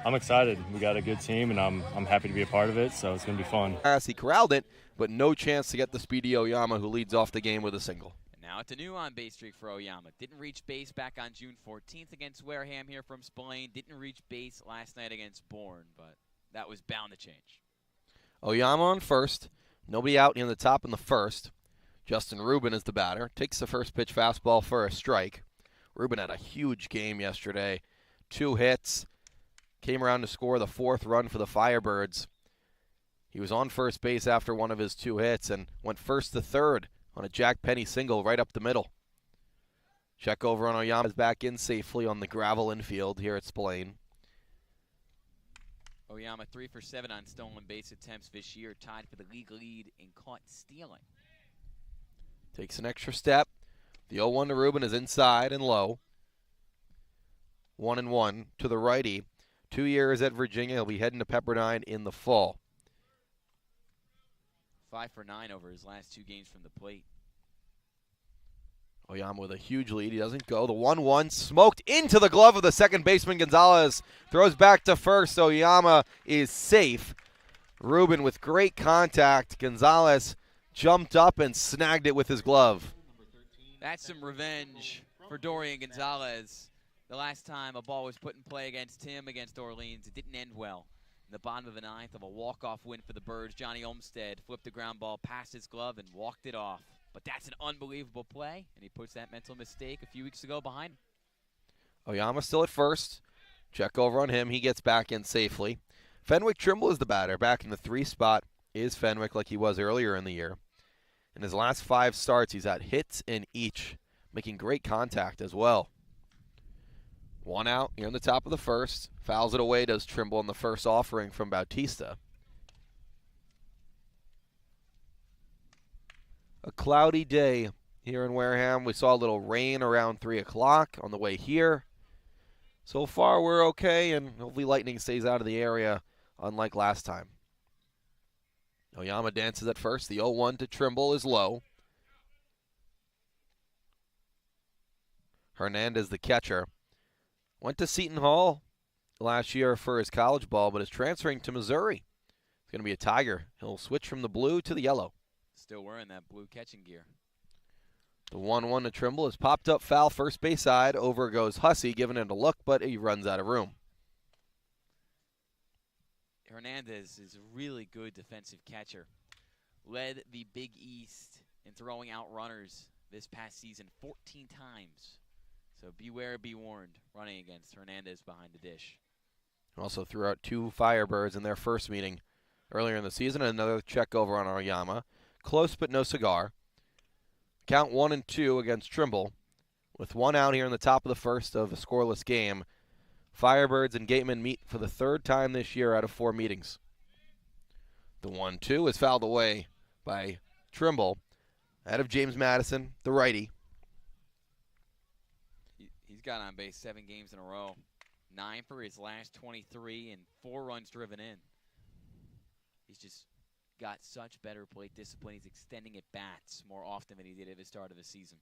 I'm excited. We got a good team, and I'm happy to be a part of it, so it's going to be fun. As he corralled it, but no chance to get the speedy Oyama, who leads off the game with a single. And now it's a new on-base streak for Oyama. Didn't reach base back on June 14th against Wareham here from Spillane. Didn't reach base last night against Bourne, but that was bound to change. Oyama on first. Nobody out in the top in the first. Justin Rubin is the batter. Takes the first pitch fastball for a strike. Rubin had a huge game yesterday. 2 hits. Came around to score the 4th run for the Firebirds. He was on first base after one of his 2 hits and went first to third on a Jack Penny single right up the middle. Check over on Oyama's back in safely on the gravel infield here at Spillane. Oyama 3 for 7 on stolen base attempts this year, tied for the league lead in caught stealing. Takes an extra step. The 0-1 to Rubin is inside and low. 1-1 to the righty. 2 years at Virginia. He'll be heading to Pepperdine in the fall. 5 for 9 over his last 2 games from the plate. Oyama with a huge lead. He doesn't go. The 1-1 smoked into the glove of the second baseman. Gonzalez throws back to first. Oyama is safe. Rubin with great contact. Gonzalez jumped up and snagged it with his glove. That's some revenge for Dorian Gonzalez. The last time a ball was put in play against him against Orleans, it didn't end well. In the bottom of the 9th of a walk-off win for the Birds, Johnny Olmstead flipped the ground ball past his glove and walked it off. But that's an unbelievable play, and he puts that mental mistake a few weeks ago behind him. Oyama still at first. Check over on him. He gets back in safely. Fenwick Trimble is the batter. Back in the 3 spot is Fenwick like he was earlier in the year. In his last 5 starts, he's had hits in each, making great contact as well. 1 out here in the top of the first. Fouls it away, does Trimble on the first offering from Bautista. A cloudy day here in Wareham. We saw a little rain around 3 o'clock on the way here. So far, we're okay, and hopefully lightning stays out of the area, unlike last time. Oyama dances at first. The 0-1 to Trimble is low. Hernandez, the catcher, went to Seton Hall last year for his college ball, but is transferring to Missouri. He's going to be a Tiger. He'll switch from the blue to the yellow. Still wearing that blue catching gear. The 1-1 to Trimble is popped up foul first base side. Over goes Hussey, giving it a look, but he runs out of room. Hernandez is a really good defensive catcher. Led the Big East in throwing out runners this past season 14 times. So beware, be warned, running against Hernandez behind the dish. Also threw out 2 Firebirds in their first meeting earlier in the season. Another check over on Oyama. Close but no cigar. Count 1-2 against Trimble. With 1 out here in the top of the first of a scoreless game. Firebirds and Gatemen meet for the 3rd time this year out of 4 meetings. The 1-2 is fouled away by Trimble. Out of James Madison, the righty. He's got on base 7 games in a row. 9 for his last 23 and 4 runs driven in. He's just got such better plate discipline. He's extending at bats more often than he did at the start of the season.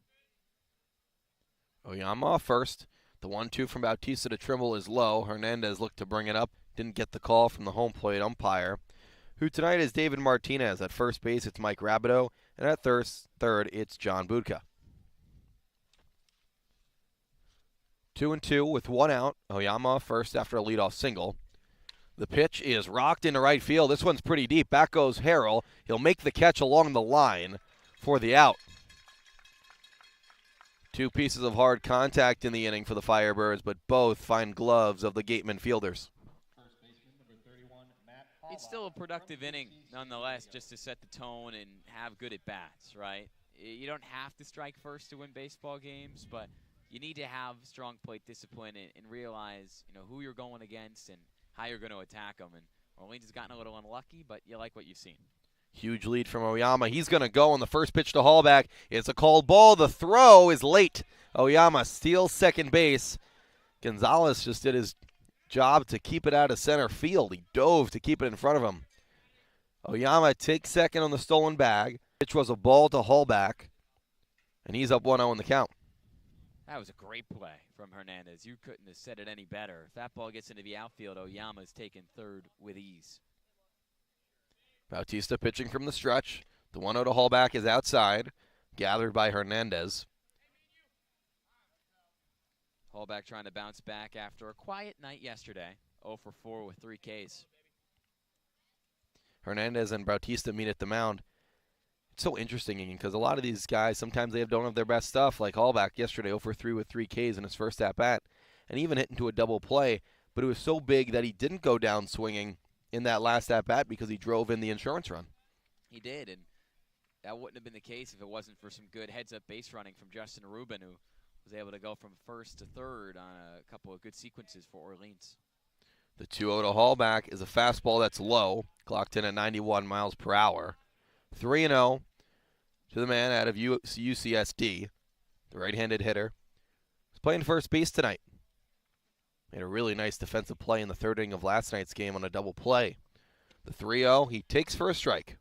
Oyama first. The 1-2 from Bautista to Trimble is low. Hernandez looked to bring it up. Didn't get the call from the home plate umpire, who tonight is David Martinez. At first base, it's Mike Rabideau. And at third, it's John Budka. 2-2 with 1 out. Oyama first after a leadoff single. The pitch is rocked into right field. This one's pretty deep. Back goes Harrell. He'll make the catch along the line for the out. 2 pieces of hard contact in the inning for the Firebirds, but both find gloves of the Gatemen fielders. It's still a productive inning, nonetheless, just to set the tone and have good at-bats, right? You don't have to strike first to win baseball games, but you need to have strong plate discipline and realize, who you're going against and how you're going to attack them. And Orleans has gotten a little unlucky, but you like what you've seen. Huge lead from Oyama. He's going to go on the first pitch to Hallback. It's a called ball. The throw is late. Oyama steals second base. Gonzalez just did his job to keep it out of center field. He dove to keep it in front of him. Oyama takes second on the stolen bag. Pitch was a ball to Hallback, and he's up 1-0 in the count. That was a great play from Hernandez. You couldn't have said it any better. If that ball gets into the outfield, Oyama's taken third with ease. Bautista pitching from the stretch. The 1-0 to Hallback is outside, gathered by Hernandez. Hallback trying to bounce back after a quiet night yesterday. 0 for 4 with 3 Ks. Hernandez and Bautista meet at the mound. It's so interesting because a lot of these guys, sometimes they don't have their best stuff, like Hallback yesterday, 0 for 3 with 3 Ks in his first at-bat, and even hit into a double play, but it was so big that he didn't go down swinging in that last at-bat because he drove in the insurance run. He did, and that wouldn't have been the case if it wasn't for some good heads-up base running from Justin Rubin, who was able to go from first to third on a couple of good sequences for Orleans. The 2-0 to Hallback is a fastball that's low, clocked in at 91 miles per hour. 3-0 to the man out of UCSD, the right-handed hitter. He's playing first base tonight. Made a really nice defensive play in the third inning of last night's game on a double play. The 3-0, he takes for a strike.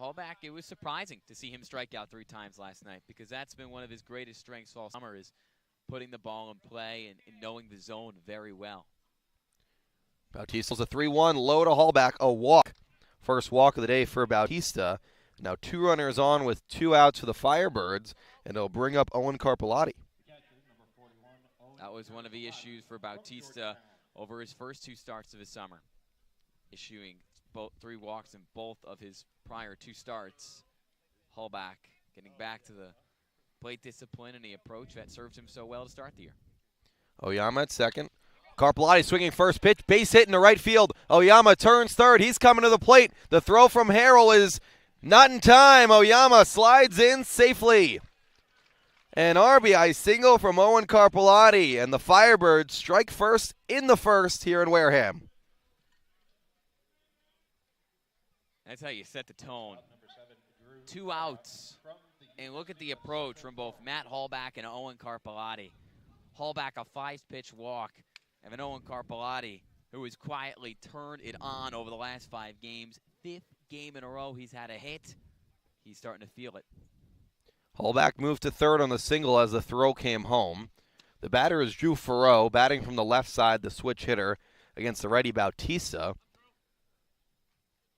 Hallback, it was surprising to see him strike out 3 times last night because that's been one of his greatest strengths all summer, is putting the ball in play and knowing the zone very well. Bautista's a 3-1, low to Hallback, a walk. First walk of the day for Bautista. Now 2 runners on with 2 outs for the Firebirds, and they'll bring up Owen Carpellotti. That was one of the issues for Bautista over his first 2 starts of his summer, issuing 3 walks in both of his prior 2 starts. Hallback getting back to the plate discipline and the approach that served him so well to start the year. Oyama at second. Carpellotti swinging first pitch, base hit in the right field. Oyama turns third. He's coming to the plate. The throw from Harrell is not in time. Oyama slides in safely. An RBI single from Owen Carpellotti, and the Firebirds strike first in the first here in Wareham. That's how you set the tone. 2 outs, and look at the approach from both Matt Hallback and Owen Carpellotti. Hallback a 5-pitch walk, and then Owen Carpellotti, who has quietly turned it on over the last 5 games. 5th game in a row he's had a hit. He's starting to feel it. Hallback moved to third on the single as the throw came home. The batter is Drew Farreau, batting from the left side, the switch hitter, against the righty Bautista.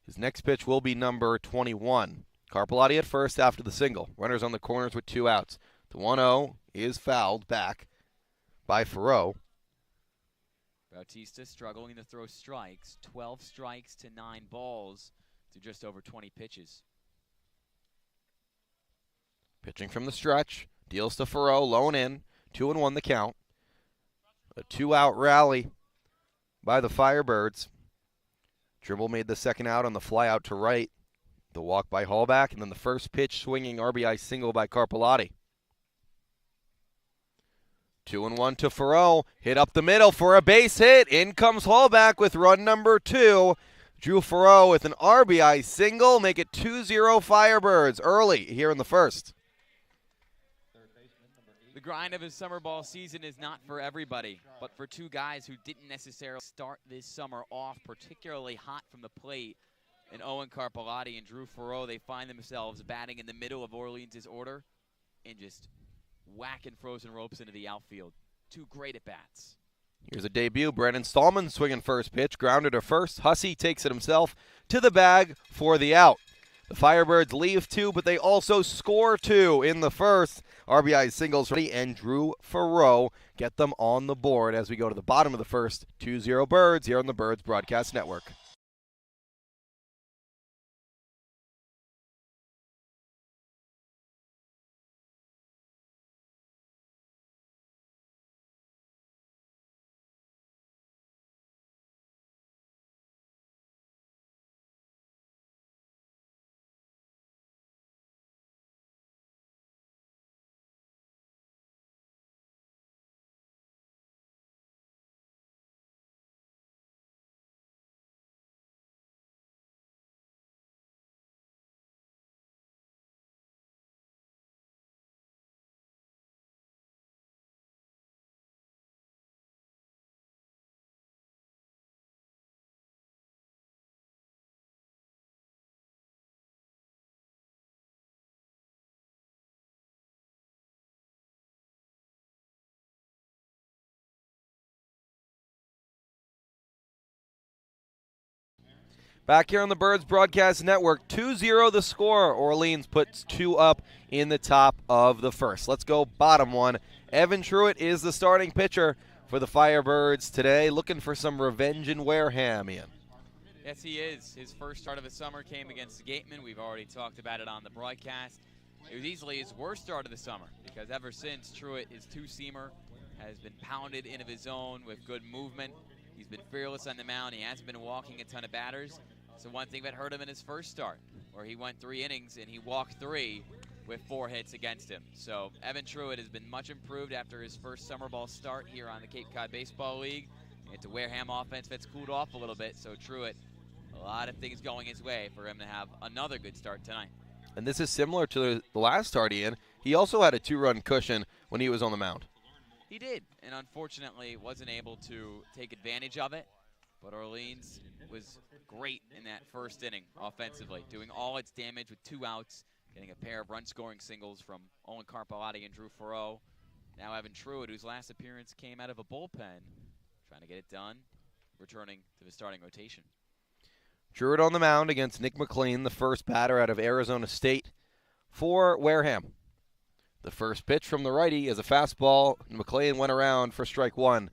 His next pitch will be number 21. Carpellotti at first after the single. Runners on the corners with 2 outs. The 1-0 is fouled back by Farreau. Bautista struggling to throw strikes. 12 strikes to 9 balls to just over 20 pitches. Pitching from the stretch. Deals to Farreau, low and in. 2-1 the count. A 2-out rally by the Firebirds. Trimble made the second out on the fly out to right. The walk by Hallback, and then the first pitch swinging RBI single by Carpellotti. 2-1 to Farreau. Hit up the middle for a base hit. In comes Hallback with run number 2. Drew Farreau with an RBI single. Make it 2-0 Firebirds early here in the first. The grind of his summer ball season is not for everybody, but for 2 guys who didn't necessarily start this summer off particularly hot from the plate, and Owen Carpellotti and Drew Farreau, they find themselves batting in the middle of Orleans' order and just whacking frozen ropes into the outfield. 2 great at-bats. Here's a debut. Brennan Stallman swinging first pitch, grounded to first. Hussey takes it himself to the bag for the out. The Firebirds leave 2, but they also score 2 in the first. RBI singles ready, and Drew Farreau get them on the board as we go to the bottom of the first. 2-0 Birds here on the Birds Broadcast Network. Back here on the Birds Broadcast Network, 2-0 the score. Orleans puts 2 up in the top of the first. Let's go bottom one. Evan Truitt is the starting pitcher for the Firebirds today, looking for some revenge in Wareham, Ian. Yes, he is. His first start of the summer came against the Gatemen. We've already talked about it on the broadcast. It was easily his worst start of the summer because ever since, Truitt, his two-seamer, has been pounded into his zone with good movement. He's been fearless on the mound. He hasn't been walking a ton of batters. So one thing that hurt him in his first start, where he went 3 innings and he walked 3 with 4 hits against him. So Evan Truitt has been much improved after his first summer ball start here on the Cape Cod Baseball League. It's a Wareham offense that's cooled off a little bit, so Truitt, a lot of things going his way for him to have another good start tonight. And this is similar to the last start, Ian. He also had a 2-run cushion when he was on the mound. He did, and unfortunately wasn't able to take advantage of it. But Orleans was great in that first inning offensively, doing all its damage with 2 outs, getting a pair of run-scoring singles from Owen Carpalotti and Drew Farreau. Now Evan Truitt, whose last appearance came out of a bullpen, trying to get it done, returning to the starting rotation. Truitt on the mound against Nick McLean, the first batter out of Arizona State for Wareham. The first pitch from the righty is a fastball. McLean went around for strike 1.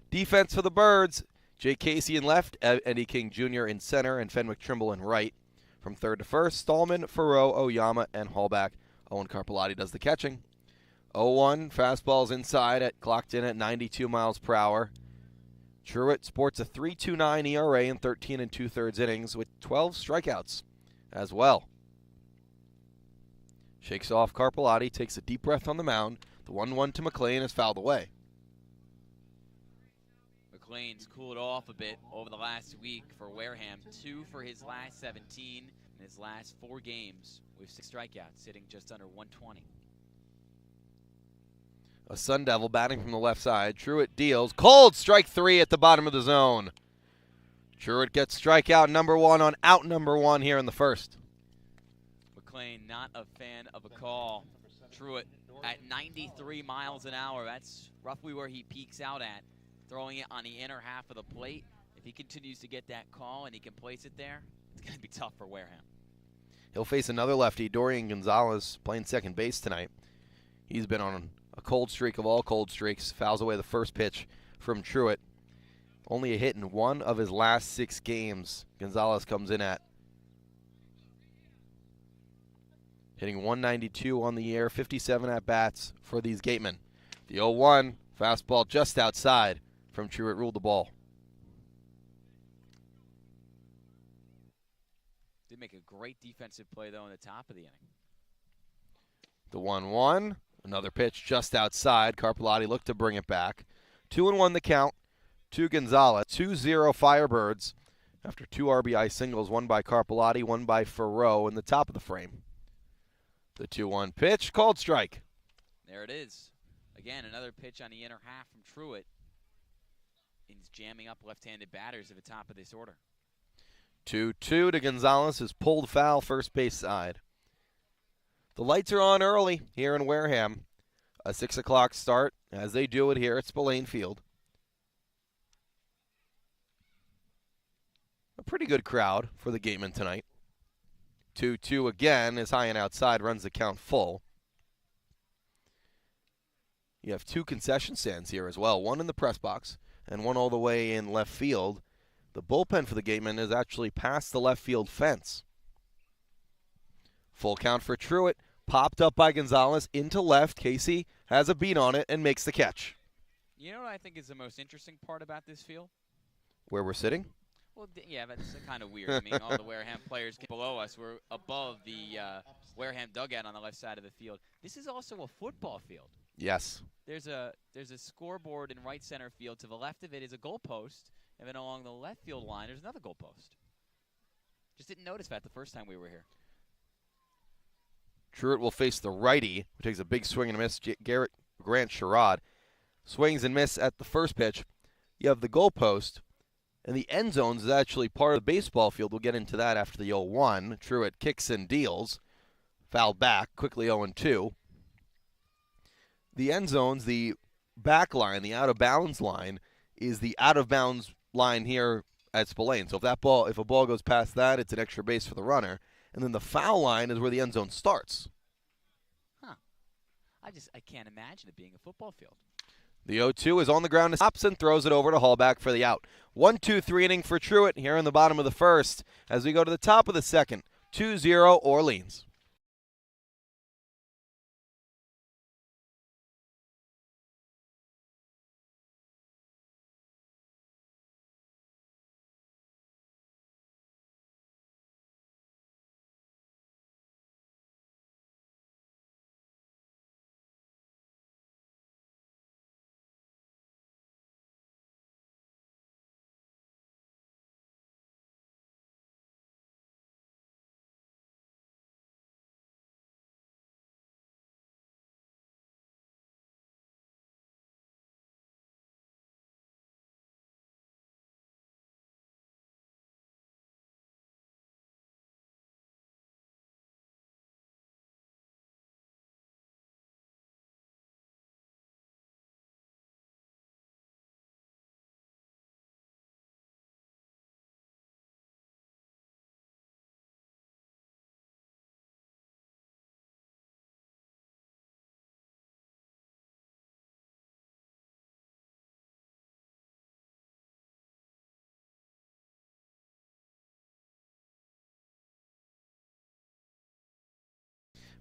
Defense for the Birds. Jay Casey in left, Eddie King Jr. in center, and Fenwick Trimble in right. From third to first, Stallman, Farreau, Oyama, and Hallback. Owen Carpalotti does the catching. 0-1, fastballs inside, clocked in at 92 miles per hour. Truitt sports a 3.29 ERA in 13 2/3 innings with 12 strikeouts as well. Shakes off Carpalotti, takes a deep breath on the mound. The 1-1 to McLean is fouled away. McLean's cooled off a bit over the last week for Wareham. 2 for his last 17 in his last 4 games with 6 strikeouts, sitting just under 120. A Sun Devil batting from the left side. Truitt deals. Cold strike 3 at the bottom of the zone. Truitt gets strikeout number 1 on out number 1 here in the first. McLean not a fan of a call. Truitt at 93 miles an hour. That's roughly where he peaks out at. Throwing it on the inner half of the plate. If he continues to get that call and he can place it there, it's going to be tough for Wareham. He'll face another lefty, Dorian Gonzalez, playing second base tonight. He's been on a cold streak of all cold streaks. Fouls away the first pitch from Truitt. Only a hit in 1 of his last 6 games. Gonzalez comes in at. Hitting 192 on the year, 57 at-bats for these Gatemen. The 0-1, fastball just outside from Truitt, ruled the ball. Did make a great defensive play, though, in the top of the inning. The 1-1, another pitch just outside. Carpalotti looked to bring it back. 2-1 the count to Gonzalez. 2-0 Firebirds after 2 RBI singles, one by Carpalotti, one by Farreau in the top of the frame. The 2-1 pitch, called strike. There it is. Again, another pitch on the inner half from Truitt. He's jamming up left-handed batters at the top of this order. 2-2 to Gonzalez, is pulled foul first base side. The lights are on early here in Wareham. A 6 o'clock start, as they do it here at Spillane Field. A pretty good crowd for the Gatemen tonight. 2-2 again is high and outside, runs the count full. You have 2 concession stands here as well, one in the press box and one all the way in left field. The bullpen for the Gatemen is actually past the left field fence. Full count for Truitt, popped up by Gonzalez into left. Casey has a beat on it and makes the catch. You know what I think is the most interesting part about this field? Where we're sitting? Well, yeah, that's kind of weird. I mean, all the Wareham players below us. We're above the Wareham dugout on the left side of the field. This is also a football field. Yes. There's a scoreboard in right center field. To the left of it is a goalpost, and then along the left field line there's another goalpost. Just didn't notice that the first time we were here. Truitt will face the righty, who takes a big swing and a miss. Grant Sherrod swings and miss at the first pitch. You have the goalpost, and the end zones is actually part of the baseball field. We'll get into that after the 0-1. Truitt kicks and deals. Fouled back, quickly 0-2. The end zones, the back line, the out-of-bounds line, is the out-of-bounds line here at Spillane. So if a ball goes past that, it's an extra base for the runner. And then the foul line is where the end zone starts. Huh. I can't imagine it being a football field. The 0-2 is on the ground. Stops and throws it over to Hallback for the out. 1-2-3 inning for Truitt here in the bottom of the first as we go to the top of the second. 2-0 Orleans.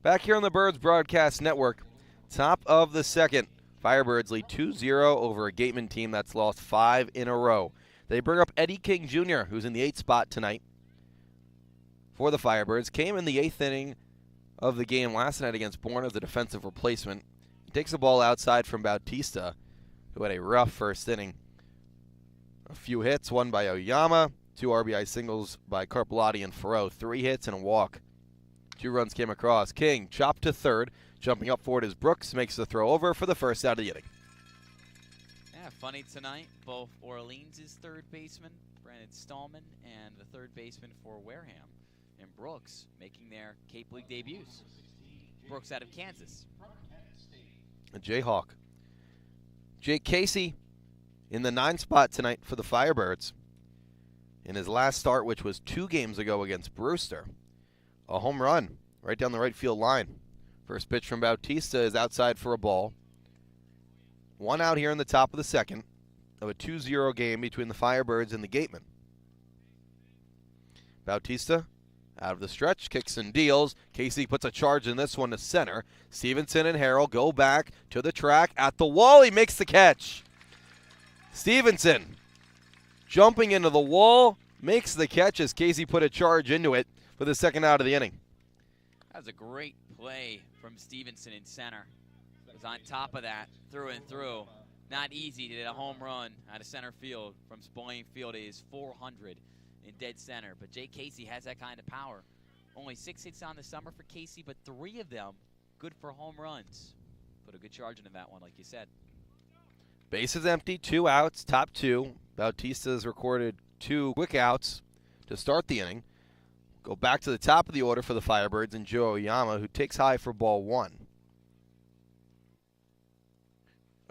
Back here on the Birds Broadcast Network, top of the second. Firebirds lead 2-0 over a Gatemen team that's lost 5 in a row. They bring up Eddie King Jr., who's in the 8th spot tonight for the Firebirds. Came in the 8th inning of the game last night against Bourne as a defensive replacement. He takes the ball outside from Bautista, who had a rough first inning. A few hits, one by Oyama, 2 RBI singles by Carpellotti and Farrow, 3 hits and a walk. 2 runs came across. King chopped to third. Jumping up for it is Brooks. Makes the throw over for the first out of the inning. Yeah, funny tonight. Both Orleans' third baseman, Brandon Stallman, and the third baseman for Wareham, and Brooks, making their Cape League debuts. Brooks out of Kansas. A Jayhawk. Jake Casey in the 9th spot tonight for the Firebirds. In his last start, which was 2 games ago against Brewster. A home run right down the right field line. First pitch from Bautista is outside for a ball. 1 out here in the top of the second of a 2-0 game between the Firebirds and the Gatemen. Bautista out of the stretch, kicks and deals. Casey puts a charge in this one to center. Stevenson and Harrell go back to the track at the wall. He makes the catch. Stevenson jumping into the wall, makes the catch as Casey put a charge into it for the second out of the inning. That was a great play from Stevenson in center. Was on top of that, through and through. Not easy to hit a home run out of center field from Spillane Field. It is 400 in dead center. But Jake Casey has that kind of power. Only 6 hits on the summer for Casey, but 3 of them good for home runs. Put a good charge into that one, like you said. Base is empty, 2 outs, top 2. Bautista's recorded 2 quick outs to start the inning. Go back to the top of the order for the Firebirds and Joe Oyama, who takes high for ball 1.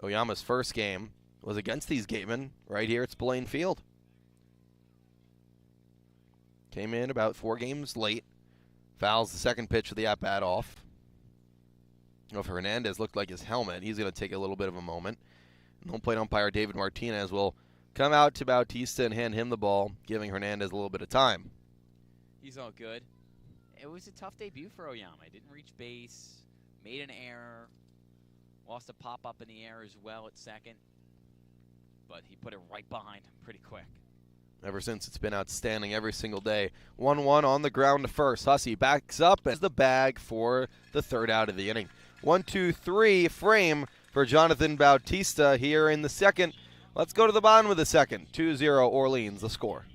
Oyama's first game was against these Gatemen right here at Spillane Field. Came in about 4 games late. Fouls the second pitch of the at-bat off. If Hernandez looked like his helmet, he's going to take a little bit of a moment. And home plate umpire David Martinez will come out to Bautista and hand him the ball, giving Hernandez a little bit of time. He's all good. It was a tough debut for Oyama. He didn't reach base, made an error, lost a pop-up in the air as well at second, but he put it right behind him pretty quick. Ever since, it's been outstanding every single day. 1-1 on the ground to first. Hussey backs up as the bag for the third out of the inning. 1-2-3 frame for Jonathan Bautista here in the second. Let's go to the bottom of the second. 2-0 Orleans, the score.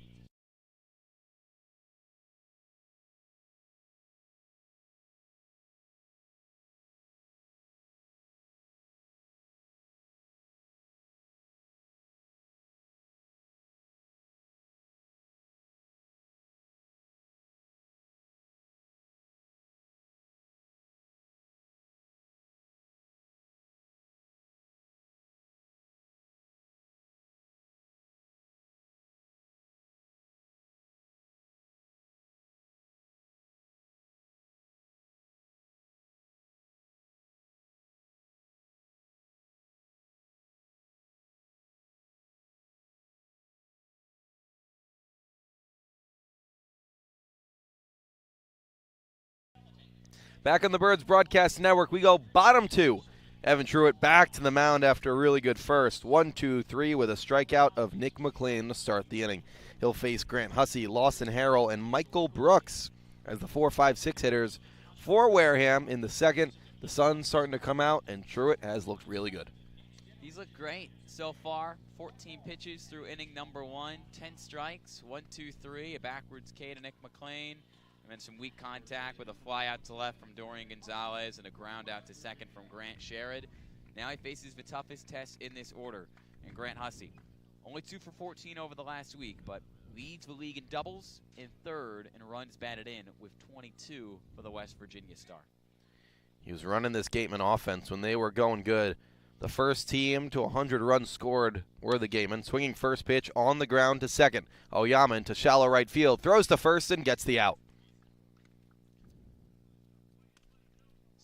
Back on the Birds Broadcast Network, we go bottom 2. Evan Truitt back to the mound after a really good first. 1-2-3 with a strikeout of Nick McLean to start the inning. He'll face Grant Hussey, Lawson Harrell, and Michael Brooks as the 4, 5, 6 hitters for Wareham in the second. The sun's starting to come out, and Truitt has looked really good. He's looked great so far. 14 pitches through inning number 1, 10 strikes, 1-2-3, a backwards K to Nick McLean, and then some weak contact with a fly out to left from Dorian Gonzalez and a ground out to second from Grant Sherrod. Now he faces the toughest test in this order, and Grant Hussey. Only 2 for 14 over the last week, but leads the league in doubles in third and runs batted in with 22 for the West Virginia star. He was running this Gatemen offense when they were going good. The first team to 100 runs scored were the Gatemen. Swinging first pitch on the ground to second. Oyama into shallow right field. Throws to first and gets the out.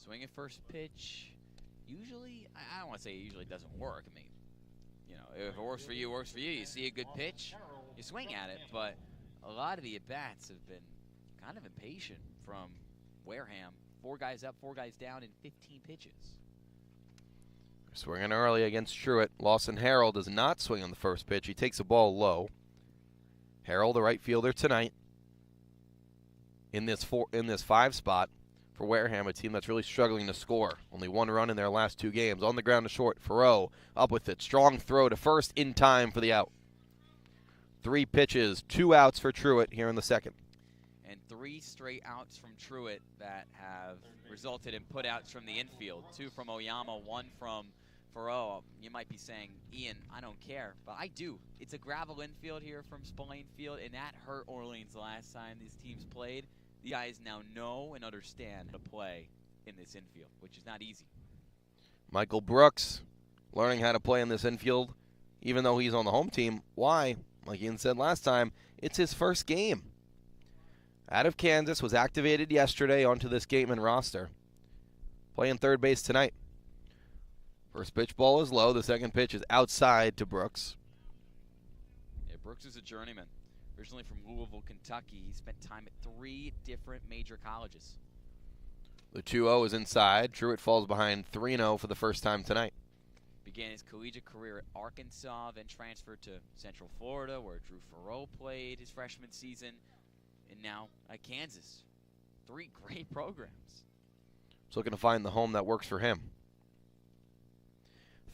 Swinging first pitch, usually, I don't want to say it usually doesn't work. I mean, you know, if it works for you, it works for you. You see a good pitch, you swing at it. But a lot of the at-bats have been kind of impatient from Wareham. 4 guys up, 4 guys down in 15 pitches. Swinging early against Truitt. Lawson Harrell does not swing on the first pitch. He takes the ball low. Harrell, the right fielder tonight, in this 5 spot for Wareham, a team that's really struggling to score. Only 1 run in their last 2 games. On the ground to short. Farrow up with it. Strong throw to first in time for the out. 3 pitches, 2 outs for Truitt here in the second. And 3 straight outs from Truitt that have resulted in putouts from the infield. 2 from Oyama, 1 from Farrow. You might be saying, Ian, I don't care, but I do. It's a gravel infield here from Spillane Field, and that hurt Orleans the last time these teams played. The guys now know and understand how to play in this infield, which is not easy. Michael Brooks learning how to play in this infield, even though he's on the home team. Why? Like Ian said last time, it's his first game. Out of Kansas, was activated yesterday onto this Gatemen roster. Playing third base tonight. First pitch ball is low. The second pitch is outside to Brooks. Yeah, Brooks is a journeyman. Originally from Louisville, Kentucky. He spent time at 3 different major colleges. The 2-0 is inside. Truitt falls behind 3-0 for the first time tonight. Began his collegiate career at Arkansas, then transferred to Central Florida, where Drew Farrow played his freshman season, and now at Kansas. 3 great programs. He's looking to find the home that works for him.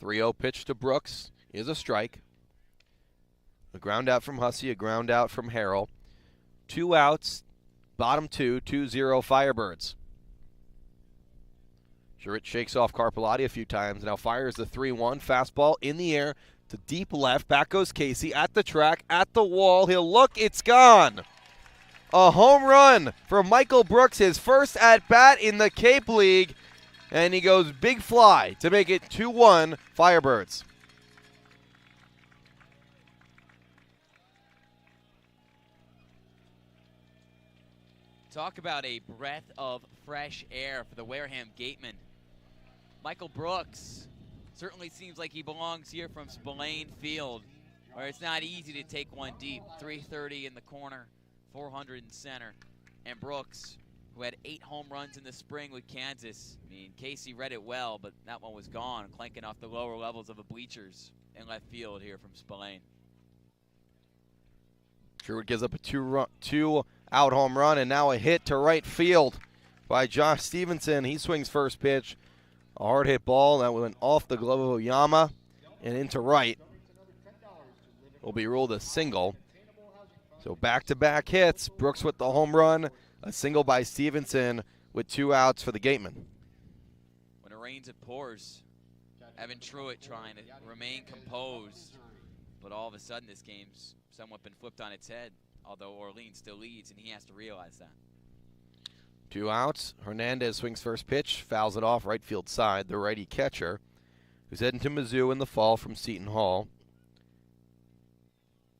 3-0 pitch to Brooks is a strike. A ground out from Hussey, a ground out from Harrell. 2 outs, bottom 2, 2-0 Firebirds. Truitt shakes off Carpellotti a few times, now fires the 3-1 fastball in the air to deep left. Back goes Casey at the track, at the wall. He'll look, it's gone. A home run for Michael Brooks, his first at-bat in the Cape League, and he goes big fly to make it 2-1 Firebirds. Talk about a breath of fresh air for the Wareham Gatemen. Michael Brooks certainly seems like he belongs here from Spillane Field, where it's not easy to take one deep. 330 in the corner, 400 in center. And Brooks, who had 8 home runs in the spring with Kansas. I mean, Casey read it well, but that one was gone, clanking off the lower levels of the bleachers in left field here from Spillane. Truitt gives up a 2-out home run, and now a hit to right field by Josh Stevenson. He swings first pitch. A hard hit ball that went off the glove of Oyama and into right. Will be ruled a single. So back-to-back hits. Brooks with the home run. A single by Stevenson with 2 outs for the Gatemen. When it rains, it pours. Evan Truitt trying to remain composed. But all of a sudden, this game's somewhat been flipped on its head, although Orleans still leads, and he has to realize that. 2 outs. Hernandez swings first pitch, fouls it off right field side. The righty catcher, who's heading to Mizzou in the fall from Seton Hall.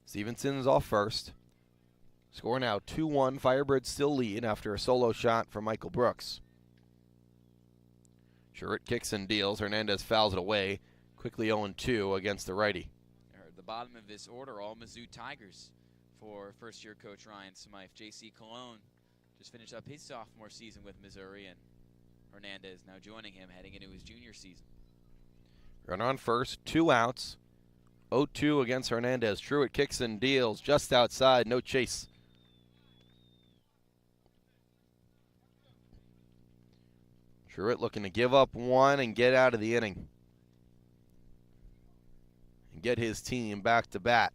Stevenson's off first. Score now 2-1. Firebirds still lead after a solo shot from Michael Brooks. Truitt kicks and deals. Hernandez fouls it away. Quickly 0-2 against the righty. The bottom of this order, all Mizzou Tigers for first-year coach Ryan Smythe. J.C. Cologne just finished up his sophomore season with Missouri, and Hernandez now joining him heading into his junior season. Runner on first, 2 outs. 0-2 against Hernandez. Truitt kicks and deals just outside, no chase. Truitt looking to give up 1 and get out of the inning. And get his team back to bat.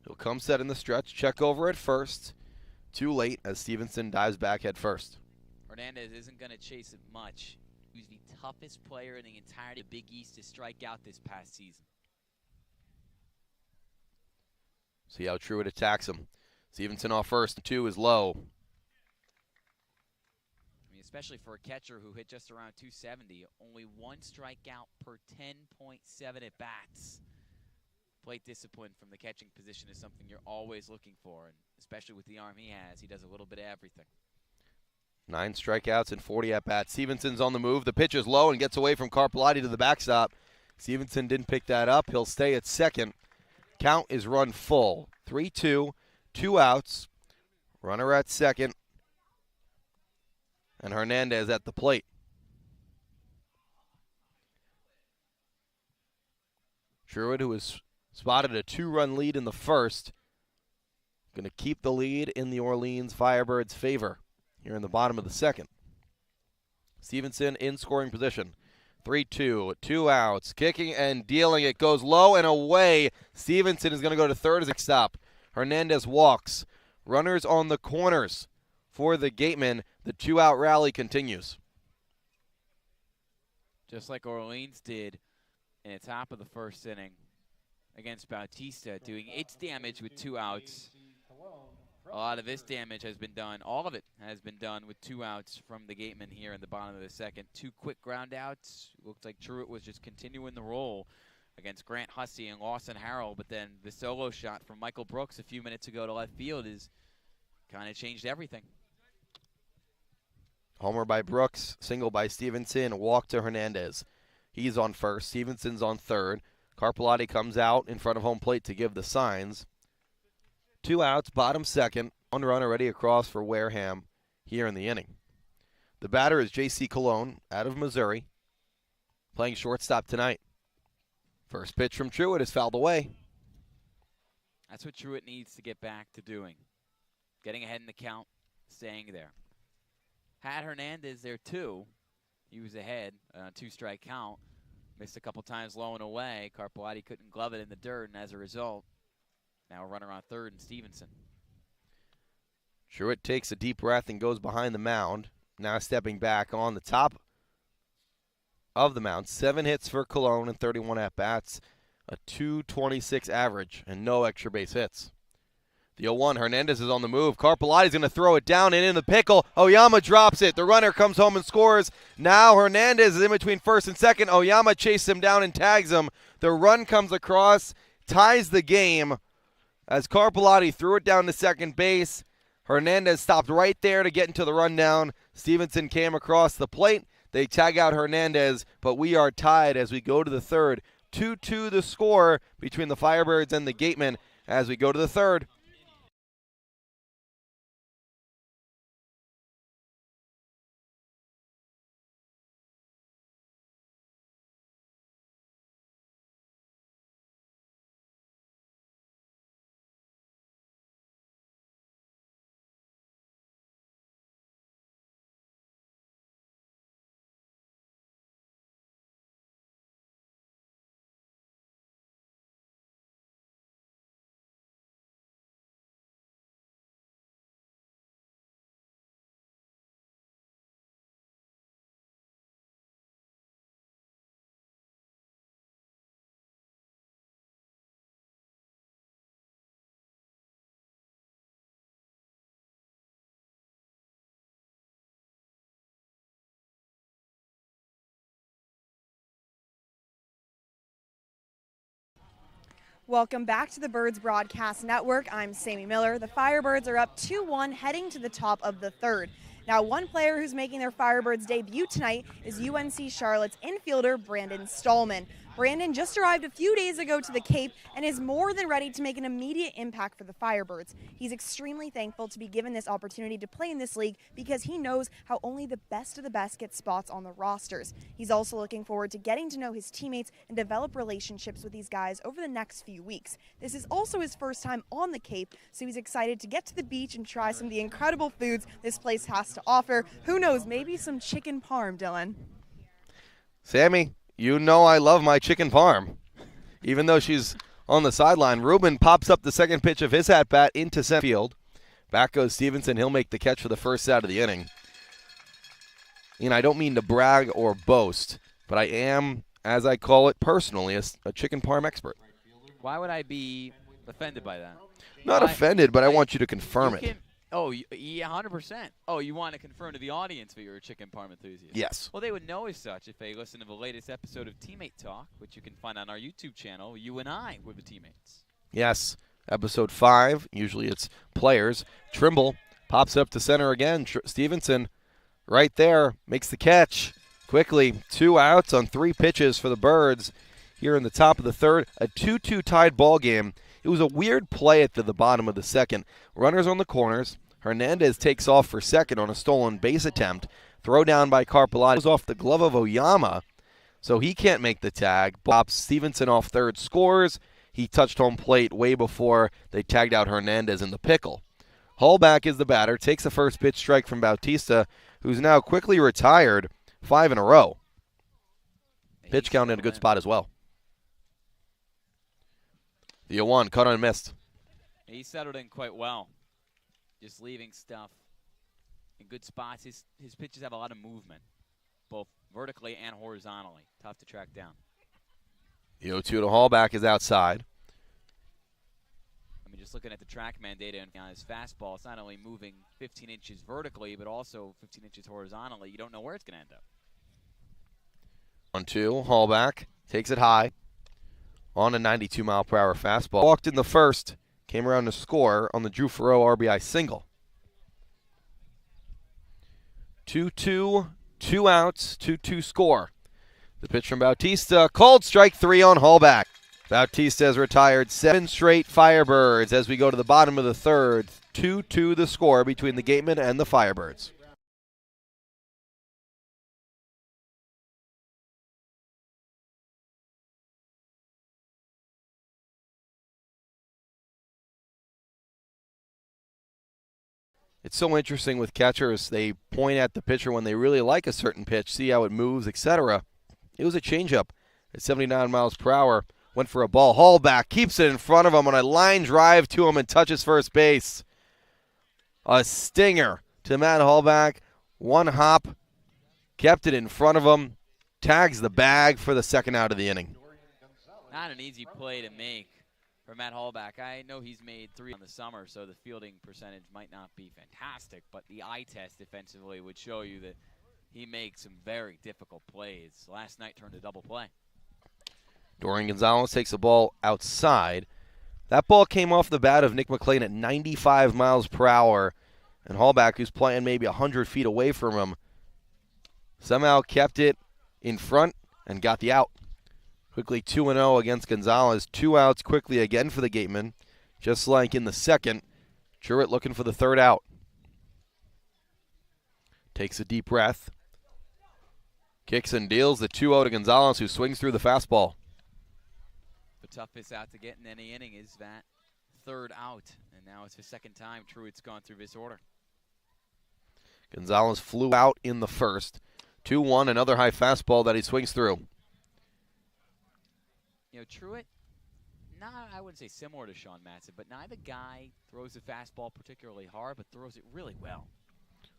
He'll come set in the stretch, check over at first. Too late as Stevenson dives back head first. Hernandez isn't going to chase it much. He was the toughest player in the entirety of Big East to strike out this past season. See how Truitt attacks him. Stevenson off first, 2 is low. I mean, especially for a catcher who hit just around 270, only 1 strikeout per 10.7 at bats. Plate discipline from the catching position is something you're always looking for, and especially with the arm he has, he does a little bit of everything. 9 strikeouts and 40 at bats. Stevenson's on the move. The pitch is low and gets away from Carpellotti to the backstop. Stevenson didn't pick that up. He'll stay at second. Count is run full. 3-2, 2 outs. Runner at second. And Hernandez at the plate. Truitt, who has spotted a 2-run lead in the first, going to keep the lead in the Orleans Firebirds' favor here in the bottom of the second. Stevenson in scoring position. 3-2, 2 outs, kicking and dealing. It goes low and away. Stevenson is going to go to third as a stop. Hernandez walks. Runners on the corners for the Gatemen. The 2-out rally continues. Just like Orleans did in the top of the first inning against Bautista, doing its damage with 2 outs. A lot of this damage has been done, all of it has been done with 2 outs from the Gatemen here in the bottom of the second. 2 quick ground outs. Looked like Truitt was just continuing the role against Grant Hussey and Lawson Harrell, but then the solo shot from Michael Brooks a few minutes ago to left field is kind of changed everything. Homer by Brooks, single by Stevenson, walk to Hernandez. He's on first, Stevenson's on third. Carpellotti comes out in front of home plate to give the signs. 2 outs, bottom second. 1 run already across for Wareham here in the inning. The batter is J.C. Colon out of Missouri, playing shortstop tonight. First pitch from Truitt is fouled away. That's what Truitt needs to get back to doing. Getting ahead in the count, staying there. Had Hernandez there too. He was ahead on a 2-strike count. Missed a couple times low and away. Carpellotti couldn't glove it in the dirt, and as a result, now a runner on third and Stevenson. Truitt takes a deep breath and goes behind the mound. Now stepping back on the top of the mound. 7 hits for Colon and 31 at-bats. A .226 average and no extra base hits. The 0-1, Hernandez is on the move. Carpellotti's going to throw it down and in the pickle. Oyama drops it. The runner comes home and scores. Now Hernandez is in between first and second. Oyama chases him down and tags him. The run comes across, ties the game as Carpellotti threw it down to second base. Hernandez stopped right there to get into the rundown. Stevenson came across the plate. They tag out Hernandez, but we are tied as we go to the third. 2-2 the score between the Firebirds and the Gatemen as we go to the third. Welcome back to the Birds Broadcast Network. I'm Sammy Miller. The Firebirds are up 2-1 heading to the top of the third. Now, one player who's making their Firebirds debut tonight is UNC Charlotte's infielder Brandon Stallman. Brandon just arrived a few days ago to the Cape and is more than ready to make an immediate impact for the Firebirds. He's extremely thankful to be given this opportunity to play in this league because he knows how only the best of the best get spots on the rosters. He's also looking forward to getting to know his teammates and develop relationships with these guys over the next few weeks. This is also his first time on the Cape, so he's excited to get to the beach and try some of the incredible foods this place has to offer. Who knows, maybe some chicken parm, Dylan. Sammy, you know I love my chicken parm. Even though she's on the sideline, Ruben pops up the second pitch of his at-bat into center field. Back goes Stevenson. He'll make the catch for the first out of the inning. And I don't mean to brag or boast, but I am, as I call it personally, a chicken parm expert. Why would I be offended by that? Not offended, but I want you to confirm it. Oh, yeah, 100%. Oh, you want to confirm to the audience that you're a chicken parm enthusiast? Yes. Well, they would know as such if they listen to the latest episode of Teammate Talk, which you can find on our YouTube channel. You and I were the teammates. Yes. Episode 5, usually it's players. Trimble pops up to center again. Stevenson right there makes the catch. Quickly, 2 outs on 3 pitches for the Birds here in the top of the third. A 2-2 tied ball game. It was a weird play at the bottom of the second. Runners on the corners. Hernandez takes off for second on a stolen base attempt. Throw down by Carpelati. Goes off the glove of Oyama, so he can't make the tag. Pops Stevenson off third, scores. He touched home plate way before they tagged out Hernandez in the pickle. Hallback is the batter. Takes the first pitch strike from Bautista, who's now quickly retired 5 in a row. Pitch count in a good spot as well. The 0-1, cut on and missed. He settled in quite well. Just leaving stuff in good spots. His pitches have a lot of movement, both vertically and horizontally. Tough to track down. The 0-2 to Hallback is outside. I mean, just looking at the TrackMan data on his fastball, it's not only moving 15 inches vertically, but also 15 inches horizontally. You don't know where it's going to end up. 1-2, Hallback takes it high on a 92-mile-per-hour fastball. Walked in the first. Came around to score on the Drew Farrow RBI single. 2-2, 2 outs, 2-2 score. The pitch from Bautista, called strike 3 on Hallback. Bautista has retired 7 straight Firebirds as we go to the bottom of the third. 2-2 the score between the Gatemen and the Firebirds. It's so interesting with catchers. They point at the pitcher when they really like a certain pitch, see how it moves, etc. It was a changeup at 79 miles per hour. Went for a ball. Hallback keeps it in front of him on a line drive to him and touches first base. A stinger to Matt Hallback. 1 hop. Kept it in front of him. Tags the bag for the second out of the inning. Not an easy play to make for Matt Hallback. I know he's made 3 on the summer, so the fielding percentage might not be fantastic, but the eye test defensively would show you that he makes some very difficult plays. Last night turned a double play. Dorian Gonzalez takes the ball outside. That ball came off the bat of Nick McLean at 95 miles per hour, and Hallback, who's playing maybe 100 feet away from him, somehow kept it in front and got the out. Quickly 2-0 against Gonzalez. 2 outs quickly again for the Gatemen. Just like in the second, Truitt looking for the third out. Takes a deep breath. Kicks and deals the 2-0 to Gonzalez, who swings through the fastball. The toughest out to get in any inning is that third out, and now it's the second time Truitt's gone through this order. Gonzalez flew out in the first. 2-1, another high fastball that he swings through. You know, Truitt, not, I wouldn't say similar to Sean Matson, but neither guy throws the fastball particularly hard, but throws it really well.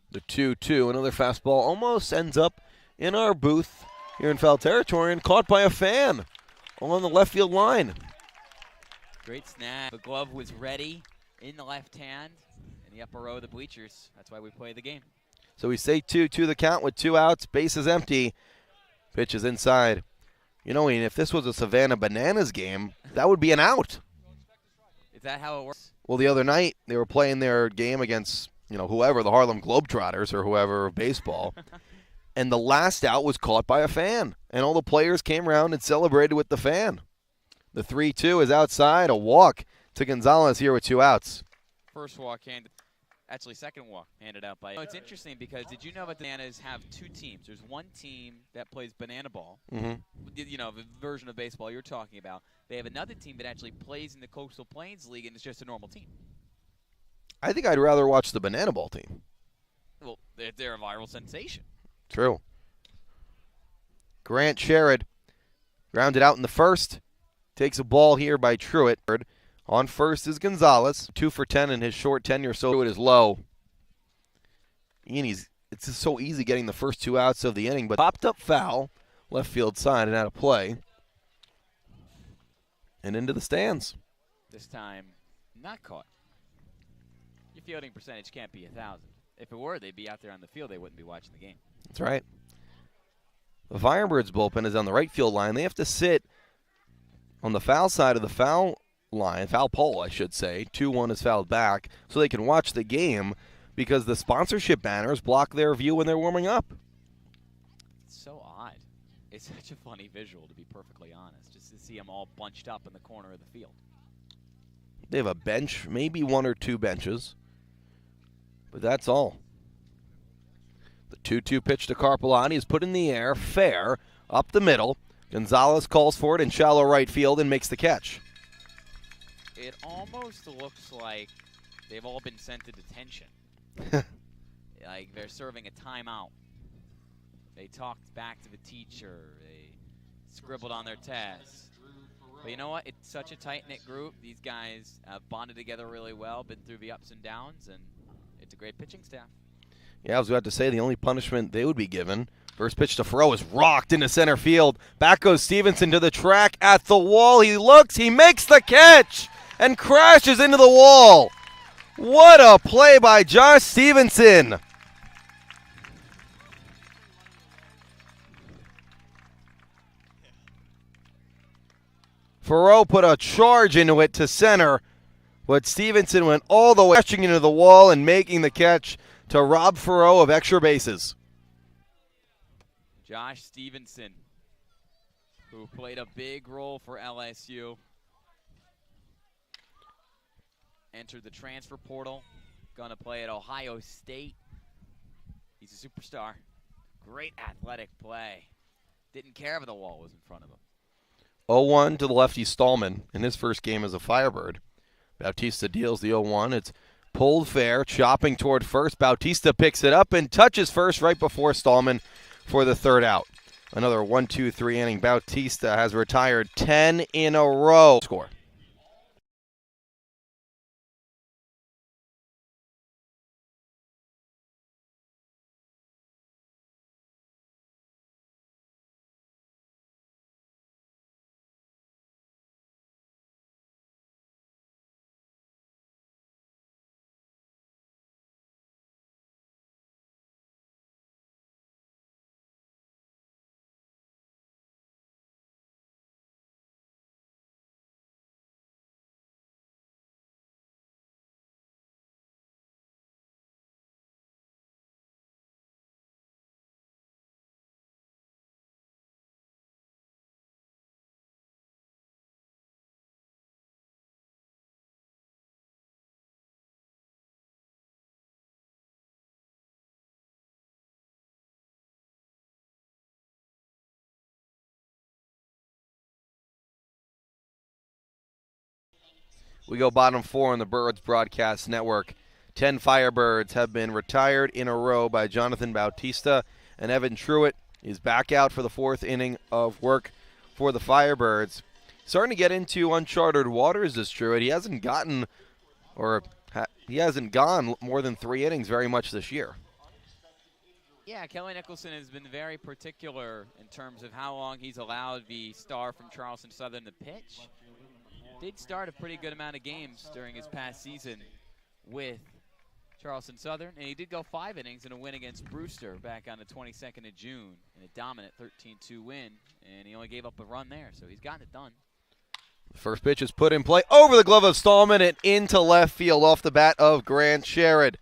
The 2-2, another fastball almost ends up in our booth here in foul territory and caught by a fan along the left field line. Great snap. The glove was ready in the left hand in the upper row of the bleachers. That's why we play the game. So we say 2-2 the count with 2 outs, bases empty. Pitch is inside. You know, Ian, if this was a Savannah Bananas game, that would be an out. Is that how it works? Well, the other night, they were playing their game against, whoever, the Harlem Globetrotters or whoever of baseball. and the last out was caught by a fan. And all the players came around and celebrated with the fan. The 3-2 is outside, a walk to Gonzalez here with 2 outs. First walk handed, actually second walk handed out by. It's interesting because did you know that the Bananas have 2 teams? There's one team that plays banana ball, you know, the version of baseball you're talking about. They have another team that actually plays in the Coastal Plains League, and it's just a normal team. I think I'd rather watch the banana ball team. Well, they're a viral sensation. True. Grant Sherrod grounded out in the first. Takes a ball here by Truitt. On first is Gonzalez. 2 for 10 in his short tenure, so it is low. Ian, it's just so easy getting the first 2 outs of the inning, but popped up foul, left field side and out of play. And into the stands. This time, not caught. Your fielding percentage can't be 1,000. If it were, they'd be out there on the field. They wouldn't be watching the game. That's right. The Firebirds bullpen is on the right field line. They have to sit on the foul side of the foul line, foul pole, I should say. 2-1 is fouled back, so they can watch the game because the sponsorship banners block their view when they're warming up. It's so odd. It's such a funny visual, to be perfectly honest, just to see them all bunched up in the corner of the field. They have a bench, maybe 1 or 2 benches, but that's all. The 2-2 pitch to Carpellani is put in the air, fair, up the middle. Gonzalez calls for it in shallow right field and makes the catch. It almost looks like they've all been sent to detention. Like they're serving a timeout. They talked back to the teacher. They scribbled on their tests. But you know what? It's such a tight-knit group. These guys have bonded together really well, been through the ups and downs, and it's a great pitching staff. Yeah, I was about to say the only punishment they would be given. First pitch to Furrow is rocked into center field. Back goes Stevenson to the track at the wall. He looks, he makes the catch, and crashes into the wall. What a play by Josh Stevenson. Furrow put a charge into it to center, but Stevenson went all the way crashing into the wall and making the catch to rob Furrow of extra bases. Josh Stevenson, who played a big role for LSU, entered the transfer portal, going to play at Ohio State. He's a superstar. Great athletic play. Didn't care if the wall was in front of him. 0-1 to the lefty Stallman in his first game as a Firebird. Bautista deals the 0-1. It's pulled fair, chopping toward first. Bautista picks it up and touches first right before Stallman for the 3rd out. Another 1-2-3 inning. Bautista has retired 10 in a row. Score. We go bottom 4 on the Birds Broadcast Network. 10 Firebirds have been retired in a row by Jonathan Bautista, and Evan Truitt is back out for the 4th inning of work for the Firebirds. Starting to get into uncharted waters, this Truitt. He hasn't gone more than 3 innings very much this year. Yeah, Kelly Nicholson has been very particular in terms of how long he's allowed the star from Charleston Southern to pitch. Did start a pretty good amount of games during his past season with Charleston Southern, and he did go 5 innings in a win against Brewster back on the 22nd of June in a dominant 13-2 win, and he only gave up a run there, so he's gotten it done. The first pitch is put in play over the glove of Stallman and into left field off the bat of Grant Sherrod.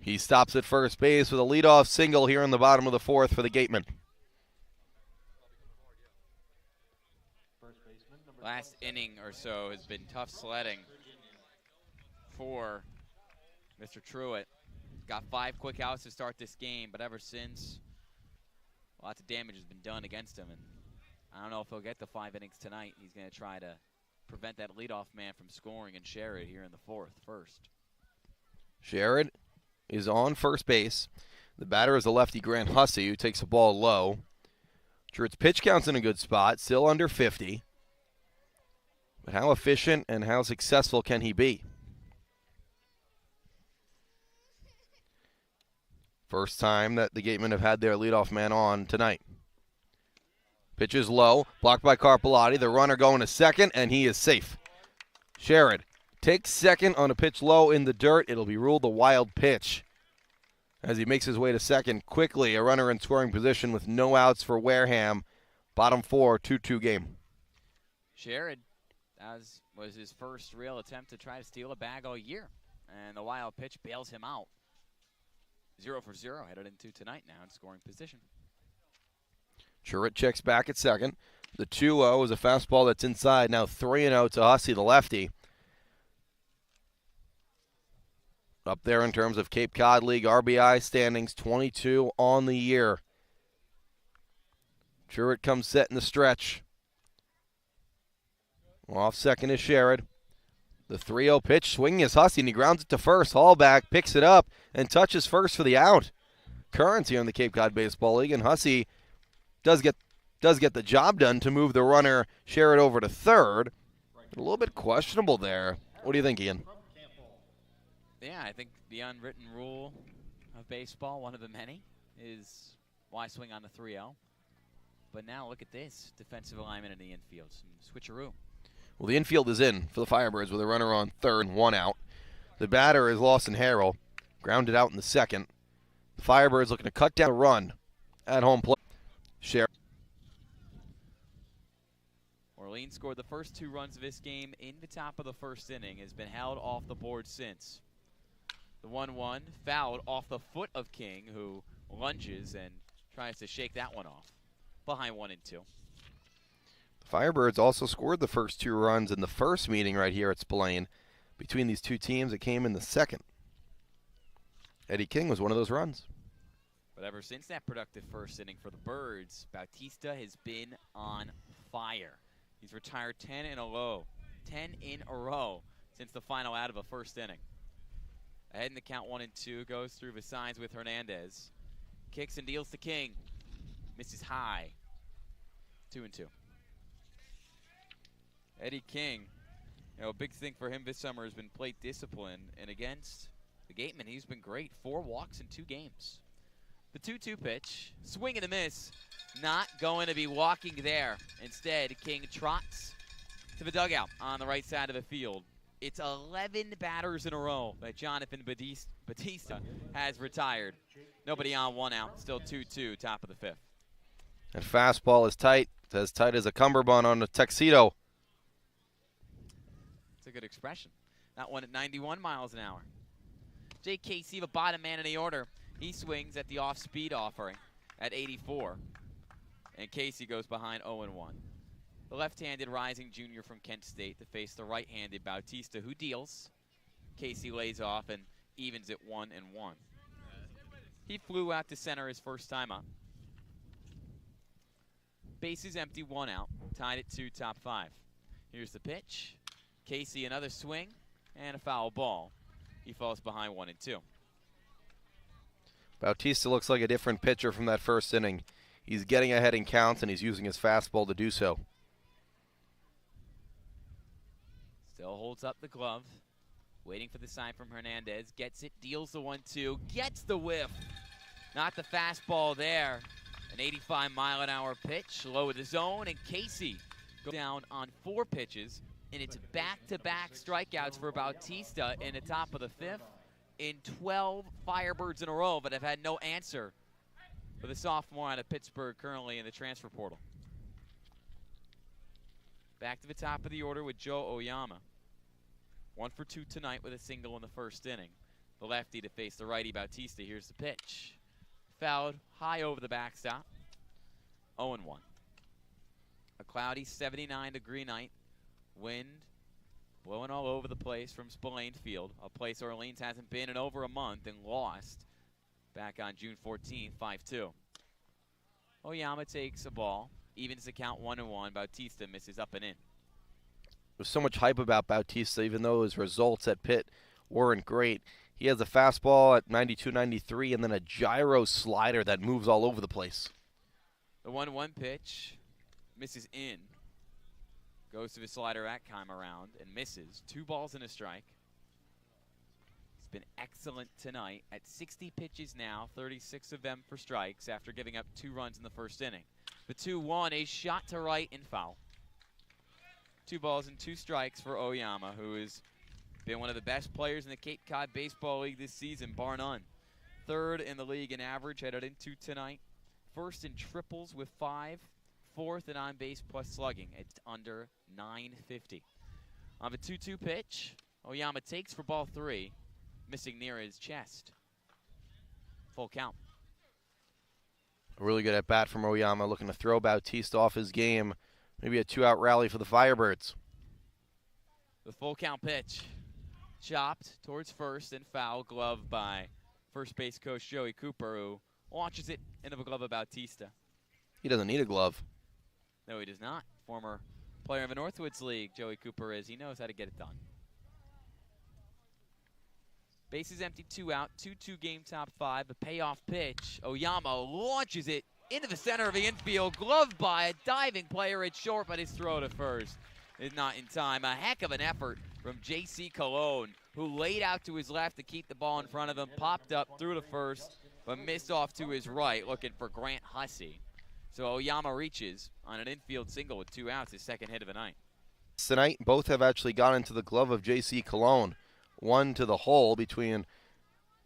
He stops at first base with a leadoff single here in the bottom of the fourth for the Gatemen. Last inning or so has been tough sledding for Mr. Truitt. Got 5 quick outs to start this game, but ever since, lots of damage has been done against him. And I don't know if he'll get the 5 innings tonight. He's going to try to prevent that leadoff man from scoring and Sherrod here in the first. Sherrod is on first base. The batter is the lefty Grant Hussey, who takes the ball low. Truitt's pitch count's in a good spot, still under 50. But how efficient and how successful can he be? First time that the Gatemen have had their leadoff man on tonight. Pitch is low, blocked by Carpellotti. The runner going to second, and he is safe. Sherrod takes second on a pitch low in the dirt. It'll be ruled a wild pitch. As he makes his way to second quickly, a runner in scoring position with no outs for Wareham. Bottom 4, 2-2 game. Sherrod, that was his first real attempt to try to steal a bag all year. And the wild pitch bails him out. 0 for 0 headed into tonight now in scoring position. Truitt checks back at second. The 2-0 is a fastball that's inside. Now 3-0 to Hussey, the lefty. Up there in terms of Cape Cod League RBI standings, 22 on the year. Truitt comes set in the stretch. Off second is Sherrod. The 3-0 pitch, swinging is Hussey, and he grounds it to first. Hallback picks it up and touches first for the out. Currents here in the Cape Cod Baseball League, and Hussey does get the job done to move the runner Sherrod over to third. A little bit questionable there. What do you think, Ian? Yeah, I think the unwritten rule of baseball, one of the many, is why swing on the 3-0. But now look at this defensive alignment in the infield. Some switcheroo. Well, the infield is in for the Firebirds with a runner on third and 1 out. The batter is Lawson Harrell, grounded out in the second. The Firebirds looking to cut down a run at home plate. Orleans scored the first 2 runs of this game in the top of the first inning, has been held off the board since. The 1-1 fouled off the foot of King, who lunges and tries to shake that one off. Behind 1-2. The Firebirds also scored the first 2 runs in the first meeting right here at Spillane. Between these two teams, it came in the second. Eddie King was one of those runs. But ever since that productive first inning for the Birds, Bautista has been on fire. He's retired 10 in a row since the final out of a first inning. Ahead in the count 1-2, goes through the signs with Hernandez. Kicks and deals to King. Misses high. 2-2. Eddie King, a big thing for him this summer has been plate discipline. And against the Gatemen, he's been great. 4 walks in 2 games. The 2-2 pitch, swing and a miss. Not going to be walking there. Instead, King trots to the dugout on the right side of the field. It's 11 batters in a row that Jonathan Bautista has retired. Nobody on, 1 out. Still 2-2, top of the 5th. And fastball is tight. It's as tight as a cummerbund on a tuxedo. It's a good expression. That one at 91 miles an hour. Jake Casey, the bottom man in the order. He swings at the off-speed offering at 84. And Casey goes behind 0-1. The left-handed rising junior from Kent State to face the right-handed Bautista, who deals. Casey lays off and evens it 1-1. He flew out to center his first time up. Bases empty, 1 out. Tied at 2, top 5. Here's the pitch. Casey, another swing and a foul ball. He falls behind 1-2. Bautista looks like a different pitcher from that first inning. He's getting ahead in counts, and he's using his fastball to do so. Still holds up the glove. Waiting for the sign from Hernandez. Gets it, deals the 1-2, gets the whiff. Not the fastball there. An 85-mile-an-hour pitch, low of the zone, and Casey goes down on 4 pitches, and it's back-to-back strikeouts for Bautista in the top of the 5th in 12 Firebirds in a row, but have had no answer for the sophomore out of Pittsburgh, currently in the transfer portal. Back to the top of the order with Joe Oyama. 1 for 2 tonight with a single in the first inning. the lefty to face the righty Bautista. Here's the pitch. Fouled high over the backstop. 0-1. A cloudy 79-degree night. Wind blowing all over the place from Spillane Field, a place Orleans hasn't been in over a month and lost back on June 14, 5-2. Oyama takes a ball, evens the count 1-1. Bautista misses up and in. There's so much hype about Bautista, even though his results at Pitt weren't great. He has a fastball at 92-93 and then a gyro slider that moves all over the place. The 1-1 pitch misses in. Goes to the slider that time around and misses. 2 balls and a strike. He's been excellent tonight at 60 pitches now, 36 of them for strikes after giving up 2 runs in the first inning. The 2-1, a shot to right and foul. 2 balls and 2 strikes for Oyama, who has been one of the best players in the Cape Cod Baseball League this season, bar none. 3rd in the league in average headed into tonight. 1st in triples with 5. 4th in on-base plus slugging. It's under 950. On the 2-2 pitch, Oyama takes for ball 3, missing near his chest. Full count. A really good at bat from Oyama, looking to throw Bautista off his game. Maybe a 2-out rally for the Firebirds. The full count pitch. Chopped towards first and foul, gloved by first base coach Joey Cooper, who launches it into the glove of Bautista. He doesn't need a glove. No, he does not. Former player of the Northwoods League, Joey Cooper is. He knows how to get it done. Bases empty, 2 out, 2-2 game top 5. A payoff pitch. Oyama launches it into the center of the infield, gloved by a diving player at short, but his throw to first is not in time. A heck of an effort from J.C. Colon, who laid out to his left to keep the ball in front of him, popped up, threw to first, but missed off to his right, looking for Grant Hussey. So Oyama reaches on an infield single with 2 outs, his 2nd hit of the night. Tonight, both have actually gone into the glove of J.C. Colon. One to the hole between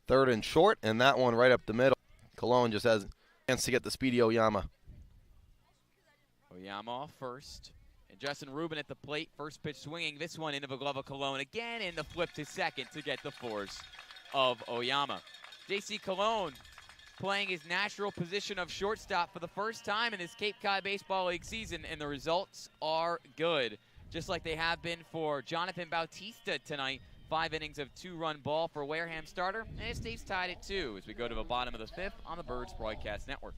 3rd and short, and that one right up the middle. Colon just has a chance to get the speedy Oyama. Oyama off first. And Justin Rubin at the plate. First pitch swinging. This one into the glove of Colon. Again in the flip to second to get the force of Oyama. J.C. Colon playing his natural position of shortstop for the first time in this Cape Cod Baseball League season, and the results are good, just like they have been for Jonathan Bautista tonight. 5 innings of 2-run ball for Wareham starter, and it stays tied at 2 as we go to the bottom of the 5th on the Birds Broadcast Network.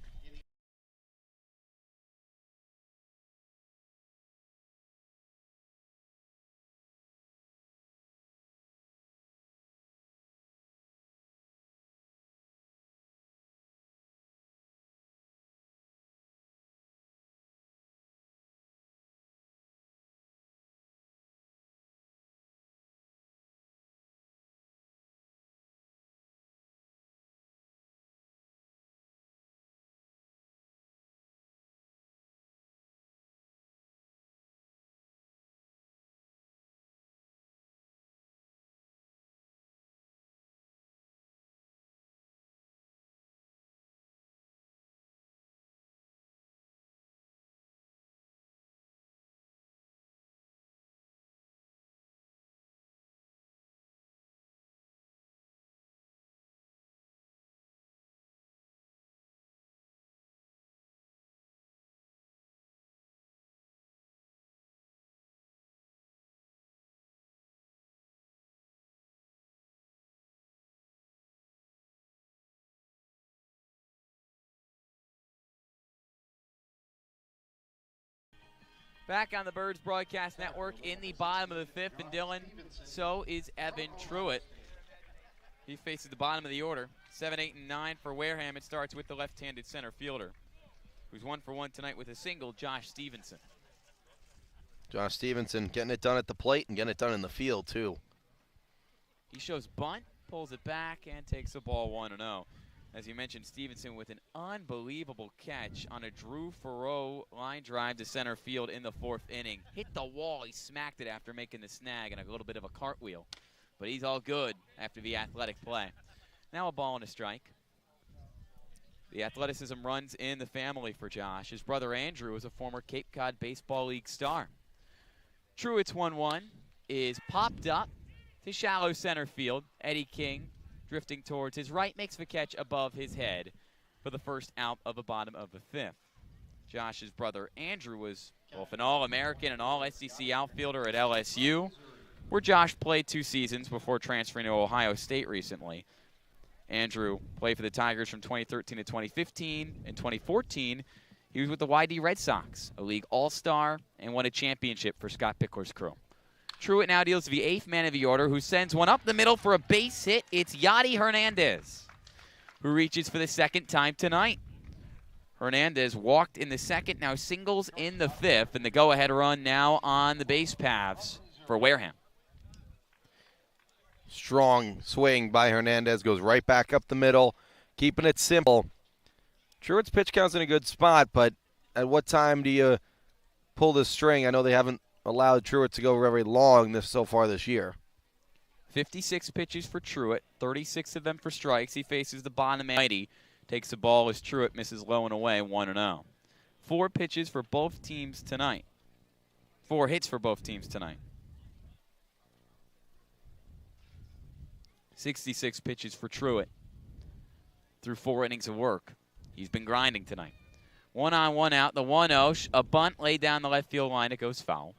Back on the Birds Broadcast Network in the bottom of the 5th, and Dylan, so is Evan Truitt. He faces the bottom of the order. 7, 8, and 9 for Wareham. It starts with the left-handed center fielder, who's 1 for 1 tonight with a single, Josh Stevenson. Josh Stevenson getting it done at the plate and getting it done in the field, too. He shows bunt, pulls it back, and takes the ball 1-0. As you mentioned, Stevenson with an unbelievable catch on a Drew Farrow line drive to center field in the 4th inning. Hit the wall. He smacked it after making the snag and a little bit of a cartwheel. But he's all good after the athletic play. Now a ball and a strike. The athleticism runs in the family for Josh. His brother Andrew is a former Cape Cod Baseball League star. Truitt's 1-1 is popped up to shallow center field. Eddie King drifting towards his right, makes the catch above his head for the first out of the bottom of the 5th. Josh's brother Andrew was both an All-American and All-SEC outfielder at LSU, where Josh played 2 seasons before transferring to Ohio State recently. Andrew played for the Tigers from 2013 to 2015. In 2014, he was with the YD Red Sox, a league all-star, and won a championship for Scott Pickler's crew. Truitt now deals to the 8th man of the order, who sends one up the middle for a base hit. It's Yadi Hernandez, who reaches for the 2nd time tonight. Hernandez walked in the 2nd, now singles in the 5th, and the go-ahead run now on the base paths for Wareham. Strong swing by Hernandez, goes right back up the middle, keeping it simple. Truitt's pitch count's in a good spot, but at what time do you pull this string? I know they haven't allowed Truitt to go very long so far this year. 56 pitches for Truitt, 36 of them for strikes. He faces the bottom mighty, takes the ball as Truitt misses low and away, 1-0. 4 pitches for both teams tonight. 4 hits for both teams tonight. 66 pitches for Truitt through 4 innings of work. He's been grinding tonight. 1 on, 1 out. The 1-0, a bunt laid down the left field line. It goes foul.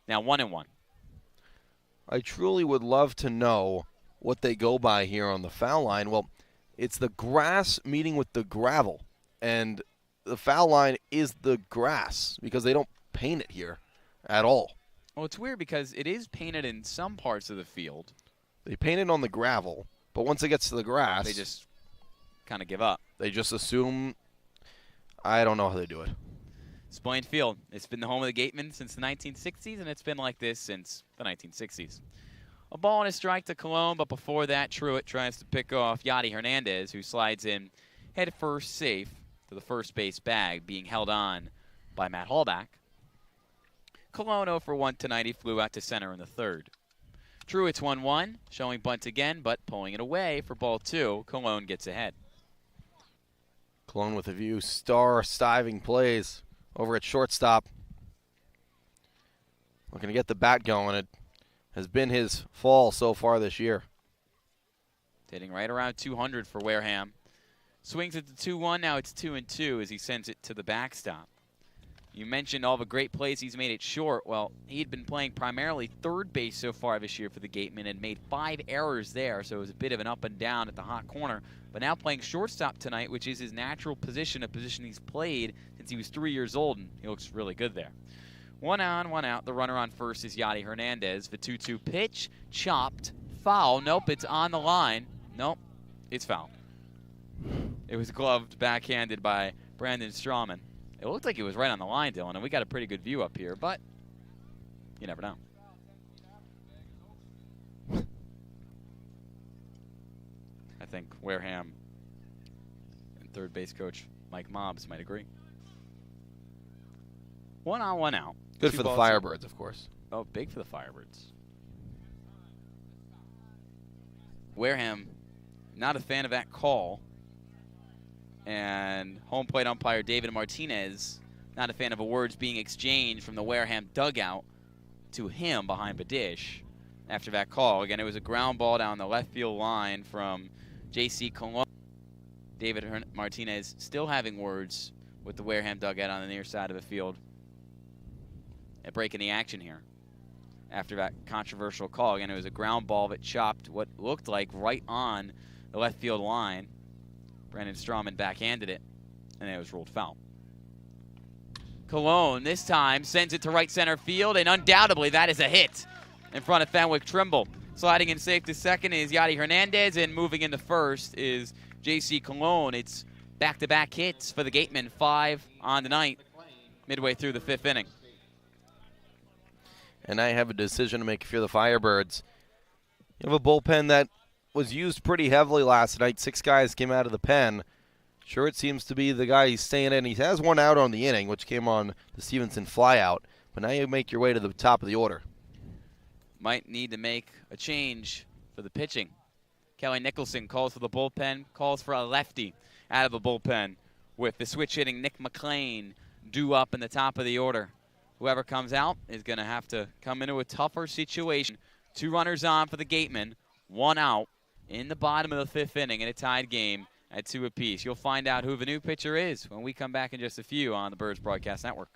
Now 1-1. I truly would love to know what they go by here on the foul line. Well, it's the grass meeting with the gravel, and the foul line is the grass because they don't paint it here at all. Well, it's weird because it is painted in some parts of the field. They paint it on the gravel, but once it gets to the grass, they just kind of give up. They just assume. I don't know how they do it. Spillane Field. It's been the home of the Gatemen since the 1960s, and it's been like this since the 1960s. A ball and a strike to Cologne, but before that, Truitt tries to pick off Yadi Hernandez, who slides in head first safe to the first base bag, being held on by Matt Hallback. Cologne 0 for 1 tonight. He flew out to center in the 3rd. Truitt's 1-1, showing bunt again, but pulling it away for ball 2. Cologne gets ahead. Cologne with a few star-stiving plays over at shortstop. Looking to get the bat going. It has been his fall so far this year. Hitting right around 200 for Wareham. Swings at the 2-1. Now it's 2-2 as he sends it to the backstop. You mentioned all the great plays he's made it short. Well, he'd been playing primarily 3rd base so far this year for the Gatemen and made 5 errors there, so it was a bit of an up and down at the hot corner. But now playing shortstop tonight, which is his natural position, a position he's played since he was 3 years old, and he looks really good there. 1 on, 1 out. The runner on first is Yadi Hernandez. The 2-2 pitch, chopped, foul. Nope, it's on the line. Nope, it's foul. It was gloved, backhanded by Brandon Strawman. It looked like it was right on the line, Dylan, and we got a pretty good view up here, but you never know. I think Wareham and 3rd base coach Mike Mobbs might agree. 1 on, 1 out. Good for the Firebirds, of course. Oh, big for the Firebirds. Wareham, not a fan of that call. And home plate umpire David Martinez, not a fan of the words being exchanged from the Wareham dugout to him behind the dish after that call. Again, it was a ground ball down the left field line from J.C. Cologne. David Martinez still having words with the Wareham dugout on the near side of the field. And breaking the action here after that controversial call. Again, it was a ground ball that chopped what looked like right on the left field line. Brandon Strawman backhanded it, and it was ruled foul. Cologne this time sends it to right center field, and undoubtedly that is a hit in front of Fenwick Trimble. Sliding in safe to second is Yadi Hernandez, and moving into first is J.C. Cologne. It's back-to-back hits for the Gatemen, 5 on the night, midway through the 5th inning. And I have a decision to make if you're the Firebirds. You have a bullpen that was used pretty heavily last night. 6 guys came out of the pen. Sure, it seems to be the guy he's staying in. He has 1 out on the inning, which came on the Stevenson flyout. But now you make your way to the top of the order. Might need to make a change for the pitching. Kelly Nicholson calls for the bullpen, calls for a lefty out of the bullpen with the switch-hitting Nick McClain due up in the top of the order. Whoever comes out is going to have to come into a tougher situation. 2 runners on for the Gatemen. 1 out in the bottom of the 5th inning in a tied game at 2 apiece. You'll find out who the new pitcher is when we come back in just a few on the Birds Broadcast Network.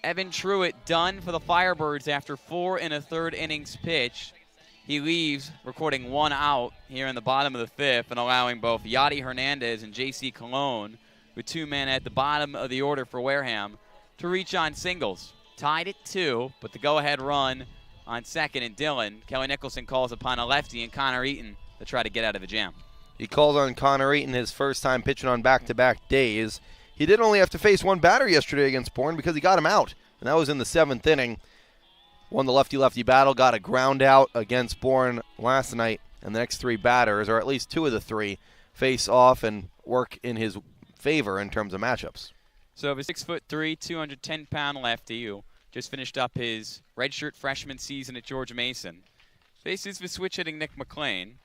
Evan Truitt done for the Firebirds after 4 1/3 innings pitched. He leaves, recording 1 out here in the bottom of the 5th and allowing both Yadi Hernandez and J.C. Colon, with 2 men at the bottom of the order for Wareham, to reach on singles. Tied at 2, but the go-ahead run on second and Dylan. Kelly Nicholson calls upon a lefty and Connor Eaton to try to get out of the jam. He calls on Connor Eaton his first time pitching on back-to-back days. He did only have to face 1 batter yesterday against Bourne because he got him out, and that was in the 7th inning. Won the lefty-lefty battle, got a ground out against Bourne last night, and the next 3 batters, or at least 2 of the 3, face off and work in his favor in terms of matchups. So the 6'3", 210-pound lefty who just finished up his redshirt freshman season at George Mason faces the switch-hitting Nick McLean,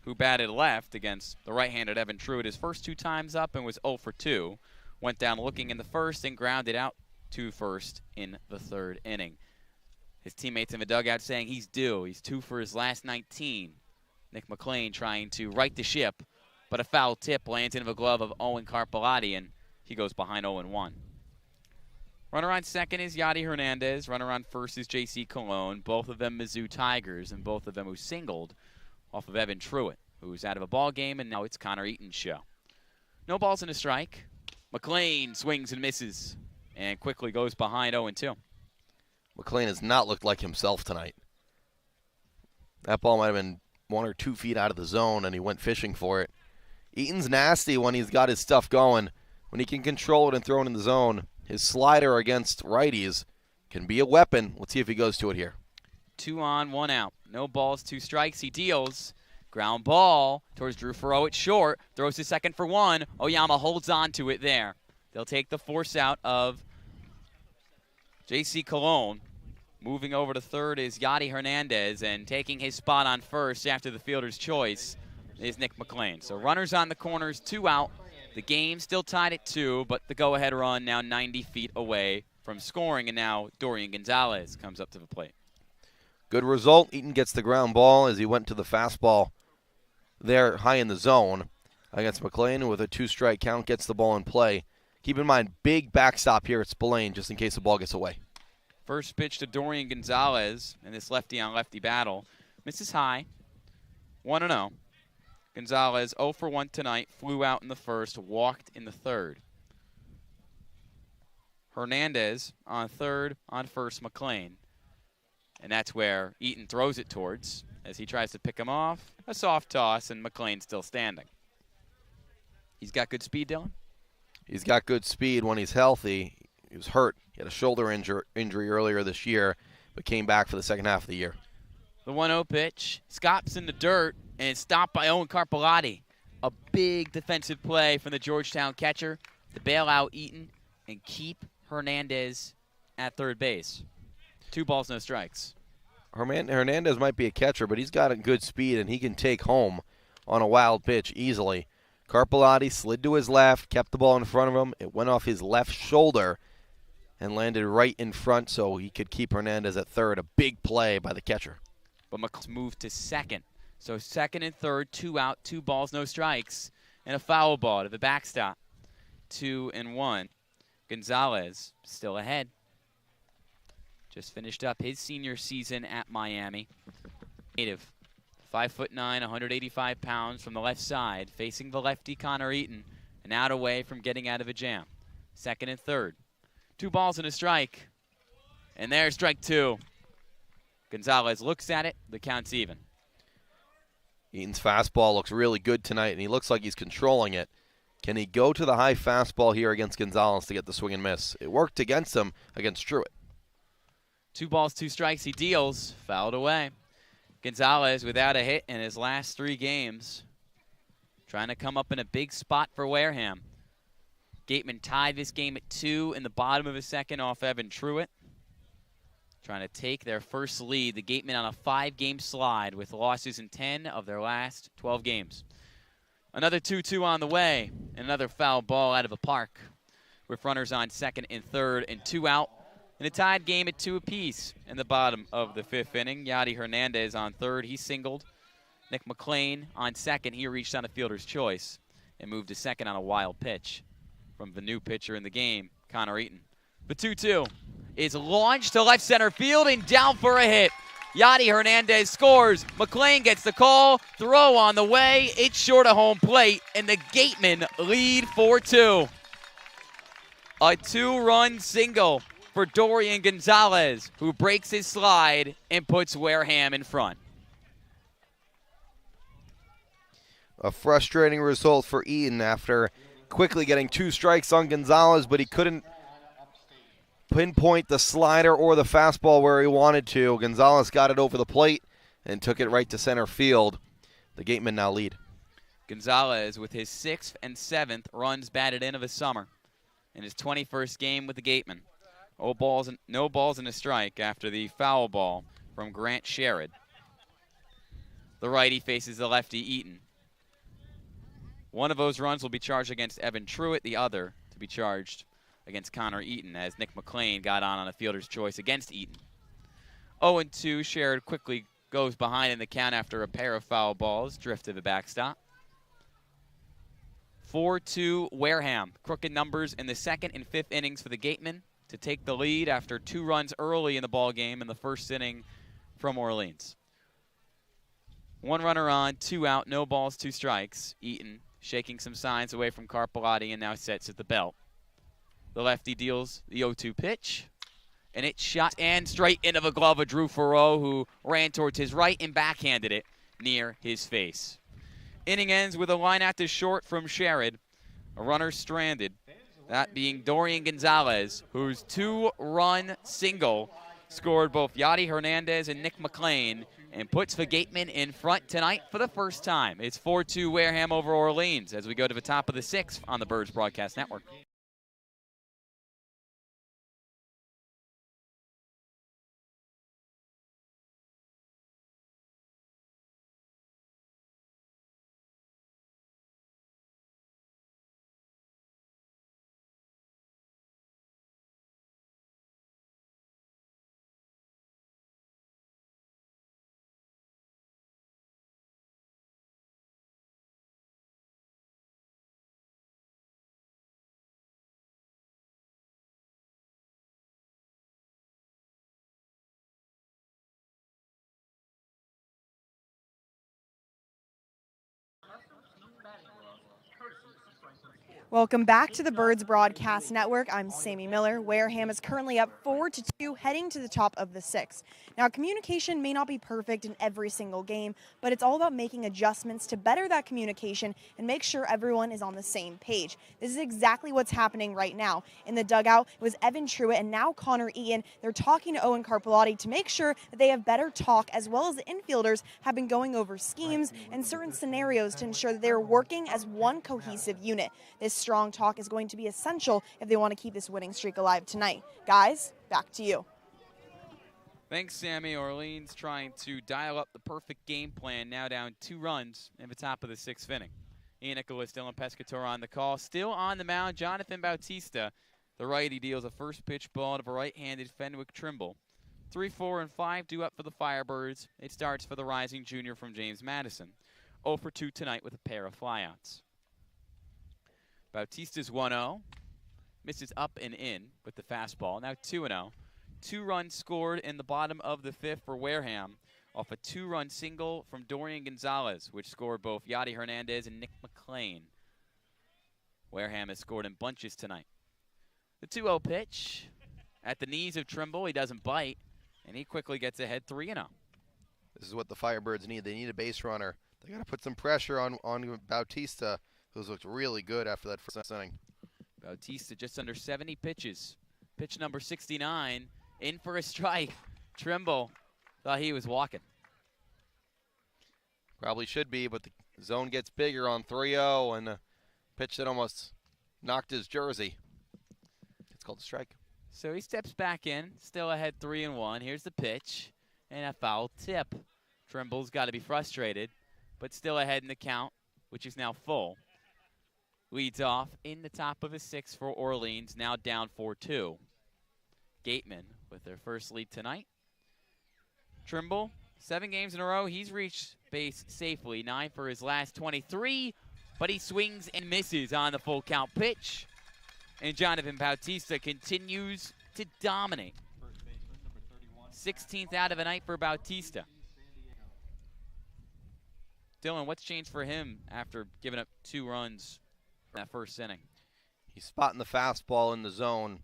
who batted left against the right-handed Evan Truitt his first 2 times up and was 0 for 2. Went down looking in the first and grounded out to first in the 3rd inning. His teammates in the dugout saying he's due. He's 2 for his last 19. Nick McLean trying to right the ship, but a foul tip lands into the glove of Owen Carpelati, and he goes behind 0-1. Runner on second is Yadi Hernandez. Runner on first is J.C. Colon. Both of them Mizzou Tigers, and both of them who singled off of Evan Truitt, who's out of a ball game, and now it's Connor Eaton's show. No balls and a strike. McLean swings and misses and quickly goes behind 0-2. McLean has not looked like himself tonight. That ball might have been 1 or 2 feet out of the zone, and he went fishing for it. Eaton's nasty when he's got his stuff going. When he can control it and throw it in the zone, his slider against righties can be a weapon. Let's see if he goes to it here. 2 on, 1 out. No balls, 2 strikes. He deals. Ground ball towards Drew Farrow at short. Throws to second for 1. Oyama holds on to it there. They'll take the force out of J.C. Colon. Moving over to third is Yadi Hernandez, and taking his spot on first after the fielder's choice is Nick McLean. So runners on the corners, 2 out. The game still tied at 2, but the go-ahead run now 90 feet away from scoring, and now Dorian Gonzalez comes up to the plate. Good result. Eaton gets the ground ball as he went to the fastball there high in the zone against McLean, who with a 2-strike count gets the ball in play. Keep in mind, big backstop here at Spillane just in case the ball gets away. First pitch to Dorian Gonzalez in this lefty-on-lefty battle. Misses high, 1-0. Gonzalez 0 for 1 tonight, flew out in the first, walked in the 3rd. Hernandez on third, on first McLean. And that's where Eaton throws it towards as he tries to pick him off. A soft toss, and McLean still standing. He's got good speed, Dylan? He's got good speed when he's healthy. He was hurt. He had a shoulder injury earlier this year, but came back for the second half of the year. The 1-0 pitch. Scops in the dirt and stopped by Owen Carpellotti. A big defensive play from the Georgetown catcher to bail out Eaton and keep Hernandez at third base. 2 balls, no strikes. Hernandez might be a catcher, but he's got a good speed, and he can take home on a wild pitch easily. Carpellotti slid to his left, kept the ball in front of him. It went off his left shoulder and landed right in front so he could keep Hernandez at third. A big play by the catcher. But McClain's moved to second. So second and third, 2 out, 2 balls, no strikes, and a foul ball to the backstop. 2-1. Gonzalez still ahead. Just finished up his senior season at Miami. Native, 5'9", 185 pounds from the left side, facing the lefty Connor Eaton, and out away from getting out of a jam. Second and third. 2 balls and a strike. And there's strike 2. Gonzalez looks at it. The count's even. Eaton's fastball looks really good tonight, and he looks like he's controlling it. Can he go to the high fastball here against Gonzalez to get the swing and miss? It worked against him against Truitt. 2 balls, 2 strikes. He deals. Fouled away. Gonzalez without a hit in his last 3 games. Trying to come up in a big spot for Wareham. Gatemen tied this game at 2 in the bottom of the second off Evan Truitt. Trying to take their first lead. The Gatemen on a 5-game slide with losses in 10 of their last 12 games. Another 2-2 on the way. And another foul ball out of the park. With runners on second and third and 2 out. In a tied game at 2 apiece in the bottom of the 5th inning. Yadi Hernandez on third. He singled. Nick McClain on second. He reached on a fielder's choice and moved to second on a wild pitch from the new pitcher in the game, Connor Eaton. The 2-2 is launched to left center field and down for a hit. Yadi Hernandez scores. McClain gets the call. Throw on the way. It's short of home plate, and the Gatemen lead 4-2. A 2-run single for Dorian Gonzalez, who breaks his slide and puts Wareham in front. A frustrating result for Eaton after quickly getting 2 strikes on Gonzalez, but he couldn't pinpoint the slider or the fastball where he wanted to. Gonzalez got it over the plate and took it right to center field. The Gatemen now lead. Gonzalez with his 6th and 7th runs batted in of the summer in his 21st game with the Gatemen. No balls and a strike after the foul ball from Grant Sherrod. The righty faces the lefty Eaton. One of those runs will be charged against Evan Truitt, the other to be charged against Connor Eaton as Nick McClain got on a fielder's choice against Eaton. 0-2, Sherrod quickly goes behind in the count after a pair of foul balls, drift to the backstop. 4-2 Wareham. Crooked numbers in the 2nd and 5th innings for the Gatemen to take the lead after 2 runs early in the ball game in the 1st inning from Orleans. 1 runner on, 2 out, no balls, 2 strikes. Eaton shaking some signs away from Carpellotti and now sets at the belt. The lefty deals the 0-2 pitch, and it's shot and straight into the glove of Drew Farreau, who ran towards his right and backhanded it near his face. Inning ends with a line out to short from Sherrod. A runner stranded, that being Dorian Gonzalez, whose 2-run single scored both Yadi Hernandez and Nick McClain and puts the Gatemen in front tonight for the first time. It's 4-2 Wareham over Orleans as we go to the top of the 6th on the Birds Broadcast Network. Welcome back to the Birds Broadcast Network. I'm Sammy Miller. Wareham is currently up 4-2, heading to the top of the 6th. Now, communication may not be perfect in every single game, but it's all about making adjustments to better that communication and make sure everyone is on the same page. This is exactly what's happening right now. In the dugout, it was Evan Truitt and now Connor Eaton. They're talking to Owen Carpellotti to make sure that they have better talk, as well as the infielders have been going over schemes and certain scenarios to ensure that they're working as one cohesive unit. This strong talk is going to be essential if they want to keep this winning streak alive tonight. Guys, back to you. Thanks, Sammy. Orleans trying to dial up the perfect game plan, now down 2 runs in the top of the 6th inning. Ian Nicholas, Dylan Pescatore on the call. Still on the mound, Jonathan Bautista. The righty deals a first pitch ball to a right-handed Fenwick Trimble. 3, 4, and 5 due up for the Firebirds. It starts for the rising junior from James Madison. 0 for 2 tonight with a pair of flyouts. Bautista's 1-0. Misses up and in with the fastball. Now 2-0. 2 runs scored in the bottom of the 5th for Wareham off a 2-run single from Dorian Gonzalez, which scored both Yadi Hernandez and Nick McClain. Wareham has scored in bunches tonight. The 2-0 pitch at the knees of Trimble. He doesn't bite, and he quickly gets ahead 3-0. This is what the Firebirds need. They need a base runner. They got to put some pressure on Bautista, who's looked really good after that first inning. Bautista just under 70 pitches. Pitch number 69, in for a strike. Trimble thought he was walking. Probably should be, but the zone gets bigger on 3-0, and a pitch that almost knocked his jersey. It's called a strike. So he steps back in, still ahead 3-1. Here's the pitch, and a foul tip. Trimble's got to be frustrated, but still ahead in the count, which is now full. Leads off in the top of the 6th for Orleans, now down 4-2. Gatemen with their first lead tonight. Trimble, 7 games in a row. He's reached base safely, 9 for his last 23, but he swings and misses on the full count pitch. And Jonathan Bautista continues to dominate. 16th out of the night for Bautista. Dylan, what's changed for him after giving up 2 runs in that first inning? He's spotting the fastball in the zone.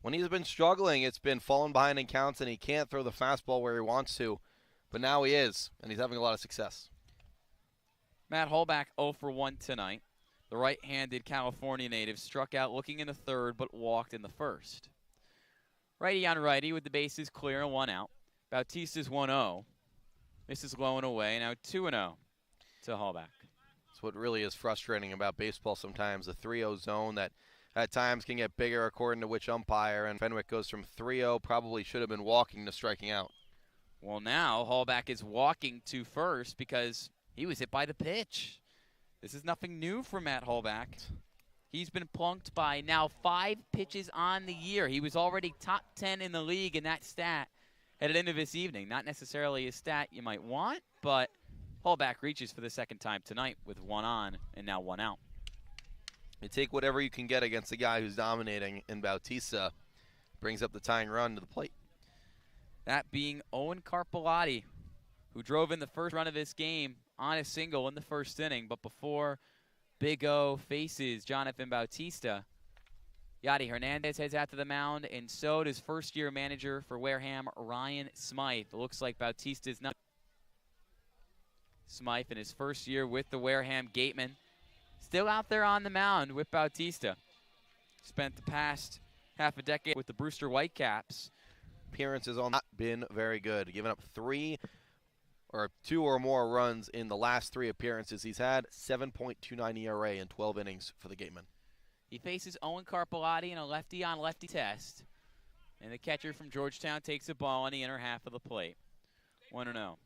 When he's been struggling, it's been falling behind in counts, and he can't throw the fastball where he wants to. But now he is, and he's having a lot of success. Matt Holback 0 for 1 tonight. The right-handed California native struck out looking in the 3rd, but walked in the 1st. Righty on righty with the bases clear and 1 out. Bautista's 1-0. Misses low and away. Now 2-0 to Holback. That's what really is frustrating about baseball sometimes. The 3-0 zone that at times can get bigger according to which umpire. And Fenwick goes from 3-0, probably should have been walking, to striking out. Well, now Holback is walking to first because he was hit by the pitch. This is nothing new for Matt Holback. He's been plunked by now 5 pitches on the year. He was already top 10 in the league in that stat headed into this evening. Not necessarily a stat you might want, but Holback reaches for the 2nd time tonight with 1 on and now 1 out. You take whatever you can get against a guy who's dominating, and Bautista brings up the tying run to the plate. That being Owen Carpellotti, who drove in the first run of this game on a single in the 1st inning. But before Big O faces Jonathan Bautista, Yadi Hernandez heads out to the mound, and so does first-year manager for Wareham, Ryan Smythe. It looks like Bautista's not. Smythe in his first year with the Wareham Gatemen, still out there on the mound with Bautista. Spent the past half a decade with the Brewster Whitecaps. Appearances on not been very good, giving up 2 or more runs in the last 3 appearances. He's had 7.29 ERA in 12 innings for the Gatemen. He faces Owen Carpellotti in a lefty-on-lefty test, and the catcher from Georgetown takes the ball on the inner half of the plate. 1-0.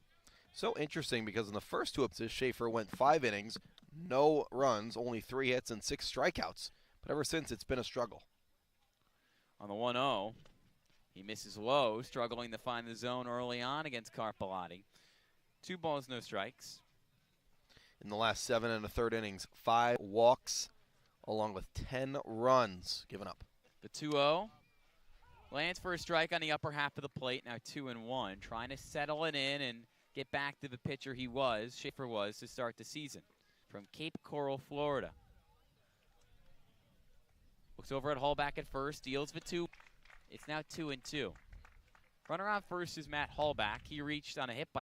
So interesting, because in the first 2 episodes, Schaefer went 5 innings, no runs, only 3 hits and 6 strikeouts. But ever since, it's been a struggle. On the 1-0, he misses low, struggling to find the zone early on against Carpellotti. 2 balls, no strikes. In the last 7 1/3 innings, 5 walks, along with 10 runs given up. The 2-0 lands for a strike on the upper half of the plate. Now 2-1, trying to settle it in and get back to the pitcher Schaefer was, to start the season. From Cape Coral, Florida. Looks over at Hallback at first, deals for 2. It's now 2-2. Runner on first is Matt Hallback. He reached on a hit by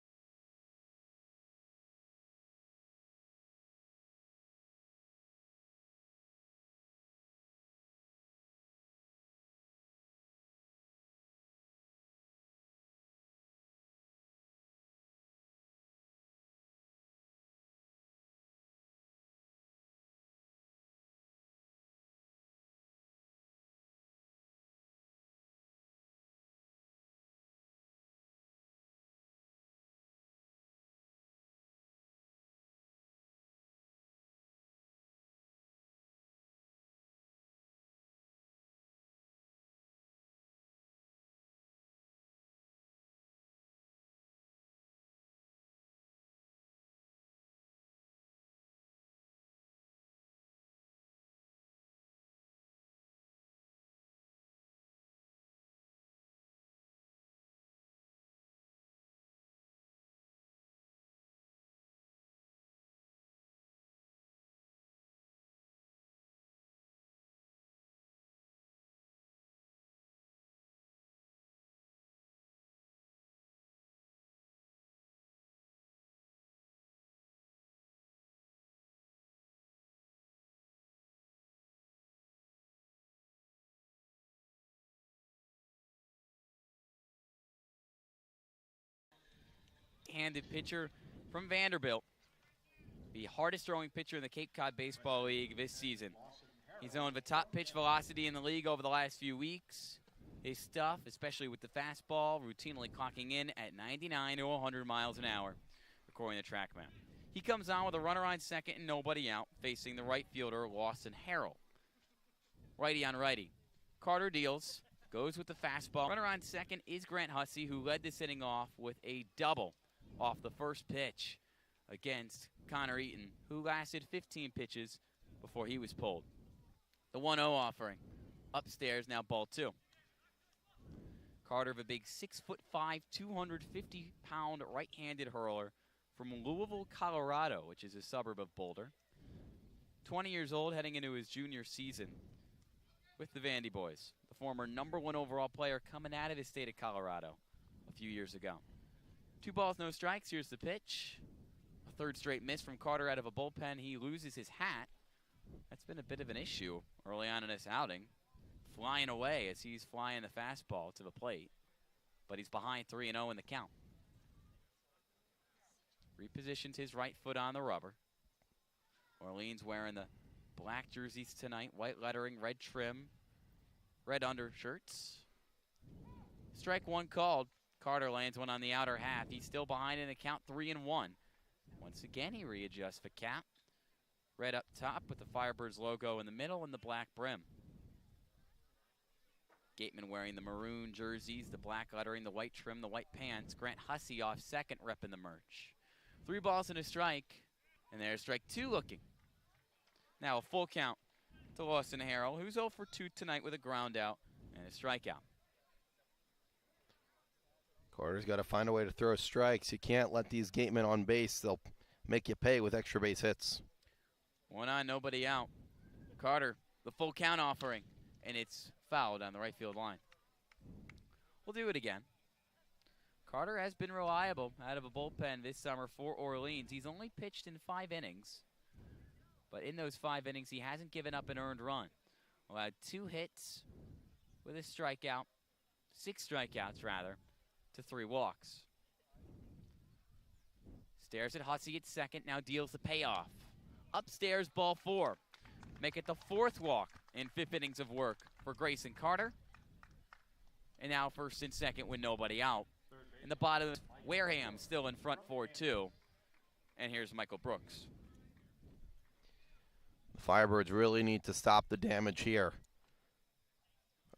handed pitcher from Vanderbilt. The hardest throwing pitcher in the Cape Cod Baseball League this season. He's owned the top pitch velocity in the league over the last few weeks. His stuff, especially with the fastball, routinely clocking in at 99 to 100 miles an hour, according to TrackMan. He comes on with a runner on second and nobody out, facing the right fielder, Lawson Harrell. Righty on righty. Carter deals, goes with the fastball. Runner on second is Grant Hussey, who led this inning off with a double off the first pitch against Connor Eaton, who lasted 15 pitches before he was pulled. The 1-0 offering. Upstairs, now ball 2. Carter, the big 6'5", 250-pound right-handed hurler from Louisville, Colorado, which is a suburb of Boulder. 20 years old, heading into his junior season with the Vandy Boys. The former #1 overall player coming out of his state of Colorado a few years ago. 2 balls, no strikes. Here's the pitch. A third straight miss from Carter out of a bullpen. He loses his hat. That's been a bit of an issue early on in this outing. Flying away as he's flying the fastball to the plate. But he's behind 3-0 in the count. Repositions his right foot on the rubber. Orleans wearing the black jerseys tonight. White lettering, red trim, red undershirts. Strike 1 called. Carter lands one on the outer half. He's still behind in the count, 3-1. Once again, he readjusts the cap. Red up top with the Firebirds logo in the middle and the black brim. Gatemen wearing the maroon jerseys, the black lettering, the white trim, the white pants. Grant Hussey off second, repping the merch. 3 balls and a strike, and there's strike 2 looking. Now a full count to Lawson Harrell, who's 0 for 2 tonight with a ground out and a strikeout. Carter's got to find a way to throw strikes. You can't let these gatemen on base. They'll make you pay with extra base hits. 1 on, nobody out. Carter, the full count offering, and it's fouled on the right field line. We'll do it again. Carter has been reliable out of a bullpen this summer for Orleans. He's only pitched in 5 innings, but in those 5 innings, he hasn't given up an earned run. Allowed 2 hits with a strikeout, 6 strikeouts rather, to 3 walks. Stares at Hussey at second, now deals the payoff. Upstairs, ball 4. Make it the 4th walk in 5 innings of work for Grayson Carter. And now first and second with nobody out. In the bottom, Wareham still in front 4-2. And here's Michael Brooks. The Firebirds really need to stop the damage here.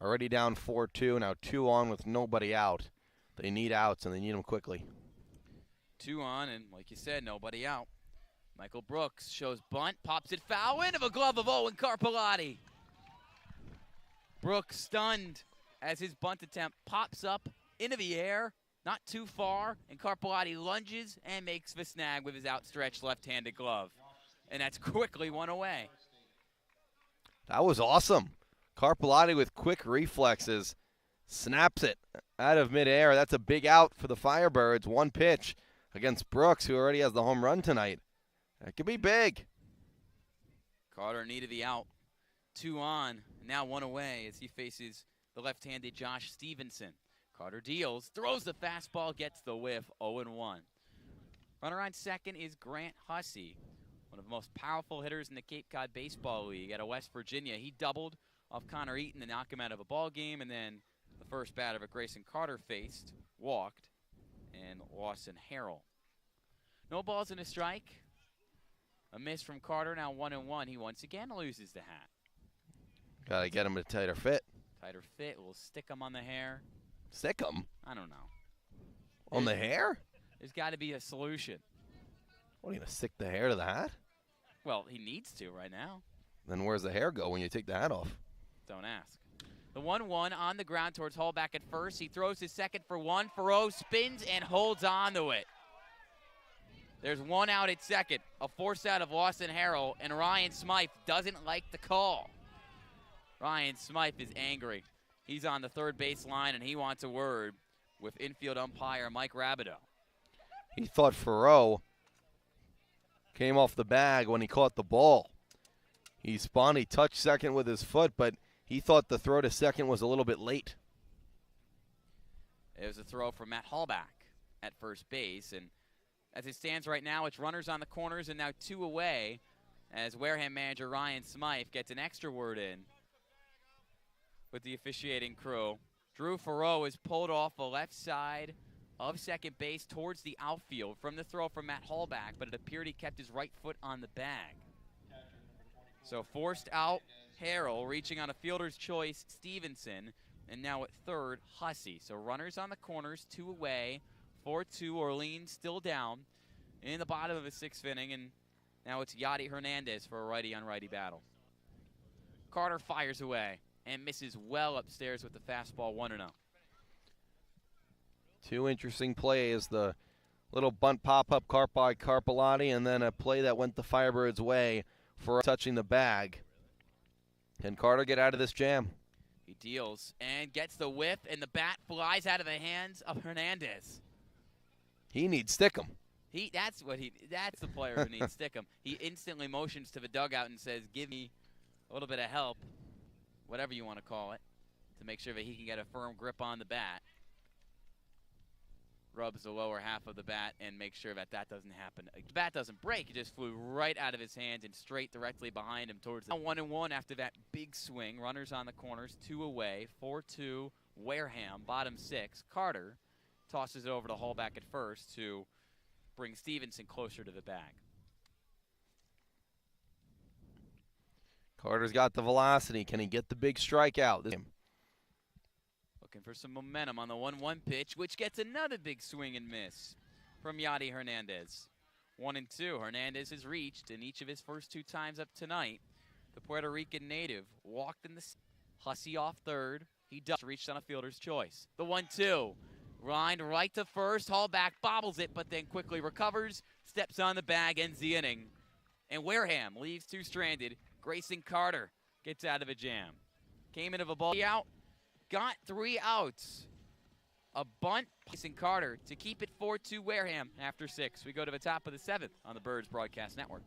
Already down 4-2, now 2 on with nobody out. They need outs, and they need them quickly. 2 on, and like you said, nobody out. Michael Brooks shows bunt, pops it foul into the glove of Owen Carpellotti. Brooks stunned as his bunt attempt pops up into the air, not too far, and Carpellotti lunges and makes the snag with his outstretched left-handed glove. And that's quickly 1 away. That was awesome. Carpellotti with quick reflexes. Snaps it out of midair. That's a big out for the Firebirds. One pitch against Brooks, who already has the home run tonight. That could be big. Carter needed the out. 2 on, now 1 away as he faces the left-handed Josh Stevenson. Carter deals, throws the fastball, gets the whiff, 0-1. Runner on second is Grant Hussey, one of the most powerful hitters in the Cape Cod Baseball League out of West Virginia. He doubled off Connor Eaton to knock him out of a ball game, and then the first batter that Grayson Carter faced, walked, and Lawson Harrell. No balls and a strike. A miss from Carter, now 1-1. He once again loses the hat. Got to get him a tighter fit. Tighter fit. We'll stick him on the hair. Stick him? I don't know. On the hair? There's got to be a solution. What, are you going to stick the hair to the hat? Well, he needs to right now. Then where's the hair go when you take the hat off? Don't ask. The 1-1 on the ground towards Hallback at first. He throws his second for one. Farrow spins and holds on to it. There's 1 out at second. A force out of Lawson Harrell, and Ryan Smythe doesn't like the call. Ryan Smythe is angry. He's on the third base line, and he wants a word with infield umpire Mike Rabideau. He thought Farrow came off the bag when he caught the ball. He spun, he touched second with his foot, but he thought the throw to second was a little bit late. It was a throw from Matt Hallback at first base, and as it stands right now, it's runners on the corners and now 2 away as Wareham manager Ryan Smythe gets an extra word in with the officiating crew. Drew Farrow is pulled off the left side of second base towards the outfield from the throw from Matt Hallback, but it appeared he kept his right foot on the bag. So forced out Harrell, reaching on a fielder's choice, Stevenson, and now at third, Hussey. So runners on the corners, 2 away, 4-2, Orleans still down in the bottom of the 6th inning, and now it's Yadi Hernandez for a righty-on-righty battle. Carter fires away and misses well upstairs with the fastball, 1-0. 2 interesting plays, the little bunt pop-up cart by Carpellotti, and then a play that went the Firebirds' way for touching the bag. Can Carter get out of this jam? He deals and gets the whiff, and the bat flies out of the hands of Hernandez. He needs Stickum. That's the player who needs Stickum. He instantly motions to the dugout and says, give me a little bit of help, whatever you want to call it, to make sure that he can get a firm grip on the bat. Rubs the lower half of the bat and makes sure that that doesn't happen. The bat doesn't break. It just flew right out of his hands and straight directly behind him towards the 1-1 after that big swing. Runners on the corners, 2 away, 4-2, Wareham, bottom 6. Carter tosses it over to Hallback at first to bring Stevenson closer to the bag. Carter's got the velocity. Can he get the big strikeout this game? Looking for some momentum on the 1-1 pitch, which gets another big swing and miss from Yadi Hernandez. 1-2. Hernandez has reached in each of his first 2 times up tonight. The Puerto Rican native walked in the Hussey off third. He does reached on a fielder's choice. The 1-2. Lined right to first. Hallback bobbles it, but then quickly recovers, steps on the bag, ends the inning. And Wareham leaves 2 stranded. Grayson Carter gets out of a jam. Came into a ball out, got 3 outs. A bunt, Grayson Carter to keep it 4-2 Wareham after 6. We go to the top of the 7th on the Birds Broadcast Network.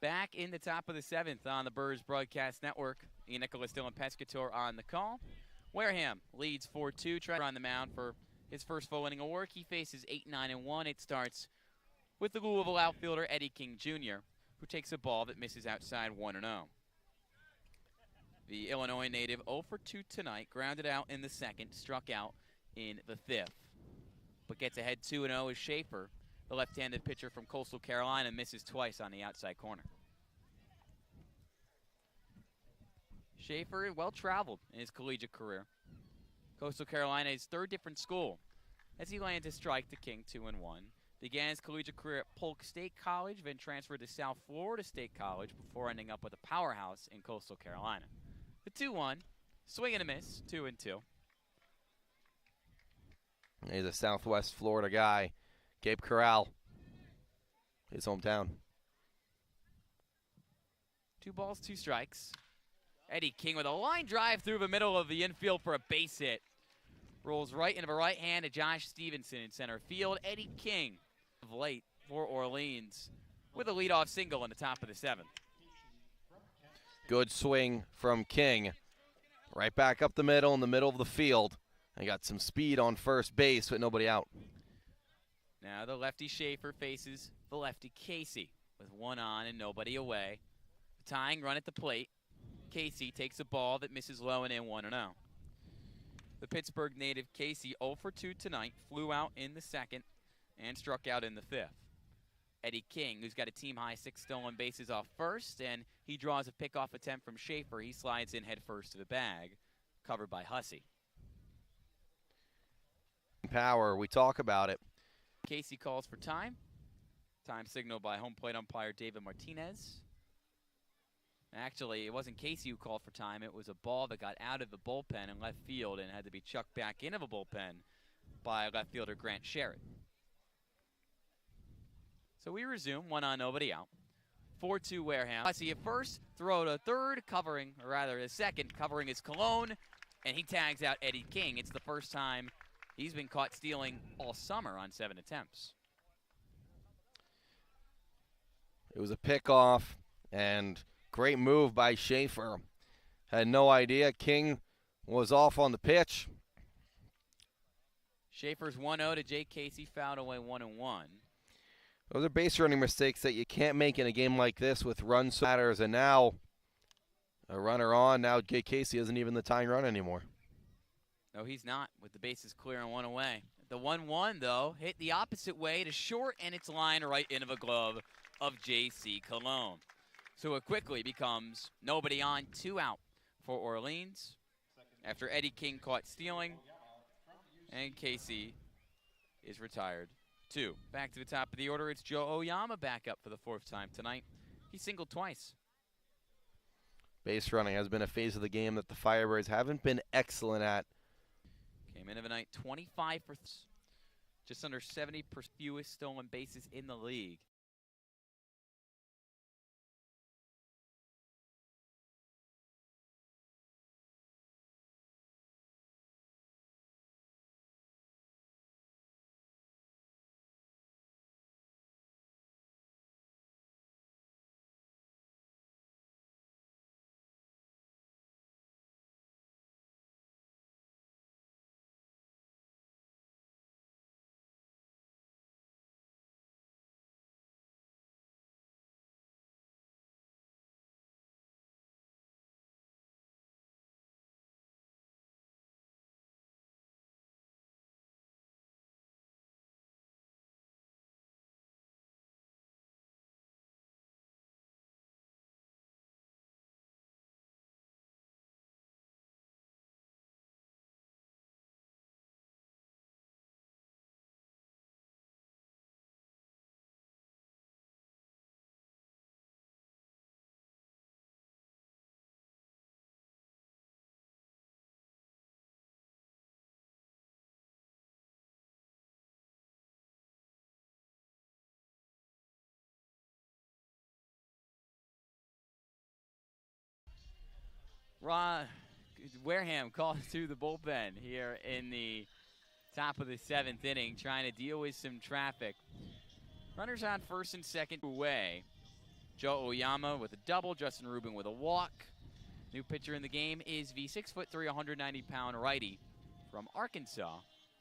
Back in the top of the 7th on the Birds Broadcast Network. Ian Nicholas, Dylan Pescatore on the call. Wareham leads 4-2. Trying on the mound for his first full inning of work. He faces 8-9-1. It starts with the Louisville outfielder Eddie King Jr., who takes a ball that misses outside 1-0. The Illinois native 0 for 2 tonight. Grounded out in the 2nd, struck out in the 5th. But gets ahead 2-0 is Schaefer. The left-handed pitcher from Coastal Carolina misses twice on the outside corner. Schaefer, well-traveled in his collegiate career. Coastal Carolina, his 3rd different school, as he lands a strike to King 2-1. Began his collegiate career at Polk State College, then transferred to South Florida State College before ending up with a powerhouse in Coastal Carolina. The 2-1, swing and a miss, 2-2. He's a Southwest Florida guy. Gabe Corral, his hometown. 2 balls, 2 strikes. Eddie King with a line drive through the middle of the infield for a base hit. Rolls right into the right hand of Josh Stevenson in center field. Eddie King of late for Orleans with a leadoff single in the top of the 7th. Good swing from King. Right back up the middle in the middle of the field. And got some speed on first base with nobody out. Now the lefty Schaefer faces the lefty Casey with 1 on and nobody away. The tying run at the plate. Casey takes a ball that misses low and in 1-0. The Pittsburgh native Casey 0 for 2 tonight, flew out in the 2nd and struck out in the 5th. Eddie King, who's got a team-high 6 stolen bases off first, and he draws a pickoff attempt from Schaefer. He slides in head first to the bag, covered by Hussey. Power, we talk about it. Casey calls for time. Time signaled by home plate umpire David Martinez. Actually, it wasn't Casey who called for time. It was a ball that got out of the bullpen in left field and had to be chucked back into the bullpen by left fielder Grant Sherritt. So we resume, 1 on, nobody out. 4-2 Wareham. I see at first, throw to third, covering, or rather the 2nd, covering his Cologne, and he tags out Eddie King. It's the first time he's been caught stealing all summer on 7 attempts. It was a pickoff, and great move by Schaefer. Had no idea King was off on the pitch. Schaefer's 1-0 to Jake Casey, fouled away 1-1. Those are base running mistakes that you can't make in a game like this with runs matters, and now a runner on. Now Jake Casey isn't even the tying run anymore. No, he's not, with the bases clear and 1 away. The 1-1, though, hit the opposite way to short, and it's lined right into the glove of J.C. Cologne. So it quickly becomes nobody on, 2 out for Orleans after Eddie King caught stealing, and Casey is retired. 2. Back to the top of the order, it's Joe Oyama back up for the 4th time tonight. He singled twice. Base running has been a phase of the game that the Firebirds haven't been excellent at. Came into the night 25 for just under 70% fewest stolen bases in the league. Wareham calls to the bullpen here in the top of the 7th inning, trying to deal with some traffic. Runners on 1st and 2nd away. Joe Oyama with a double, Justin Rubin with a walk. New pitcher in the game is the 6'3", 190-pound righty from Arkansas,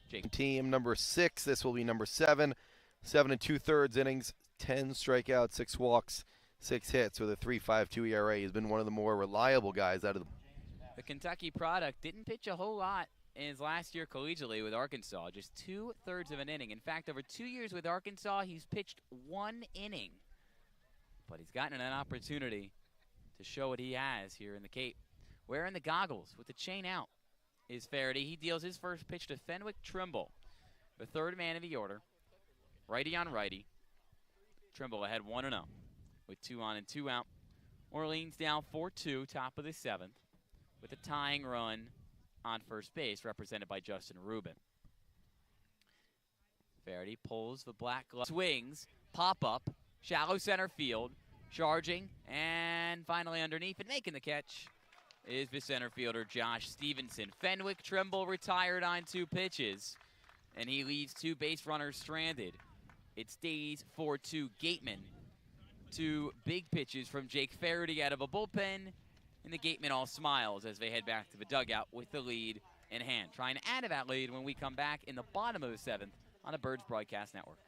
Jake. Team number 6. This will be number 7. 7 2/3 innings, 10 strikeouts, 6 walks, 6 hits with a 3.52 ERA. He's been one of the more reliable guys out of The Kentucky product didn't pitch a whole lot in his last year collegiately with Arkansas, just 2/3 of an inning. In fact, over 2 years with Arkansas, he's pitched 1 inning. But he's gotten an opportunity to show what he has here in the Cape. Wearing the goggles with the chain out is Faraday. He deals his first pitch to Fenwick Trimble, the third man of the order. Righty on righty. Trimble ahead 1-0 with 2 on and 2 out. Orleans down 4-2, top of the 7th, with a tying run on first base, represented by Justin Rubin. Faraday pulls the black glove, swings, pop up, shallow center field, charging, and finally underneath and making the catch is the center fielder Josh Stevenson. Fenwick Trimble retired on 2 pitches, and he leaves 2 base runners stranded. It stays 4-2 Gatemen. 2 big pitches from Jake Faraday out of a bullpen, and the Gatemen all smiles as they head back to the dugout with the lead in hand. Trying to add to that lead when we come back in the bottom of the 7th on the Birds Broadcast Network.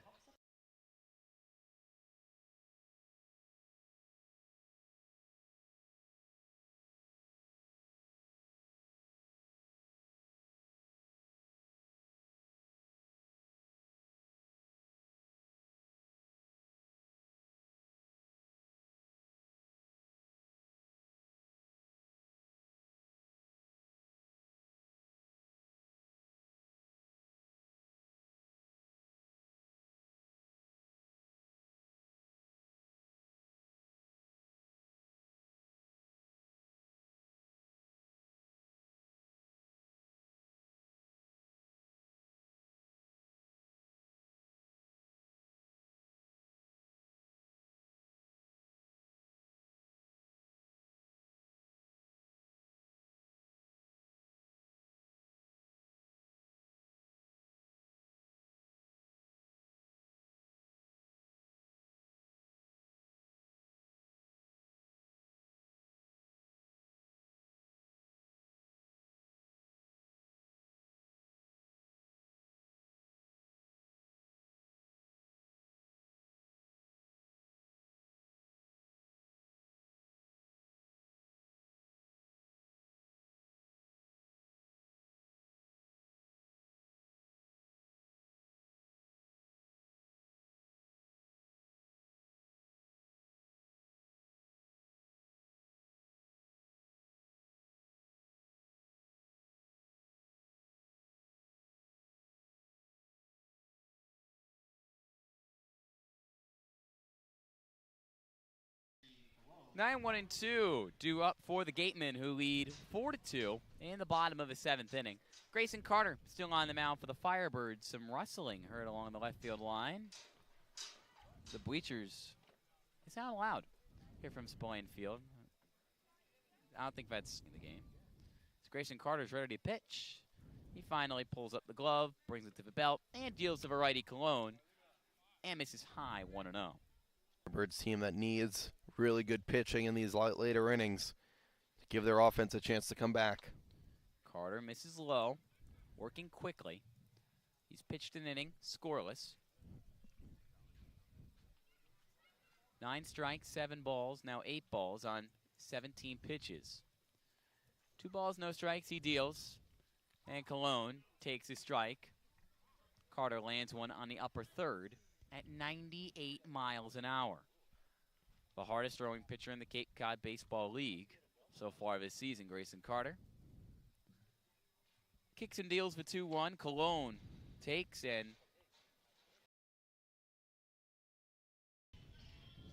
Nine 1-2 due up for the Gatemen, who lead 4-2 in the bottom of the 7th inning. Grayson Carter still on the mound for the Firebirds. Some rustling heard along the left field line. The bleachers, they sound loud here from Spillane Field. I don't think that's in the game. So Grayson Carter's ready to pitch. He finally pulls up the glove, brings it to the belt, and deals to the righty Cologne, and misses high 1-0. Birds team that needs really good pitching in these later innings to give their offense a chance to come back. Carter misses low, working quickly. He's pitched an inning, scoreless. 9 strikes, 7 balls, now 8 balls on 17 pitches. 2 balls, no strikes, he deals. And Cologne takes a strike. Carter lands one on the upper third at 98 miles an hour. The hardest throwing pitcher in the Cape Cod Baseball League so far this season, Grayson Carter. Kicks and deals for 2-1. Cologne takes and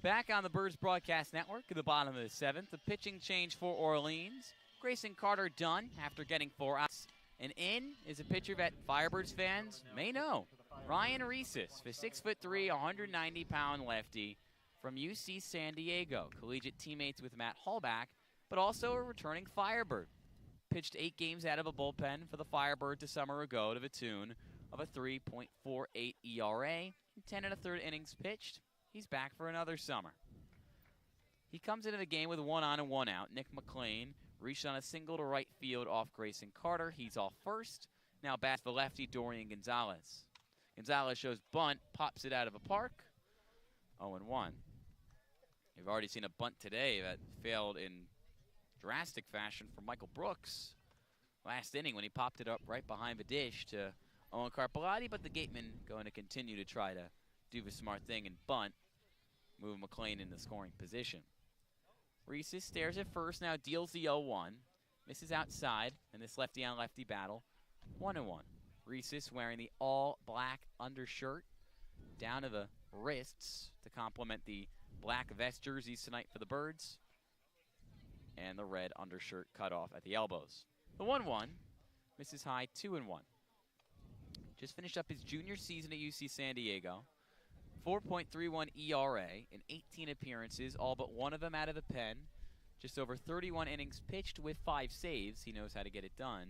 back on the Birds Broadcast Network at the bottom of the 7th. The pitching change for Orleans. Grayson Carter done after getting 4 outs. And in is a pitcher that Firebirds fans may know. Ryan Reeses, the 6'3", 190-pound lefty from UC San Diego. Collegiate teammates with Matt Hallback, but also a returning Firebird. Pitched 8 games out of a bullpen for the Firebirds a summer ago to the tune of a 3.48 ERA. 10 1/3 innings pitched. He's back for another summer. He comes into the game with 1 on and 1 out. Nick McLean reached on a single to right field off Grayson Carter. He's off first. Now bats the lefty Dorian Gonzalez. Gonzalez shows bunt, pops it out of the park. 0-1. You've already seen a bunt today that failed in drastic fashion from Michael Brooks last inning when he popped it up right behind the dish to Owen Carpellotti, but the Gatemen going to continue to try to do the smart thing and bunt, move McLean in the scoring position. Reese stares at first, now deals the 0-1, misses outside in this lefty-on-lefty battle, 1-1. Reese wearing the all-black undershirt down to the wrists to complement the black vest jerseys tonight for the Birds, and the red undershirt cut off at the elbows. The 1-1 misses high, 2-1. Just finished up his junior season at UC San Diego. 4.31 ERA in 18 appearances, all but one of them out of the pen. Just over 31 innings pitched with 5 saves. He knows how to get it done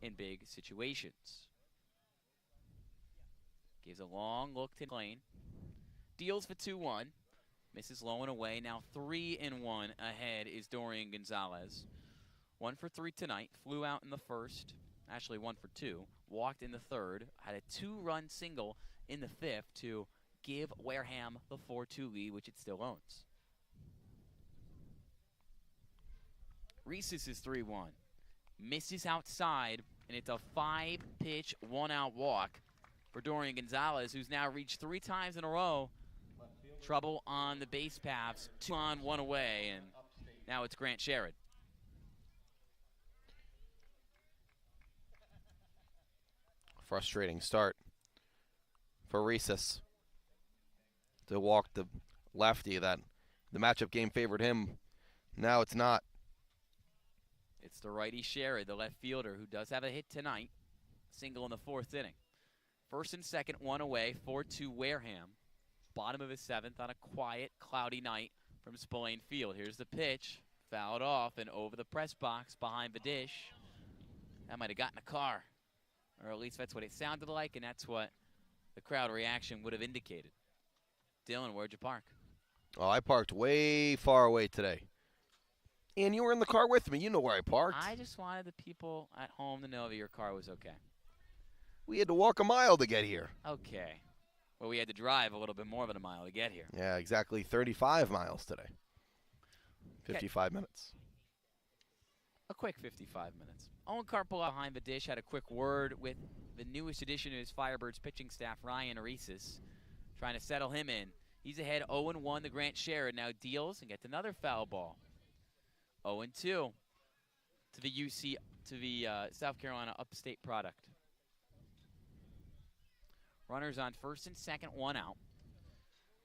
in big situations. Gives a long look to McLean. Deals for 2-1. Misses low and away. Now 3-1 ahead is Dorian Gonzalez. 1 for 3 tonight. Flew out in the first. Actually 1 for 2. Walked in the third. Had a 2-run single in the fifth to give Wareham the 4-2 lead, which it still owns. Reese's is 3-1. Misses outside, and it's a 5-pitch, 1-out walk for Dorian Gonzalez, who's now reached 3 times in a row. Trouble on the base paths, 2 on, 1 away, and now it's Grant Sherrod. Frustrating start for Reeses to walk the lefty that the matchup game favored him. Now it's not. It's the righty Sherrod, the left fielder, who does have a hit tonight. Single in the 4th inning. First and second, 1 away, 4-2 Wareham. Bottom of his 7th on a quiet, cloudy night from Spillane Field. Here's the pitch. Fouled off and over the press box behind the dish. That might have gotten a car. Or at least that's what it sounded like, and that's what the crowd reaction would have indicated. Dylan, where'd you park? Oh, I parked way far away today. And you were in the car with me. You know where I parked. I just wanted the people at home to know that your car was okay. We had to walk a mile to get here. Okay. Well, we had to drive a little bit more than a mile to get here. Yeah, exactly 35 miles today. 55 minutes. A quick 55 minutes. Owen Carpellotti behind the dish had a quick word with the newest addition to his Firebirds pitching staff, Ryan Reeses, trying to settle him in. He's ahead 0-1 to Grant Sherrod. Now deals and gets another foul ball. 0-2 to the South Carolina upstate product. Runners on first and second, 1 out.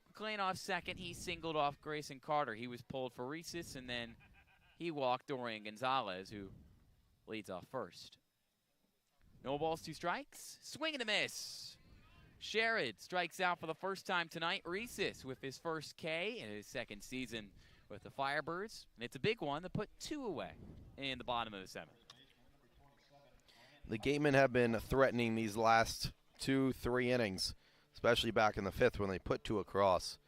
McLean off second. He singled off Grayson Carter. He was pulled for Reeses, and then he walked Dorian Gonzalez, who leads off first. No balls, 2 strikes. Swing and a miss. Sherrod strikes out for the first time tonight. Reeses with his first K in his 2nd season with the Firebirds. And it's a big one to put 2 away in the bottom of the 7th. The Gatemen have been threatening these last 2-3 innings, especially back in the 5th when they put 2 across.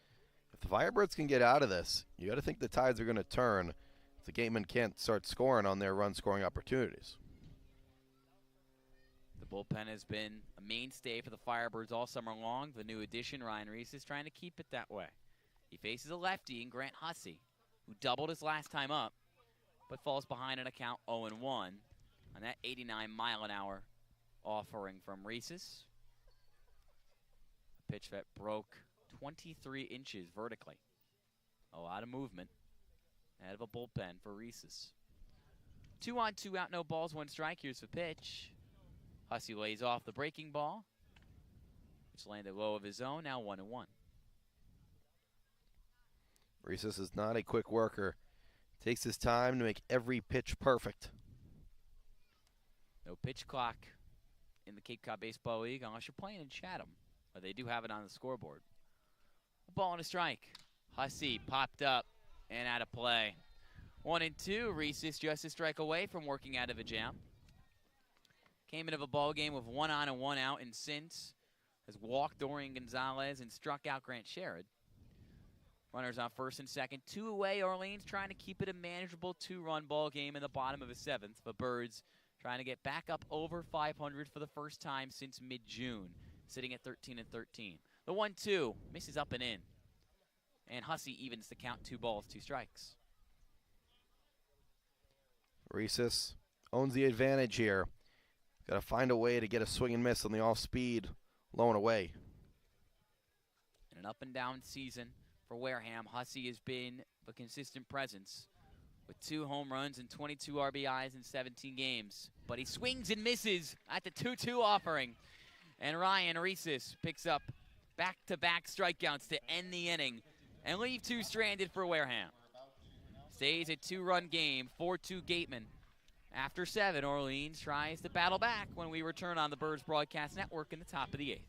If the Firebirds can get out of this, you got to think the tides are going to turn if the Gatemen can't start scoring on their run-scoring opportunities. The bullpen has been a mainstay for the Firebirds all summer long. The new addition, Ryan Reese, is trying to keep it that way. He faces a lefty in Grant Hussey, who doubled his last time up, but falls behind an account 0-1 on that 89-mile-an-hour offering from Reese's. A pitch that broke 23 inches vertically. A lot of movement out of a bullpen for Reese's. 2 on, 2 out, no balls, 1 strike. Here's the pitch. Hussey lays off the breaking ball, which landed low of his own, now 1-1. Reeses is not a quick worker. Takes his time to make every pitch perfect. No pitch clock in the Cape Cod Baseball League unless you're playing in Chatham, but they do have it on the scoreboard. A ball and a strike. Hussey popped up and out of play. 1-2. Reeses just a strike away from working out of a jam. Came into the ball game with 1 on and 1 out, and since has walked Dorian Gonzalez and struck out Grant Sherrod. Runners on first and second, 2 away. Orleans trying to keep it a manageable 2-run ball game in the bottom of the 7th. The Birds trying to get back up over 500 for the first time since mid-June, sitting at 13-13. The 1-2 misses up and in. And Hussey evens the count, 2 balls, 2 strikes. Rhesus owns the advantage here. Got to find a way to get a swing and miss on the off-speed, low and away. In an up-and-down season for Wareham, Hussey has been a consistent presence with 2 home runs and 22 RBIs in 17 games. But he swings and misses at the 2-2 offering. And Ryan Rhesus picks up back-to-back strikeouts to end the inning and leave 2 stranded for Wareham. Stays a 2-run game, 4-2 Gatemen. After 7, Orleans tries to battle back when we return on the Birds Broadcast Network in the top of the 8th.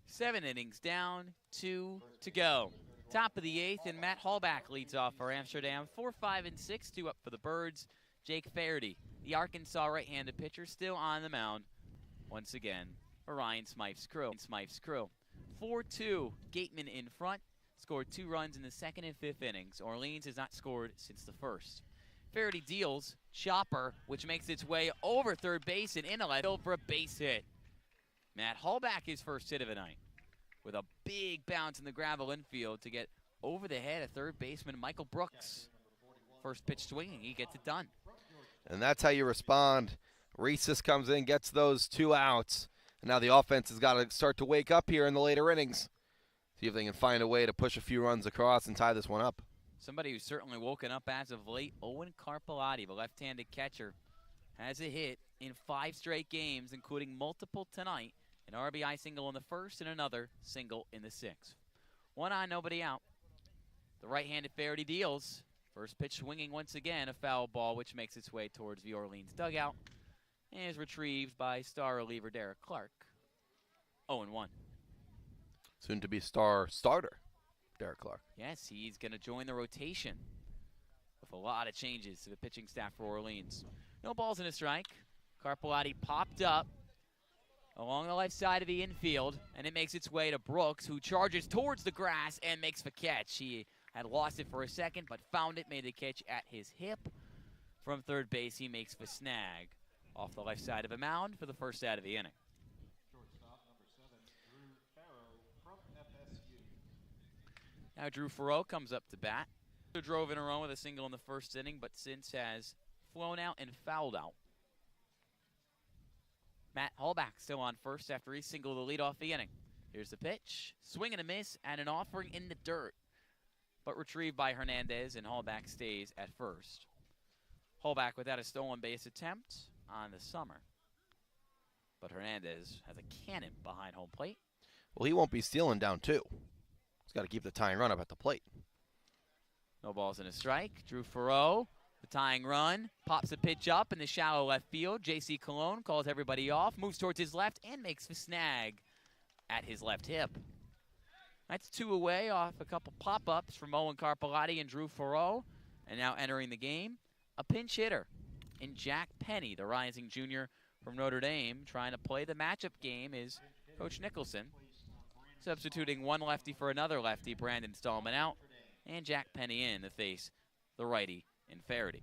Seven innings down, 2 to go. Top of the 8th, and Matt Hallback leads off for Amsterdam. 4, 5, and 6, 2 up for the Birds. Jake Faherty, the Arkansas right-handed pitcher, still on the mound once again for Ryan Smythe's crew. 4-2, Gatemen in front. Scored 2 runs in the 2nd and 5th innings. Orleans has not scored since the 1st. Faherty deals, chopper, which makes its way over third base and in a left field for a base hit. Matt Hallback his first hit of the night with a big bounce in the gravel infield to get over the head of third baseman Michael Brooks. First pitch swinging, he gets it done. And that's how you respond. Rhesus comes in, gets those 2 outs. And now the offense has got to start to wake up here in the later innings. See if they can find a way to push a few runs across and tie this one up. Somebody who's certainly woken up as of late, Owen Carpellotti, the left-handed catcher, has a hit in 5 straight games, including multiple tonight. An RBI single in the 1st and another single in the 6th. 1 on, nobody out. The right-handed Faherty deals. First pitch swinging once again, a foul ball, which makes its way towards the Orleans dugout and is retrieved by star reliever Derek Clark. 0-1. Soon to be starter, Derek Clark. Yes, he's going to join the rotation with a lot of changes to the pitching staff for Orleans. No balls and a strike. Carpellotti popped up along the left side of the infield, and it makes its way to Brooks, who charges towards the grass and makes the catch. He had lost it for a second, but found it, made the catch at his hip. From third base, he makes the snag off the left side of the mound for the first out of the inning. Now Drew Farrow comes up to bat. He drove in a row with a single in the 1st inning, but since has flown out and fouled out. Matt Hallback still on first after he singled the lead off the inning. Here's the pitch. Swing and a miss and an offering in the dirt, but retrieved by Hernandez, and Hallback stays at first. Hallback without a stolen base attempt on the summer, but Hernandez has a cannon behind home plate. Well, he won't be stealing down 2. He's got to keep the tying run up at the plate. No balls and a strike. Drew Farreau, the tying run, pops a pitch up in the shallow left field. J.C. Cologne calls everybody off, moves towards his left, and makes the snag at his left hip. That's 2 away off a couple pop-ups from Owen Carpellotti and Drew Farreau. And now entering the game, a pinch hitter in Jack Penny, the rising junior from Notre Dame. Trying to play the matchup game is Coach Nicholson. Substituting one lefty for another lefty, Brandon Stallman out, and Jack Penny in to face the righty in Faraday.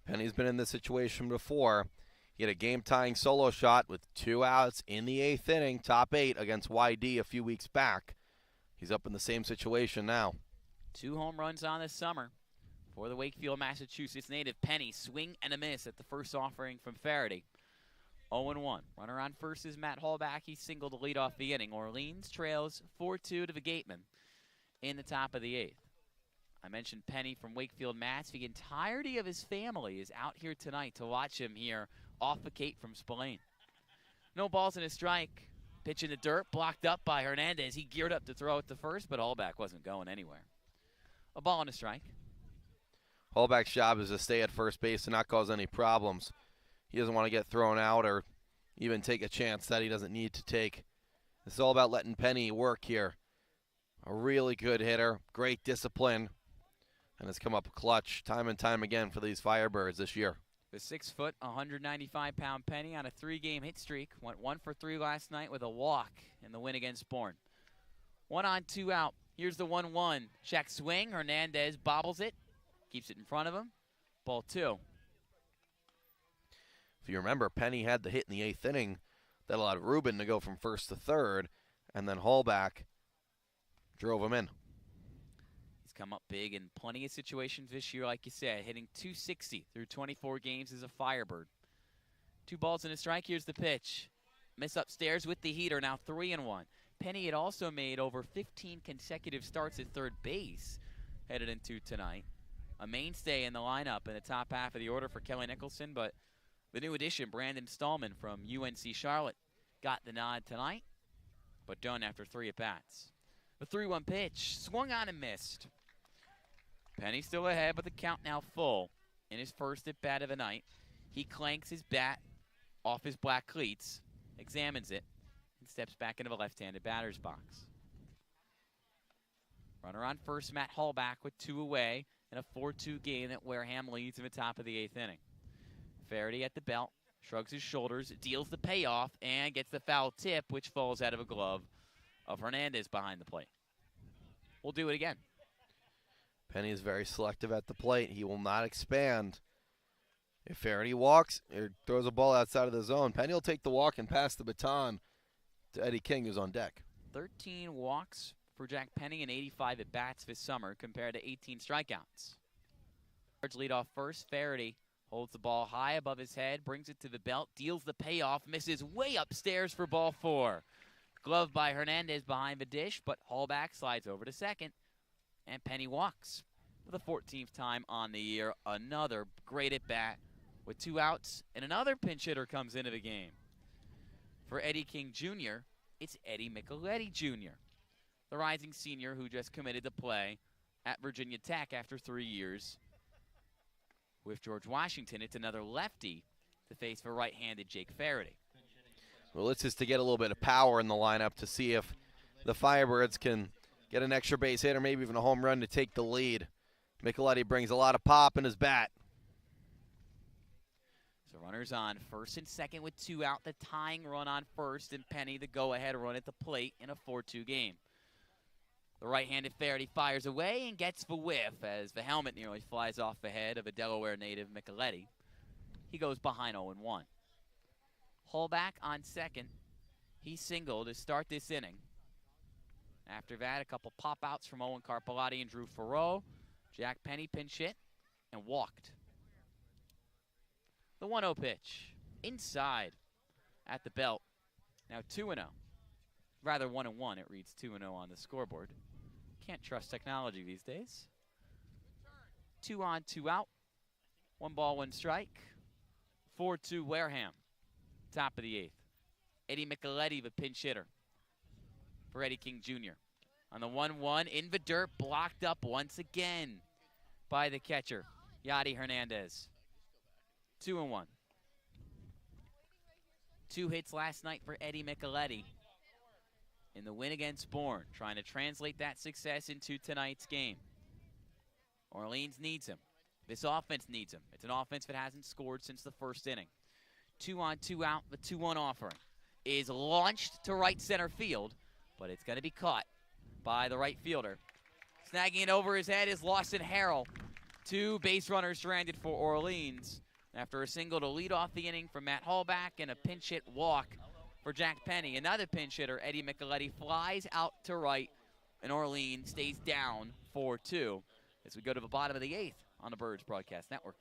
Penny's been in this situation before. He had a game-tying solo shot with 2 outs in the 8th inning, top 8 against YD a few weeks back. He's up in the same situation now. 2 home runs on this summer for the Wakefield, Massachusetts native. Penny, swing and a miss at the first offering from Faraday. 0-1. Runner on first is Matt Hallback. He singled to lead off the inning. Orleans trails 4-2 to the Gatemen in the top of the 8th. I mentioned Penny from Wakefield, Mass. The entirety of his family is out here tonight to watch him here off the Cape from Spillane. No balls and a strike. Pitch in the dirt, blocked up by Hernandez. He geared up to throw it to first, but Hallback wasn't going anywhere. A ball and a strike. Hallback's job is to stay at first base and not cause any problems. He doesn't want to get thrown out or even take a chance that he doesn't need to take. This is all about letting Penny work here. A really good hitter, great discipline, and has come up clutch time and time again for these Firebirds this year. The 6-foot, 195-pound Penny on a 3-game hit streak. Went 1 for 3 last night with a walk in the win against Bourne. 1 on, 2 out. Here's the 1-1. Check swing. Hernandez bobbles it. Keeps it in front of him. Ball 2. If you remember, Penny had the hit in the 8th inning that allowed Rubin to go from first to third, and then Hallback drove him in. He's come up big in plenty of situations this year, like you said, hitting .260 through 24 games as a Firebird. 2 balls and a strike. Here's the pitch. Miss upstairs with the heater, now 3-1. Penny had also made over 15 consecutive starts at third base headed into tonight. A mainstay in the lineup in the top half of the order for Kelly Nicholson, but the new addition, Brandon Stallman from UNC Charlotte, got the nod tonight, but done after 3 at-bats. The 3-1 pitch, swung on and missed. Penny still ahead, but the count now full. In his first at-bat of the night, he clanks his bat off his black cleats, examines it, and steps back into the left-handed batter's box. Runner on first, Matt Hallback with 2 away in a 4-2 game that Wareham leads in the top of the 8th inning. Faraday at the belt, shrugs his shoulders, deals the payoff, and gets the foul tip, which falls out of a glove of Hernandez behind the plate. We'll do it again. Penny is very selective at the plate. He will not expand. If Faraday walks or throws a ball outside of the zone, Penny will take the walk and pass the baton to Eddie King, who's on deck. 13 walks for Jack Penny and 85 at-bats this summer compared to 18 strikeouts. Lead off first, Faraday holds the ball high above his head, brings it to the belt, deals the payoff, misses way upstairs for ball 4. Glove by Hernandez behind the dish, but Hallback slides over to second, and Penny walks for the 14th time on the year. Another great at-bat with 2 outs, and another pinch hitter comes into the game. For Eddie King Jr., it's Eddie Micheletti Jr., the rising senior who just committed to play at Virginia Tech after 3 years. With George Washington, it's another lefty to face for right-handed Jake Faraday. Well, this is to get a little bit of power in the lineup to see if the Firebirds can get an extra base hit or maybe even a home run to take the lead. Micheletti brings a lot of pop in his bat. So runners on first and second with 2 out. The tying run on first, and Penny the go-ahead run at the plate in a 4-2 game. The right-handed Faraday fires away and gets the whiff as the helmet nearly flies off the head of a Delaware native, Micheletti. He goes behind 0-1. Hallback on second. He singled to start this inning. After that, a couple pop-outs from Owen Carpellotti and Drew Farreau. Jack Penny pinch hit and walked. The 1-0 pitch. Inside at the belt. Now 2-0. Rather 1-1. It reads 2-0 on the scoreboard. Can't trust technology these days. 2 on, 2 out. 1 ball, 1 strike. 4-2 Wareham. Top of the 8th. Eddie Micheletti, the pinch hitter for Eddie King Jr. On the 1-1, in the dirt, blocked up once again by the catcher, Yadi Hernandez. 2-1. 2 hits last night for Eddie Micheletti in the win against Bourne, trying to translate that success into tonight's game. Orleans needs him. This offense needs him. It's an offense that hasn't scored since the first inning. 2 on, 2 out. The 2-1 offering is launched to right center field, but it's going to be caught by the right fielder. Snagging it over his head is Lawson Harrell. 2 base runners stranded for Orleans after a single to lead off the inning from Matt Hallback and a pinch hit walk for Jack Penny. Another pinch hitter, Eddie Micheletti, flies out to right, and Orleans stays down 4-2 as we go to the bottom of the 8th on the Birds Broadcast Network.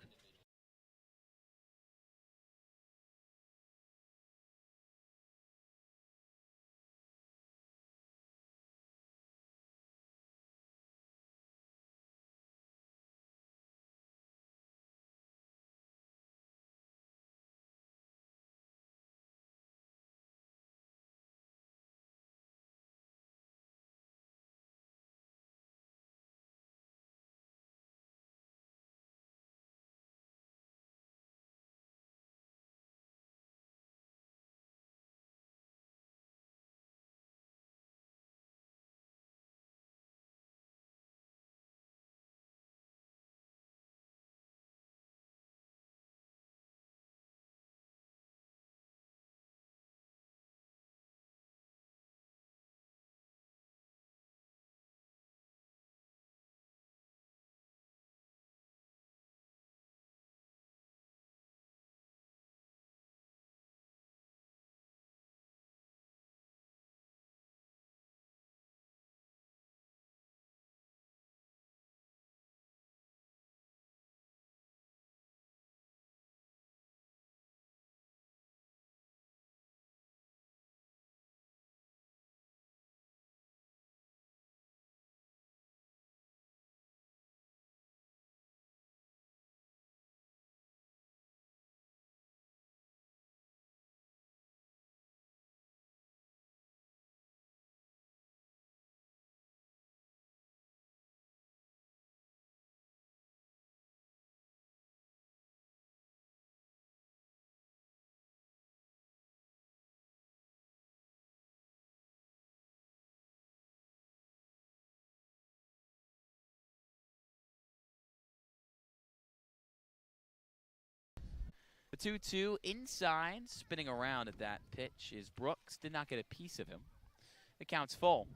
The 2-2 inside, spinning around at that pitch is Brooks. Did not get a piece of him. The count's full.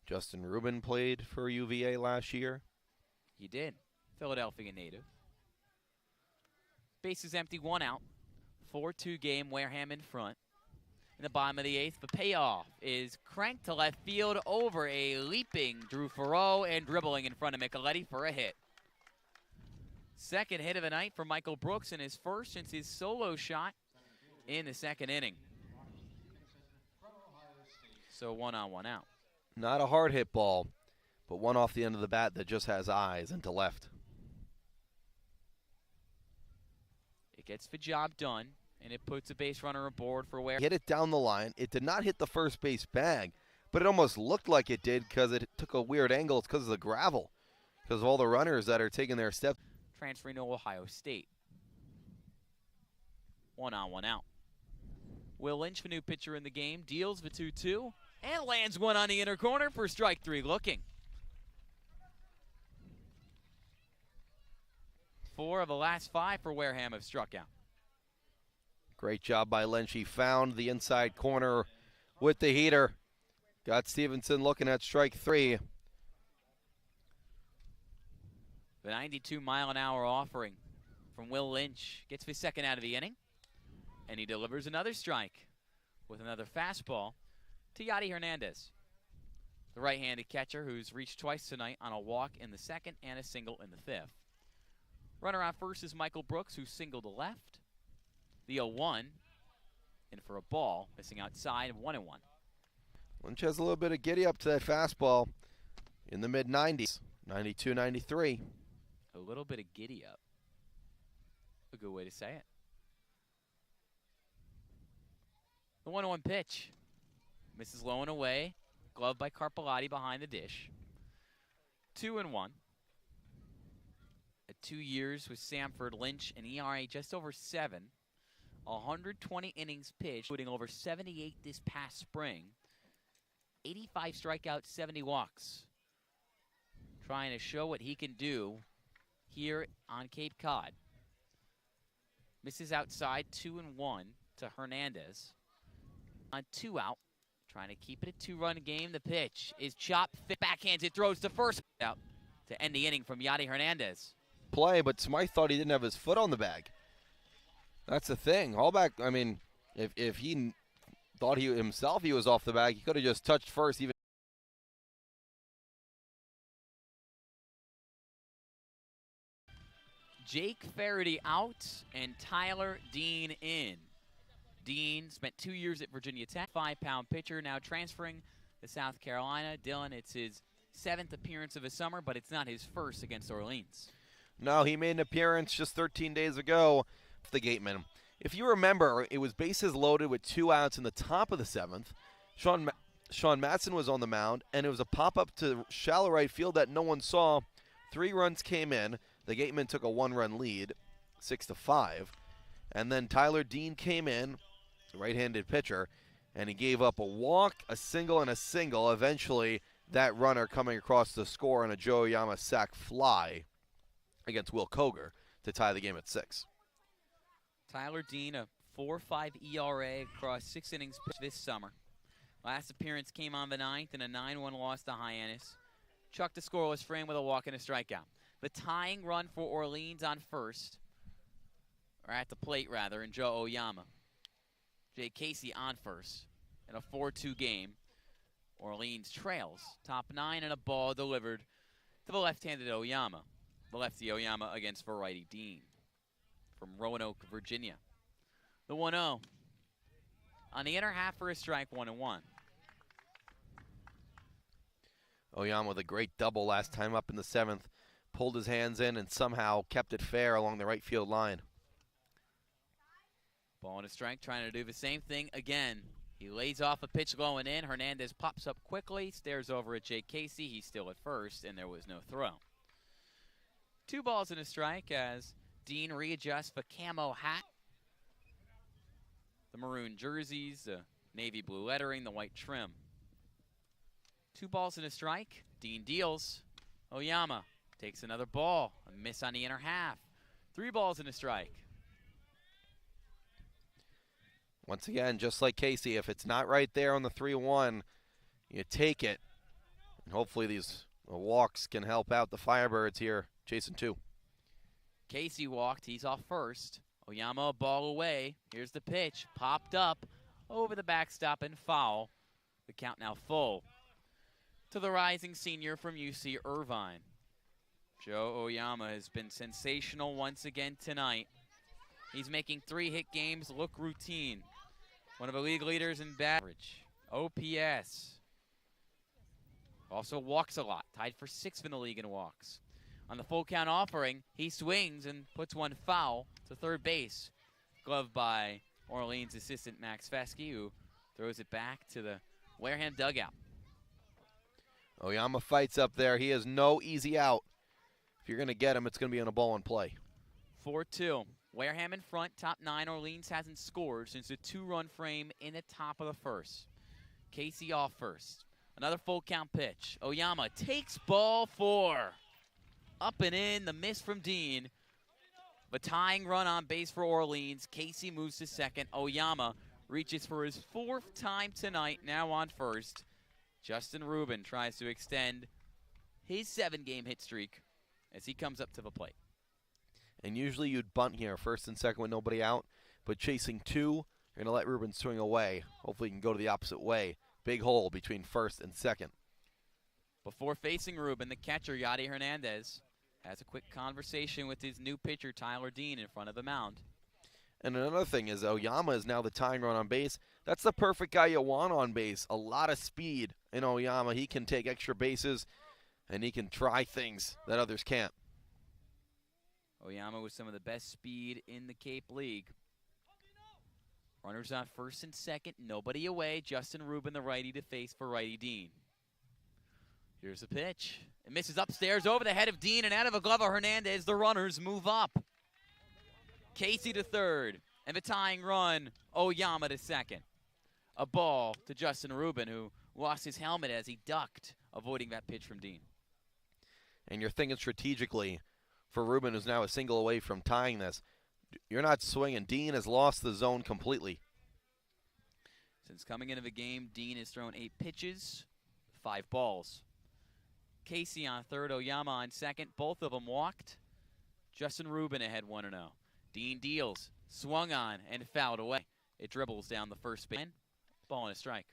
Justin Rubin played for UVA last year. He did. Philadelphia native. Base is empty, 1 out. 4-2 game, Wareham in front. In the bottom of the 8th, the payoff is cranked to left field over a leaping Drew Farreau and dribbling in front of Micheletti for a hit. Second hit of the night for Michael Brooks, and his first since his solo shot in the second inning. So 1 on, 1 out. Not a hard hit ball, but one off the end of the bat that just has eyes into left. It gets the job done, and it puts a base runner aboard for Wareham. Hit it down the line. It did not hit the first base bag, but it almost looked like it did because it took a weird angle. It's because of the gravel, because of all the runners that are taking their steps. Transferring to Ohio State. 1 on, 1 out. Will Lynch, the new pitcher in the game, deals the 2-2 and lands one on the inner corner for strike 3 looking. 4 of the last 5 for Wareham have struck out. Great job by Lynch. He found the inside corner with the heater. Got Stevenson looking at strike 3. The 92-mile-an-hour offering from Will Lynch gets the second out of the inning, and he delivers another strike with another fastball to Yadi Hernandez, the right-handed catcher who's reached twice tonight on a walk in the second and a single in the 5th. Runner on first is Michael Brooks, who singled to left. The 0-1, in for a ball, missing outside, 1-1. Lynch has a little bit of giddy up to that fastball in the mid-90s, 92, 93. A little bit of giddy up. A good way to say it. The 1-1 pitch. Misses low and away. Glove by Carpellotti behind the dish. 2-1. At 2 years with Samford, Lynch, an ERA just over 7. 120 innings pitched, including over 78 this past spring. 85 strikeouts, 70 walks. Trying to show what he can do here on Cape Cod. Misses outside, 2-1 to Hernandez. On 2 out, trying to keep it a 2-run game. The pitch is chopped, backhands it, throws to first out to end the inning from Yadi Hernandez. Play, but Smythe thought he didn't have his foot on the bag. That's the thing. Hallback, I mean, if he thought he was off the bag, he could have just touched first. Even Jake Faraday out and Tyler Dean in. Dean spent 2 years at Virginia Tech, 5-pound pitcher, now transferring to South Carolina. Dylan, it's his 7th appearance of the summer, but it's not his first against Orleans. No, he made an appearance just 13 days ago for the Gatemen. If you remember, it was bases loaded with 2 outs in the top of the 7th. Sean Matson was on the mound, and it was a pop-up to shallow right field that no one saw. 3 runs came in. The Gatemen took a 1-run lead, 6-5. And then Tyler Dean came in, right-handed pitcher, and he gave up a walk, a single, and a single. Eventually, that runner coming across the score on a Joe Oyama sac fly against Will Koger to tie the game at 6. Tyler Dean, a 4.5 ERA across 6 innings pitched this summer. Last appearance came on the 9th in a 9-1 loss to Hyannis. Chucked a scoreless frame with a walk and a strikeout. The tying run for Orleans on first, or at the plate rather, in Joe Oyama. Jay Casey on first in a 4-2 game. Orleans trails. Top 9 and a ball delivered to the left-handed Oyama. The lefty Oyama against for righty Dean from Roanoke, Virginia. The 1-0. On the inner half for a strike, 1-1. Oyama with a great double last time up in the 7th. Pulled his hands in and somehow kept it fair along the right field line. Ball and a strike, trying to do the same thing again. He lays off a pitch going in. Hernandez pops up quickly, stares over at Jake Casey. He's still at first, and there was no throw. 2 balls and a strike as Dean readjusts the camo hat, the maroon jerseys, the navy blue lettering, the white trim. 2 balls and a strike. Dean deals. Oyama takes another ball. A miss on the inner half. 3 balls and a strike. Once again, just like Casey, if it's not right there on the 3-1, you take it. And hopefully these walks can help out the Firebirds here, chasing 2. Casey walked. He's off first. Oyama a ball away. Here's the pitch. Popped up over the backstop and foul. The count now full to the rising senior from UC Irvine. Joe Oyama has been sensational once again tonight. He's making 3-hit games look routine. One of the league leaders in bat average. OPS. Also walks a lot. Tied for 6th in the league in walks. On the full count offering, he swings and puts one foul to third base. Glove by Orleans assistant Max Fesky, who throws it back to the Wareham dugout. Oyama fights up there. He has no easy out. If you're going to get him, it's going to be on a ball in play. 4-2. Wareham in front, top 9. Orleans hasn't scored since a 2-run frame in the top of the first. Casey off first. Another full count pitch. Oyama takes ball 4. Up and in, the miss from Dean. The tying run on base for Orleans. Casey moves to second. Oyama reaches for his 4th time tonight, now on first. Justin Rubin tries to extend his 7-game hit streak as he comes up to the plate. And usually you'd bunt here, first and second with nobody out. But chasing 2, you're going to let Rubin swing away. Hopefully he can go to the opposite way. Big hole between first and second. Before facing Rubin, the catcher, Yadi Hernandez, has a quick conversation with his new pitcher, Tyler Dean, in front of the mound. And another thing is Oyama is now the tying run on base. That's the perfect guy you want on base. A lot of speed in Oyama. He can take extra bases, and he can try things that others can't. Oyama with some of the best speed in the Cape League. Runners on first and second, nobody away. Justin Rubin, the righty, to face for righty Dean. Here's the pitch. It misses upstairs over the head of Dean and out of a glove of Hernandez. The runners move up. Casey to third, and the tying run, Oyama to second. A ball to Justin Rubin, who lost his helmet as he ducked, avoiding that pitch from Dean. And you're thinking strategically for Rubin, who's now a single away from tying this. You're not swinging. Dean has lost the zone completely. Since coming into the game, Dean has thrown 8 pitches, 5 balls. Casey on third, Oyama on second. Both of them walked. Justin Rubin ahead 1-0. Dean deals, swung on, and fouled away. It dribbles down the first base. Ball and a strike.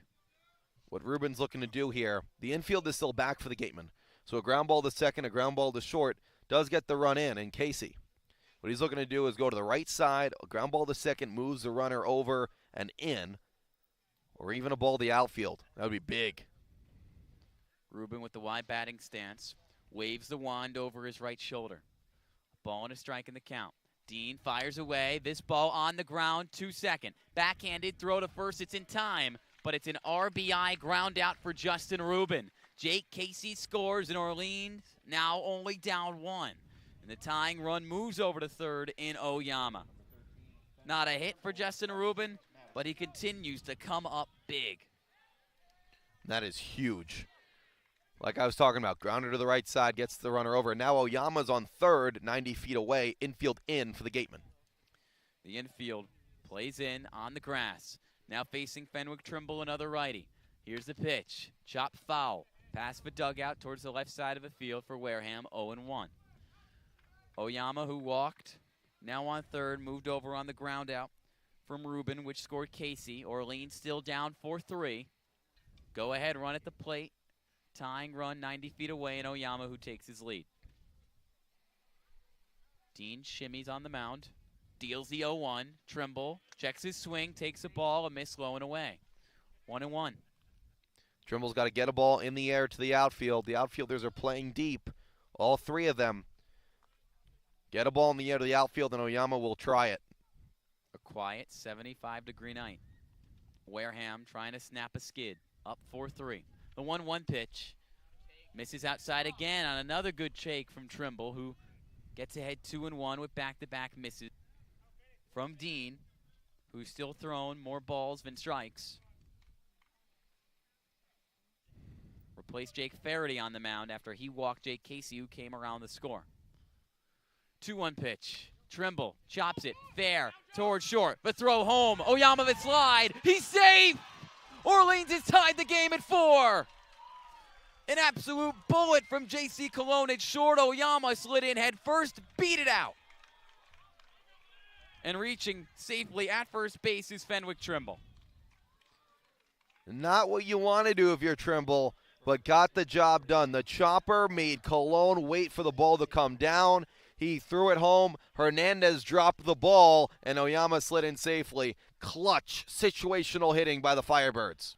What Rubin's looking to do here, the infield is still back for the Gatemen. So a ground ball to second, a ground ball to short does get the run in Casey. What he's looking to do is go to the right side, a ground ball to second, moves the runner over and in, or even a ball to the outfield. That would be big. Rubin with the wide batting stance, waves the wand over his right shoulder. Ball and a strike in the count. Dean fires away. This ball on the ground, 2-2. Backhanded throw to first. It's in time, but it's an RBI ground out for Justin Rubin. Jake Casey scores, and Orleans now only down 1. And the tying run moves over to third in Oyama. Not a hit for Justin Rubin, but he continues to come up big. That is huge. Like I was talking about, grounder to the right side, gets the runner over. And now Oyama's on third, 90 feet away, infield in for the Gatemen. The infield plays in on the grass. Now facing Fenwick Trimble, another righty. Here's the pitch. Chop foul. Pass the dugout towards the left side of the field for Wareham, 0-1. Oyama, who walked, now on third, moved over on the ground out from Rubin, which scored Casey. Orleans still down 4-3. Go ahead, run at the plate. Tying run 90 feet away, and Oyama who takes his lead. Dean shimmies on the mound, deals the 0-1. Trimble checks his swing, takes a ball, a miss low and away. 1-1. Trimble's got to get a ball in the air to the outfield. The outfielders are playing deep, all 3 of them. Get a ball in the air to the outfield, and Oyama will try it. A quiet 75-degree night. Wareham trying to snap a skid, up 4-3. The 1-1 pitch misses outside again on another good shake from Trimble, who gets ahead 2-1 with back-to-back misses from Dean, who's still thrown more balls than strikes. Replaced Jake Faraday on the mound after he walked Jake Casey, who came around the score. 2-1 pitch. Trimble chops it fair towards short. The throw home. Oyama the slide. He's safe! Orleans has tied the game at 4. An absolute bullet from J.C. Cologne at short. Oyama slid in head first, beat it out. And reaching safely at first base is Fenwick Trimble. Not what you want to do if you're Trimble, but got the job done. The chopper made Cologne wait for the ball to come down. He threw it home. Hernandez dropped the ball, and Oyama slid in safely. Clutch, situational hitting by the Firebirds.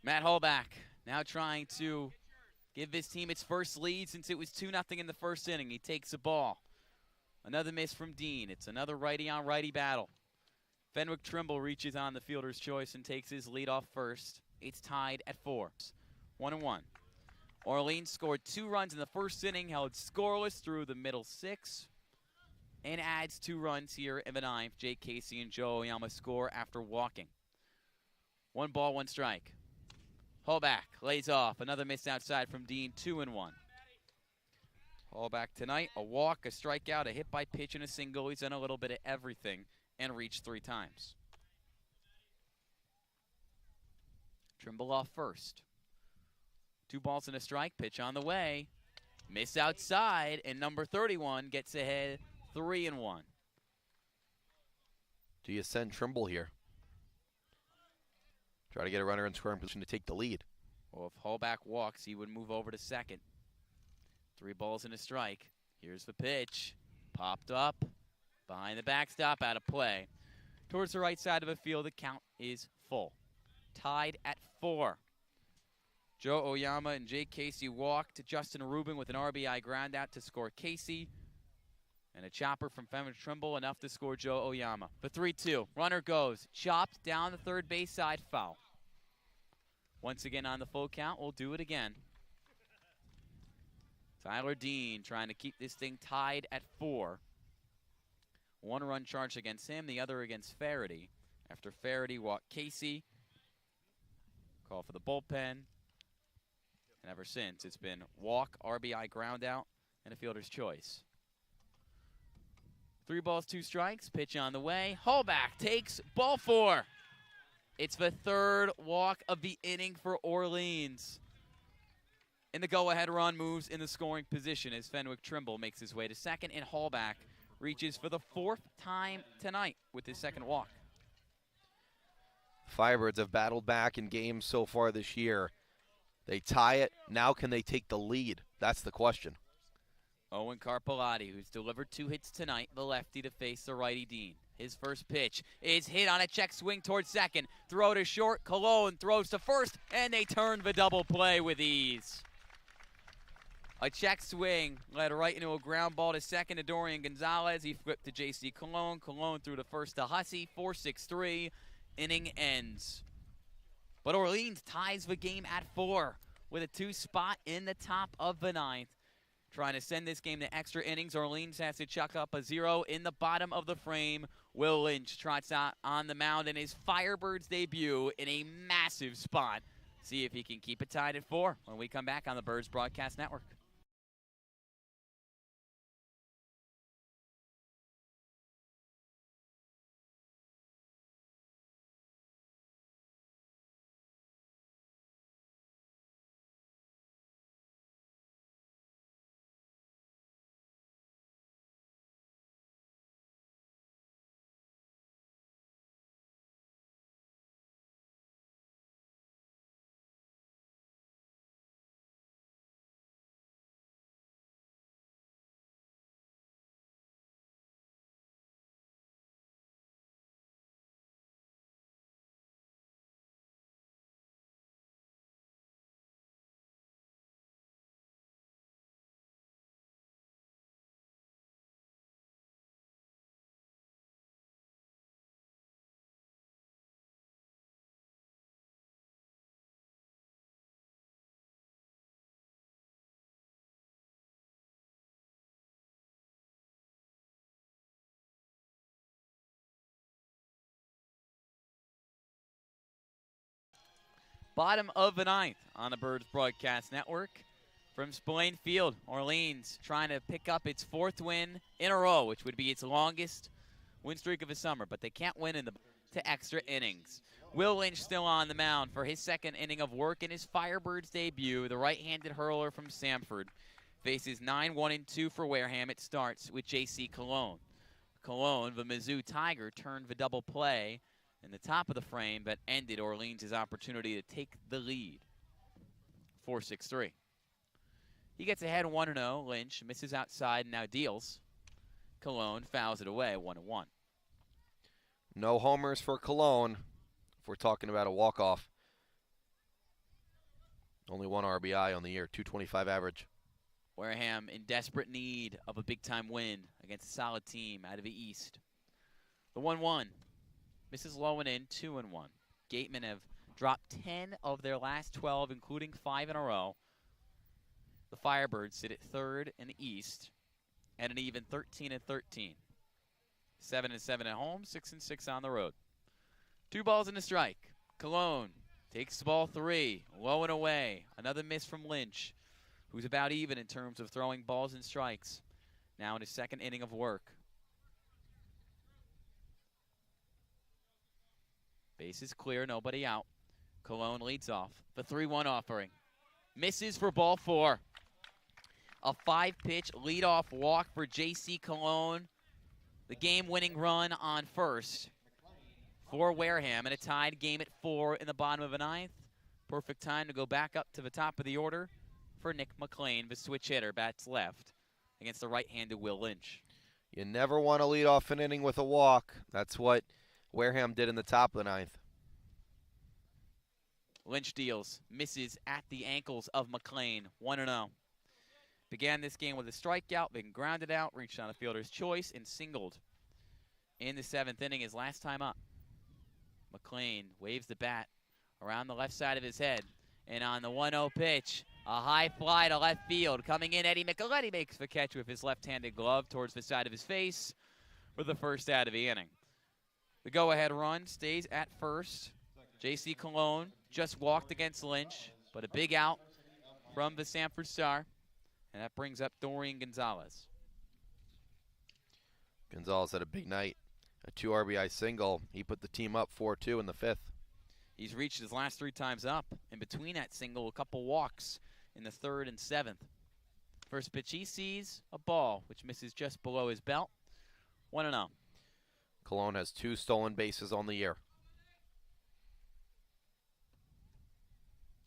Matt Holback now trying to give his team its first lead since it was 2-0 in the first inning. He takes the ball. Another miss from Dean. It's another righty-on-righty battle. Fenwick Trimble reaches on the fielder's choice and takes his lead off first. It's tied at 4. 1-1. Orleans scored 2 runs in the first inning, held scoreless through the middle 6, and adds 2 runs here in the 9th. Jake Casey and Joe Oyama score after walking. 1 ball, 1 strike. Holback lays off. Another miss outside from Dean, 2-1. Holback tonight, a walk, a strikeout, a hit by pitch, and a single. He's done a little bit of everything and reached 3 times. Trimble off first. 2 balls and a strike, pitch on the way. Miss outside, and number 31 gets ahead 3-1. Do you send Trimble here? Try to get a runner in scoring position to take the lead. Well, if Holback walks, he would move over to second. 3 balls and a strike. Here's the pitch. Popped up. Behind the backstop, out of play. Towards the right side of the field, the count is full. Tied at 4. Joe Oyama and Jake Casey walked. Justin Rubin with an RBI ground out to score Casey. And a chopper from Fenwick Trimble, enough to score Joe Oyama. The 3-2. Runner goes. Chopped down the third base side, foul. Once again on the full count, we'll do it again. Tyler Dean trying to keep this thing tied at 4. One run charged against him, the other against Faraday. After Faraday walked Casey, call for the bullpen. And ever since, it's been walk, RBI, ground out, and a fielder's choice. 3 balls, 2 strikes, pitch on the way. Hallback takes ball 4. It's the 3rd walk of the inning for Orleans. And the go-ahead run moves in the scoring position as Fenwick Trimble makes his way to second, and Hallback reaches for the 4th time tonight with his 2nd walk. Firebirds have battled back in games so far this year. They tie it. Now can they take the lead? That's the question. Owen Carpellotti, who's delivered 2 hits tonight, the lefty to face the righty Dean. His first pitch is hit on a check swing towards second. Throw to short. Cologne throws to first, and they turn the double play with ease. A check swing led right into a ground ball to second to Dorian Gonzalez. He flipped to J.C. Cologne. Cologne threw to first to Hussey. 4-6-3. Inning ends. But Orleans ties the game at 4 with a 2 spot in the top of the 9th. Trying to send this game to extra innings. Orleans has to chuck up a 0 in the bottom of the frame. Will Lynch trots out on the mound in his Firebirds debut in a massive spot. See if he can keep it tied at 4 when we come back on the Birds Broadcast Network. Bottom of the 9th on the Birds Broadcast Network. From Spillane Field, Orleans trying to pick up its 4th win in a row, which would be its longest win streak of the summer, but they can't win to extra innings. Will Lynch still on the mound for his 2nd inning of work in his Firebirds debut. The right-handed hurler from Samford faces 9-1-2 for Wareham. It starts with J.C. Cologne. Cologne, the Mizzou Tiger, turned the double play in the top of the frame, but ended Orleans' opportunity to take the lead. 4-6-3. He gets ahead 1-0. Lynch misses outside and now deals. Cologne fouls it away 1-1. No homers for Cologne if we're talking about a walk-off. Only 1 RBI on the year, 225 average. Wareham in desperate need of a big-time win against a solid team out of the East. The 1-1. Misses low and in, 2-1. Gatemen have dropped 10 of their last 12, including 5 in a row. The Firebirds sit at 3rd in the East and an even 13-13. 7-7 at home, 6-6 on the road. 2 balls and a strike. Cologne takes ball 3, low and away. Another miss from Lynch, who's about even in terms of throwing balls and strikes. Now in his 2nd inning of work. Base is clear, nobody out. Cologne leads off. The 3-1 offering. Misses for ball 4. A 5-pitch leadoff walk for J.C. Cologne. The game-winning run on first for Wareham, and a tied game at 4 in the bottom of the 9th. Perfect time to go back up to the top of the order for Nick McLean, the switch hitter, bats left against the right-handed Will Lynch. You never want to lead off an inning with a walk. That's what Wareham did in the top of the 9th. Lynch deals, misses at the ankles of McLean, 1-0. Began this game with a strikeout, then grounded out, reached on a fielder's choice, and singled in the 7th inning his last time up. McLean waves the bat around the left side of his head. And on the 1-0 pitch, a high fly to left field. Coming in, Eddie Micheletti makes the catch with his left-handed glove towards the side of his face for the first out of the inning. The go-ahead run stays at first. J.C. Cologne just walked against Lynch, but a big out from the Sanford Star, and that brings up Dorian Gonzalez. Gonzalez had a big night, a 2 RBI single. He put the team up 4-2 in the 5th. He's reached his last 3 times up. In between that single, a couple walks in the 3rd and 7th. First pitch he sees, a ball, which misses just below his belt. 1-0. Cologne has 2 stolen bases on the year.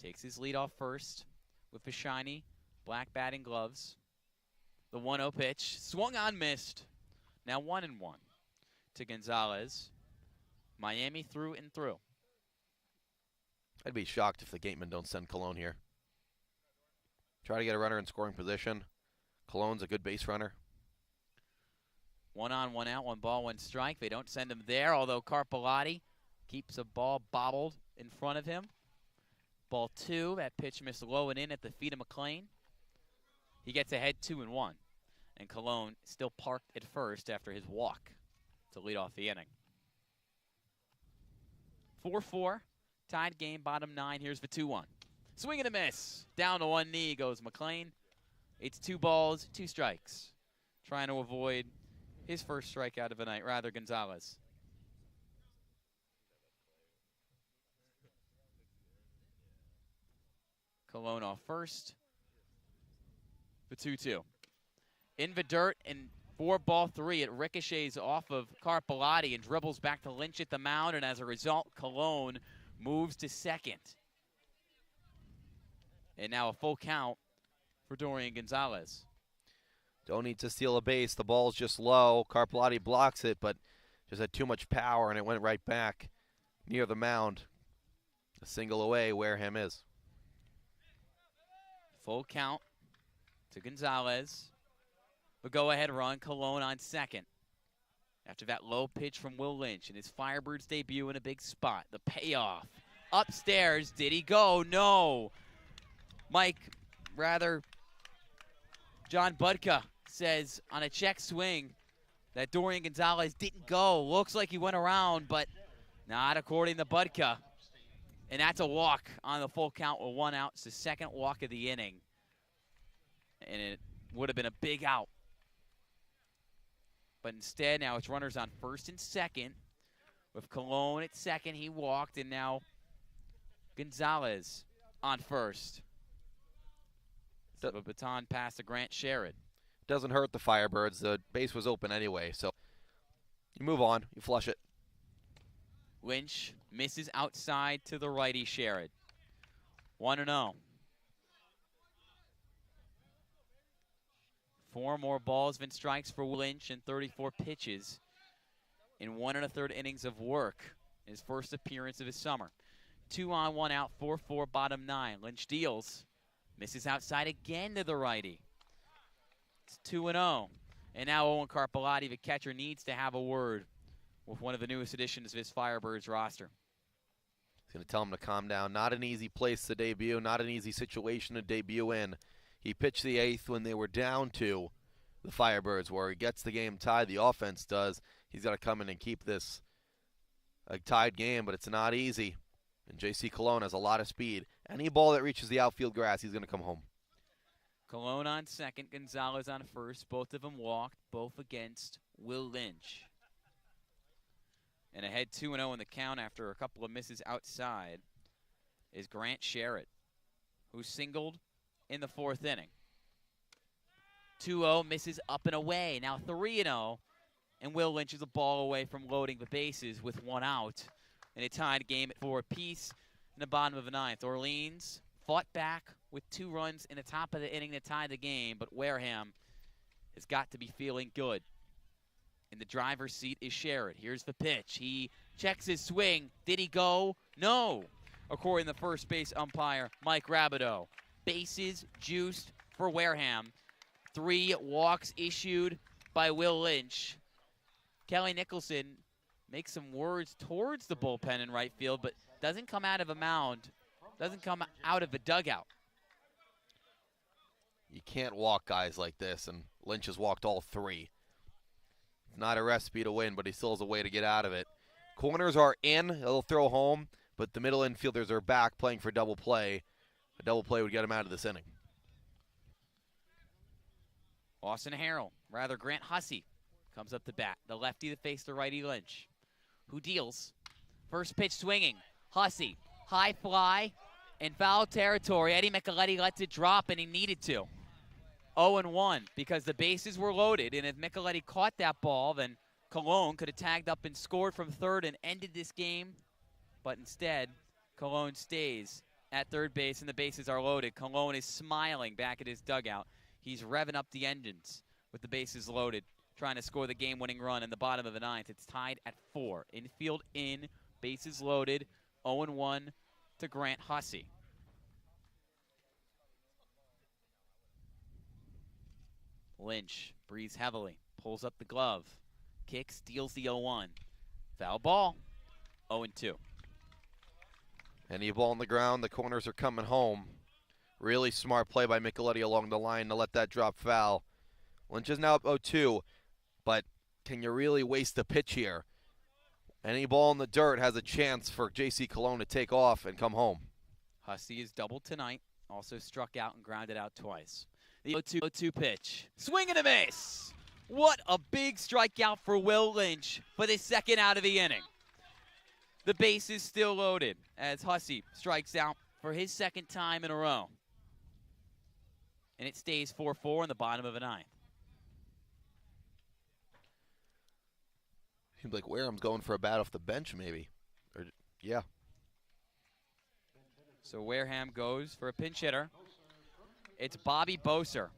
Takes his lead off first with the shiny black batting gloves. The 1-0 pitch, swung on, missed. Now 1-1 to Gonzalez. Miami through and through. I'd be shocked if the Gatemen don't send Cologne here. Try to get a runner in scoring position. Cologne's a good base runner. 1 on, 1 out, 1 ball, 1 strike. They don't send him there, although Carpellotti keeps a ball bobbled in front of him. Ball 2, that pitch missed low and in at the feet of McLean. He gets ahead 2-1. And Cologne still parked at first after his walk to lead off the inning. 4-4. Tied game, bottom 9. Here's the 2-1. Swing and a miss. Down to one knee goes McLean. It's 2 balls, 2 strikes. Trying to avoid his first strikeout of the night, rather Gonzalez. Cologne off first. The 2-2. In the dirt and 4-3. It ricochets off of Carpellotti and dribbles back to Lynch at the mound, and as a result, Cologne moves to second. And now a full count for Dorian Gonzalez. Don't need to steal a base. The ball's just low. Carpellotti blocks it, but just had too much power, and it went right back near the mound. A single away, Wareham is. Full count to Gonzalez. The go-ahead run, Cologne on second. After that low pitch from Will Lynch in his Firebirds debut in a big spot. The payoff. Upstairs, did he go? No. John Budka says on a check swing that Dorian Gonzalez didn't go. Looks like he went around, but not according to Budka. And that's a walk on the full count with 1 out. It's the second walk of the inning. And it would have been a big out. But instead, now it's runners on first and second. With Cologne at second, he walked, and now Gonzalez on first. So the baton pass to Grant Sherrod. Doesn't hurt the Firebirds. The base was open anyway, so you move on, you flush it. Lynch misses outside to the righty Sherrod. 1-0. 4 more balls than strikes for Lynch in 34 pitches in 1 1/3 innings of work. His first appearance of his summer. 2 on, 1 out, 4-4, bottom 9. Lynch deals. Misses outside again to the righty. It's 2-0. And now Owen Carpellotti, the catcher, needs to have a word with one of the newest additions of his Firebirds roster. He's going to tell him to calm down. Not an easy place to debut, not an easy situation to debut in. He pitched the 8th when they were down to the Firebirds, where he gets the game tied. The offense does. He's got to come in and keep this a tied game, but it's not easy. And J.C. Cologne has a lot of speed. Any ball that reaches the outfield grass, he's going to come home. Cologne on second, Gonzalez on first. Both of them walked, both against Will Lynch. And ahead 2-0 in the count after a couple of misses outside is Grant Sherrod, who singled in the 4th inning. 2-0, misses up and away. Now 3-0, and Will Lynch is a ball away from loading the bases with 1 out. And a tied game at 4 apiece in the bottom of the 9th. Orleans fought back with 2 runs in the top of the inning to tie the game, but Wareham has got to be feeling good. In the driver's seat is Sherrod. Here's the pitch. He checks his swing. Did he go? No. According to the first base umpire, Mike Rabideau. Bases juiced for Wareham. 3 walks issued by Will Lynch. Kelly Nicholson makes some words towards the bullpen in right field, but doesn't come out of a mound, doesn't come out of a dugout. You can't walk guys like this, and Lynch has walked all 3. It's not a recipe to win, but he still has a way to get out of it. Corners are in. They'll throw home, but the middle infielders are back playing for double play. A double play would get him out of this inning. Austin Harrell, rather Grant Hussey, comes up to bat. The lefty that faced the righty Lynch, who deals. First pitch swinging. Hussey, high fly, in foul territory. Eddie Micheletti lets it drop, and he needed to. 0-1 because the bases were loaded, and if Micheletti caught that ball, then Cologne could have tagged up and scored from third and ended this game. But instead, Cologne stays at third base, and the bases are loaded. Cologne is smiling back at his dugout. He's revving up the engines with the bases loaded, trying to score the game-winning run in the bottom of the 9th. It's tied at 4. Infield in, bases loaded, 0-1 to Grant Hussey. Lynch breathes heavily, pulls up the glove, kicks, deals the 0-1. Foul ball, 0-2. Any ball on the ground, the corners are coming home. Really smart play by Micheletti along the line to let that drop foul. Lynch is now up 0-2, but can you really waste a pitch here? Any ball in the dirt has a chance for J.C. Cologne to take off and come home. Hussey is doubled tonight, also struck out and grounded out twice. The 0-2 pitch. Swing and a miss. What a big strikeout for Will Lynch for the second out of the inning. The base is still loaded as Hussey strikes out for his second time in a row. And it stays 4-4 in the bottom of the 9th. Seems like Wareham's going for a bat off the bench, maybe. Yeah. So Wareham goes for a pinch hitter. It's Bobby Boser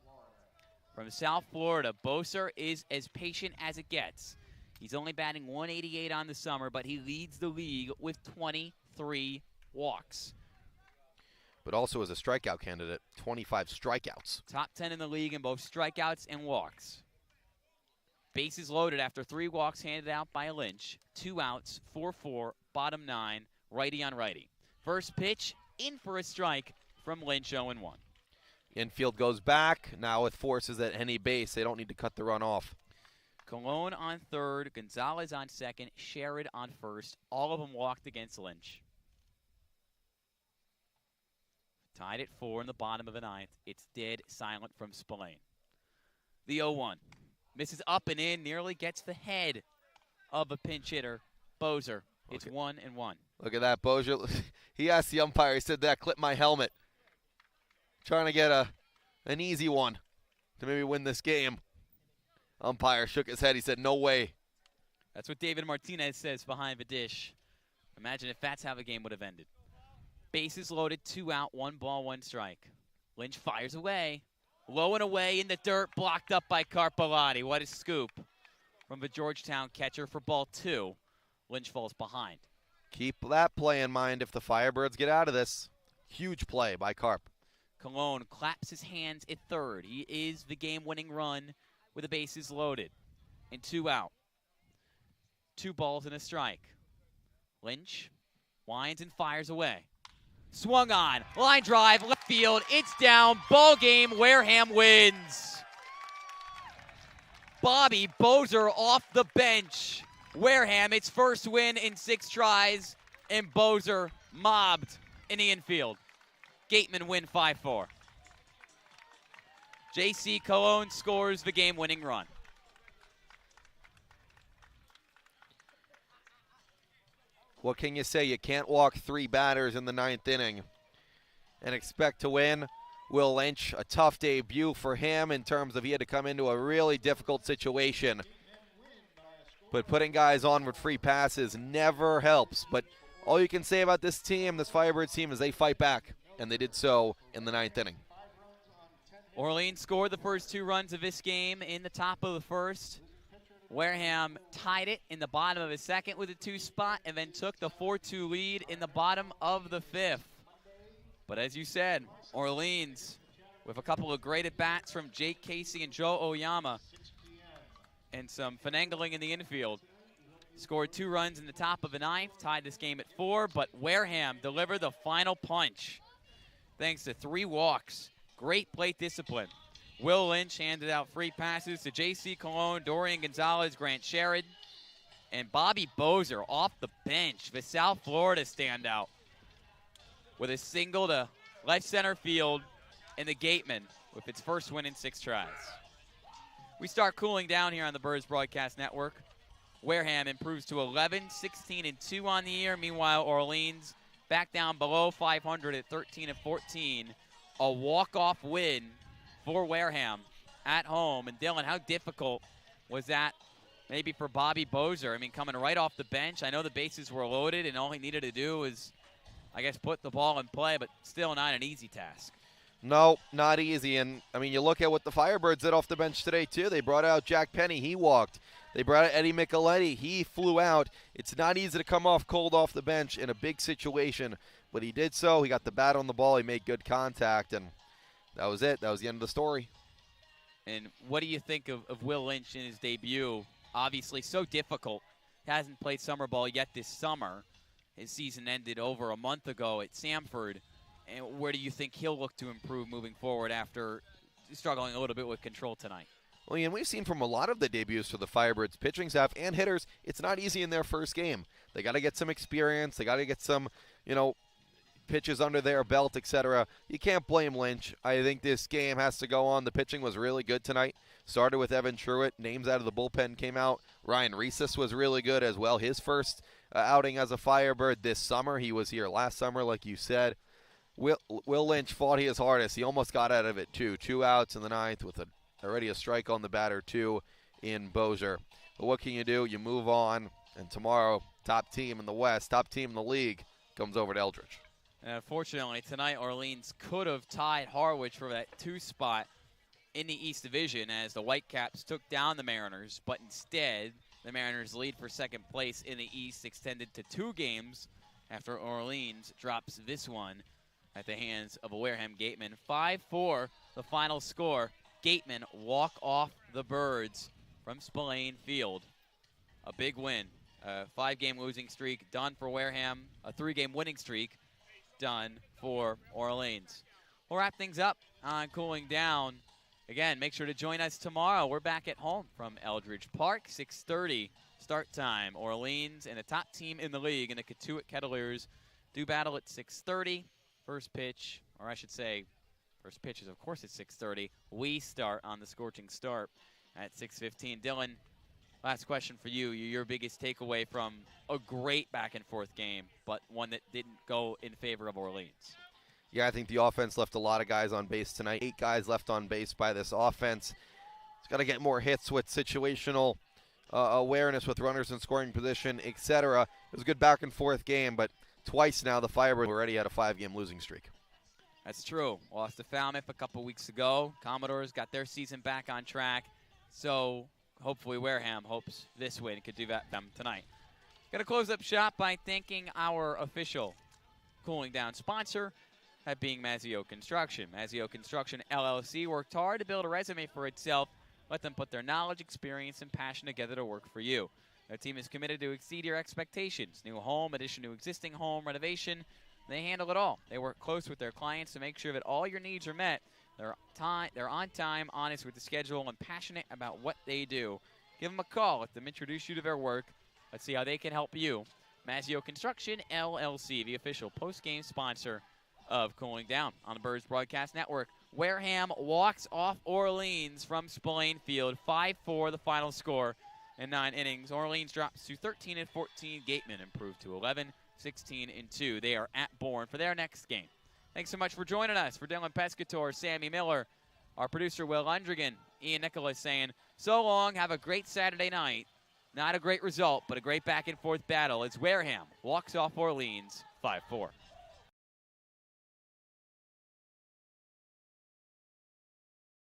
from South Florida. Boser is as patient as it gets. He's only batting 188 on the summer, but he leads the league with 23 walks. But also as a strikeout candidate, 25 strikeouts. Top 10 in the league in both strikeouts and walks. Bases loaded after 3 walks handed out by Lynch. 2 outs, 4-4, bottom 9, righty on righty. First pitch, in for a strike from Lynch, 0-1. Infield goes back. Now with forces at any base, they don't need to cut the run off. Cologne on third, Gonzalez on second, Sherrod on first. All of them walked against Lynch. Tied at 4 in the bottom of the 9th. It's dead silent from Spillane. The 0-1. Misses up and in, nearly gets the head of a pinch hitter, Boser. It's 1-1. Look at that, Boser. He asked the umpire, he said, that clip my helmet. Trying to get an easy one to maybe win this game. Umpire shook his head. He said, no way. That's what David Martinez says behind the dish. Imagine if that's how the game would have ended. Bases loaded, 2 out, 1 ball, 1 strike. Lynch fires away. Low and away in the dirt, blocked up by Carpellotti. What a scoop from the Georgetown catcher for ball 2. Lynch falls behind. Keep that play in mind if the Firebirds get out of this. Huge play by Carp. Cologne claps his hands at third. He is the game-winning run with the bases loaded. And 2 out. 2 balls and a strike. Lynch winds and fires away. Swung on. Line drive, left field. It's down. Ball game. Wareham wins. Bobby Boser off the bench. Wareham, its first win in 6 tries. And Boser mobbed in the infield. Gatemen win 5-4. J.C. Cologne scores the game-winning run. What can you say? You can't walk 3 batters in the 9th inning and expect to win. Will Lynch, a tough debut for him in terms of he had to come into a really difficult situation. But putting guys on with free passes never helps. But all you can say about this team, this Firebirds team, is they fight back. And they did so in the 9th inning. Orleans scored the first 2 runs of this game in the top of the first. Wareham tied it in the bottom of the second with a 2 spot and then took the 4-2 lead in the bottom of the 5th. But as you said, Orleans with a couple of great at-bats from Jake Casey and Joe Oyama and some finagling in the infield scored 2 runs in the top of the ninth, tied this game at 4, but Wareham delivered the final punch thanks to 3 walks. Great plate discipline. Will Lynch handed out free passes to J.C. Colon, Dorian Gonzalez, Grant Sherrod, and Bobby Bozer off the bench, the South Florida standout, with a single to left center field in the Gatemen with its first win in 6 tries. We start cooling down here on the Birds Broadcast Network. Wareham improves to 11, 16-2 on the year. Meanwhile, Orleans back down below 500 at 13-14. A walk-off win for Wareham at home. And Dylan, how difficult was that maybe for Bobby Bozer? I mean, coming right off the bench. I know the bases were loaded, and all he needed to do was, I guess, put the ball in play, but still not an easy task. No, not easy. And, I mean, you look at what the Firebirds did off the bench today, too. They brought out Jack Penny. He walked. They brought out Eddie Micheletti. He flew out. It's not easy to come off cold off the bench in a big situation, but he did so. He got the bat on the ball. He made good contact, and that was it. That was the end of the story. And what do you think of Will Lynch in his debut? Obviously so difficult. He hasn't played summer ball yet this summer. His season ended over a month ago at Samford. And where do you think he'll look to improve moving forward after struggling a little bit with control tonight? Well, and we've seen from a lot of the debuts for the Firebirds pitching staff and hitters, it's not easy in their first game. They got to get some experience. They got to get some, pitches under their belt, etc. You can't blame Lynch. I think this game has to go on. The pitching was really good tonight. Started with Evan Truitt. Names out of the bullpen came out. Ryan Reeses was really good as well. His first outing as a Firebird this summer. He was here last summer, like you said. Will Lynch fought his hardest. He almost got out of it, too. 2 outs in the ninth with already a strike on the batter, 2 in Bozer. But what can you do? You move on. And tomorrow, top team in the West, top team in the league, comes over to Eldridge. And unfortunately, tonight Orleans could have tied Harwich for that 2 spot in the East Division as the Whitecaps took down the Mariners. But instead, the Mariners' lead for second place in the East extended to 2 games after Orleans drops this one at the hands of a Wareham Gatemen. 5-4, the final score. Gatemen walk off the Birds from Spillane Field. A big win. A 5-game losing streak done for Wareham. A 3-game winning streak done for Orleans. We'll wrap things up on Cooling Down. Again, make sure to join us tomorrow. We're back at home from Eldridge Park. 6:30 start time. Orleans and the top team in the league in the Catuit Kettlers do battle at 6:30. First pitch, or I should say, first pitch is, of course, at 6:30. We start on the scorching start at 6:15. Dylan, last question for you. Your biggest takeaway from a great back-and-forth game, but one that didn't go in favor of Orleans. Yeah, I think the offense left a lot of guys on base tonight. 8 guys left on base by this offense. It's got to get more hits with situational awareness with runners in scoring position, etc. It was a good back-and-forth game, but twice now the Firebirds already had a 5-game losing streak. That's true. Lost to Falmouth a couple weeks ago. Commodores got their season back on track. So hopefully Wareham hopes this win could do that them tonight. Going to close up shop by thanking our official Cooling Down sponsor, that being Mazzio Construction. Mazzio Construction LLC worked hard to build a resume for itself. Let them put their knowledge, experience, and passion together to work for you. Their team is committed to exceed your expectations. New home, addition to existing home, renovation. They handle it all. They work close with their clients to make sure that all your needs are met. They're on time, honest with the schedule, and passionate about what they do. Give them a call. Let them introduce you to their work. Let's see how they can help you. Mazzio Construction LLC, the official post-game sponsor of Cooling Down on the Birds Broadcast Network. Wareham walks off Orleans from Spillane Field. 5-4 the final score in 9 innings. Orleans drops to 13-14. Gatemen improved to 11-16-2. They are at Bourne for their next game. Thanks so much for joining us. For Dylan Pescatore, Sammy Miller, our producer Will Undrigan, Ian Nicholas saying, so long, have a great Saturday night. Not a great result, but a great back-and-forth battle as Wareham walks off Orleans 5-4.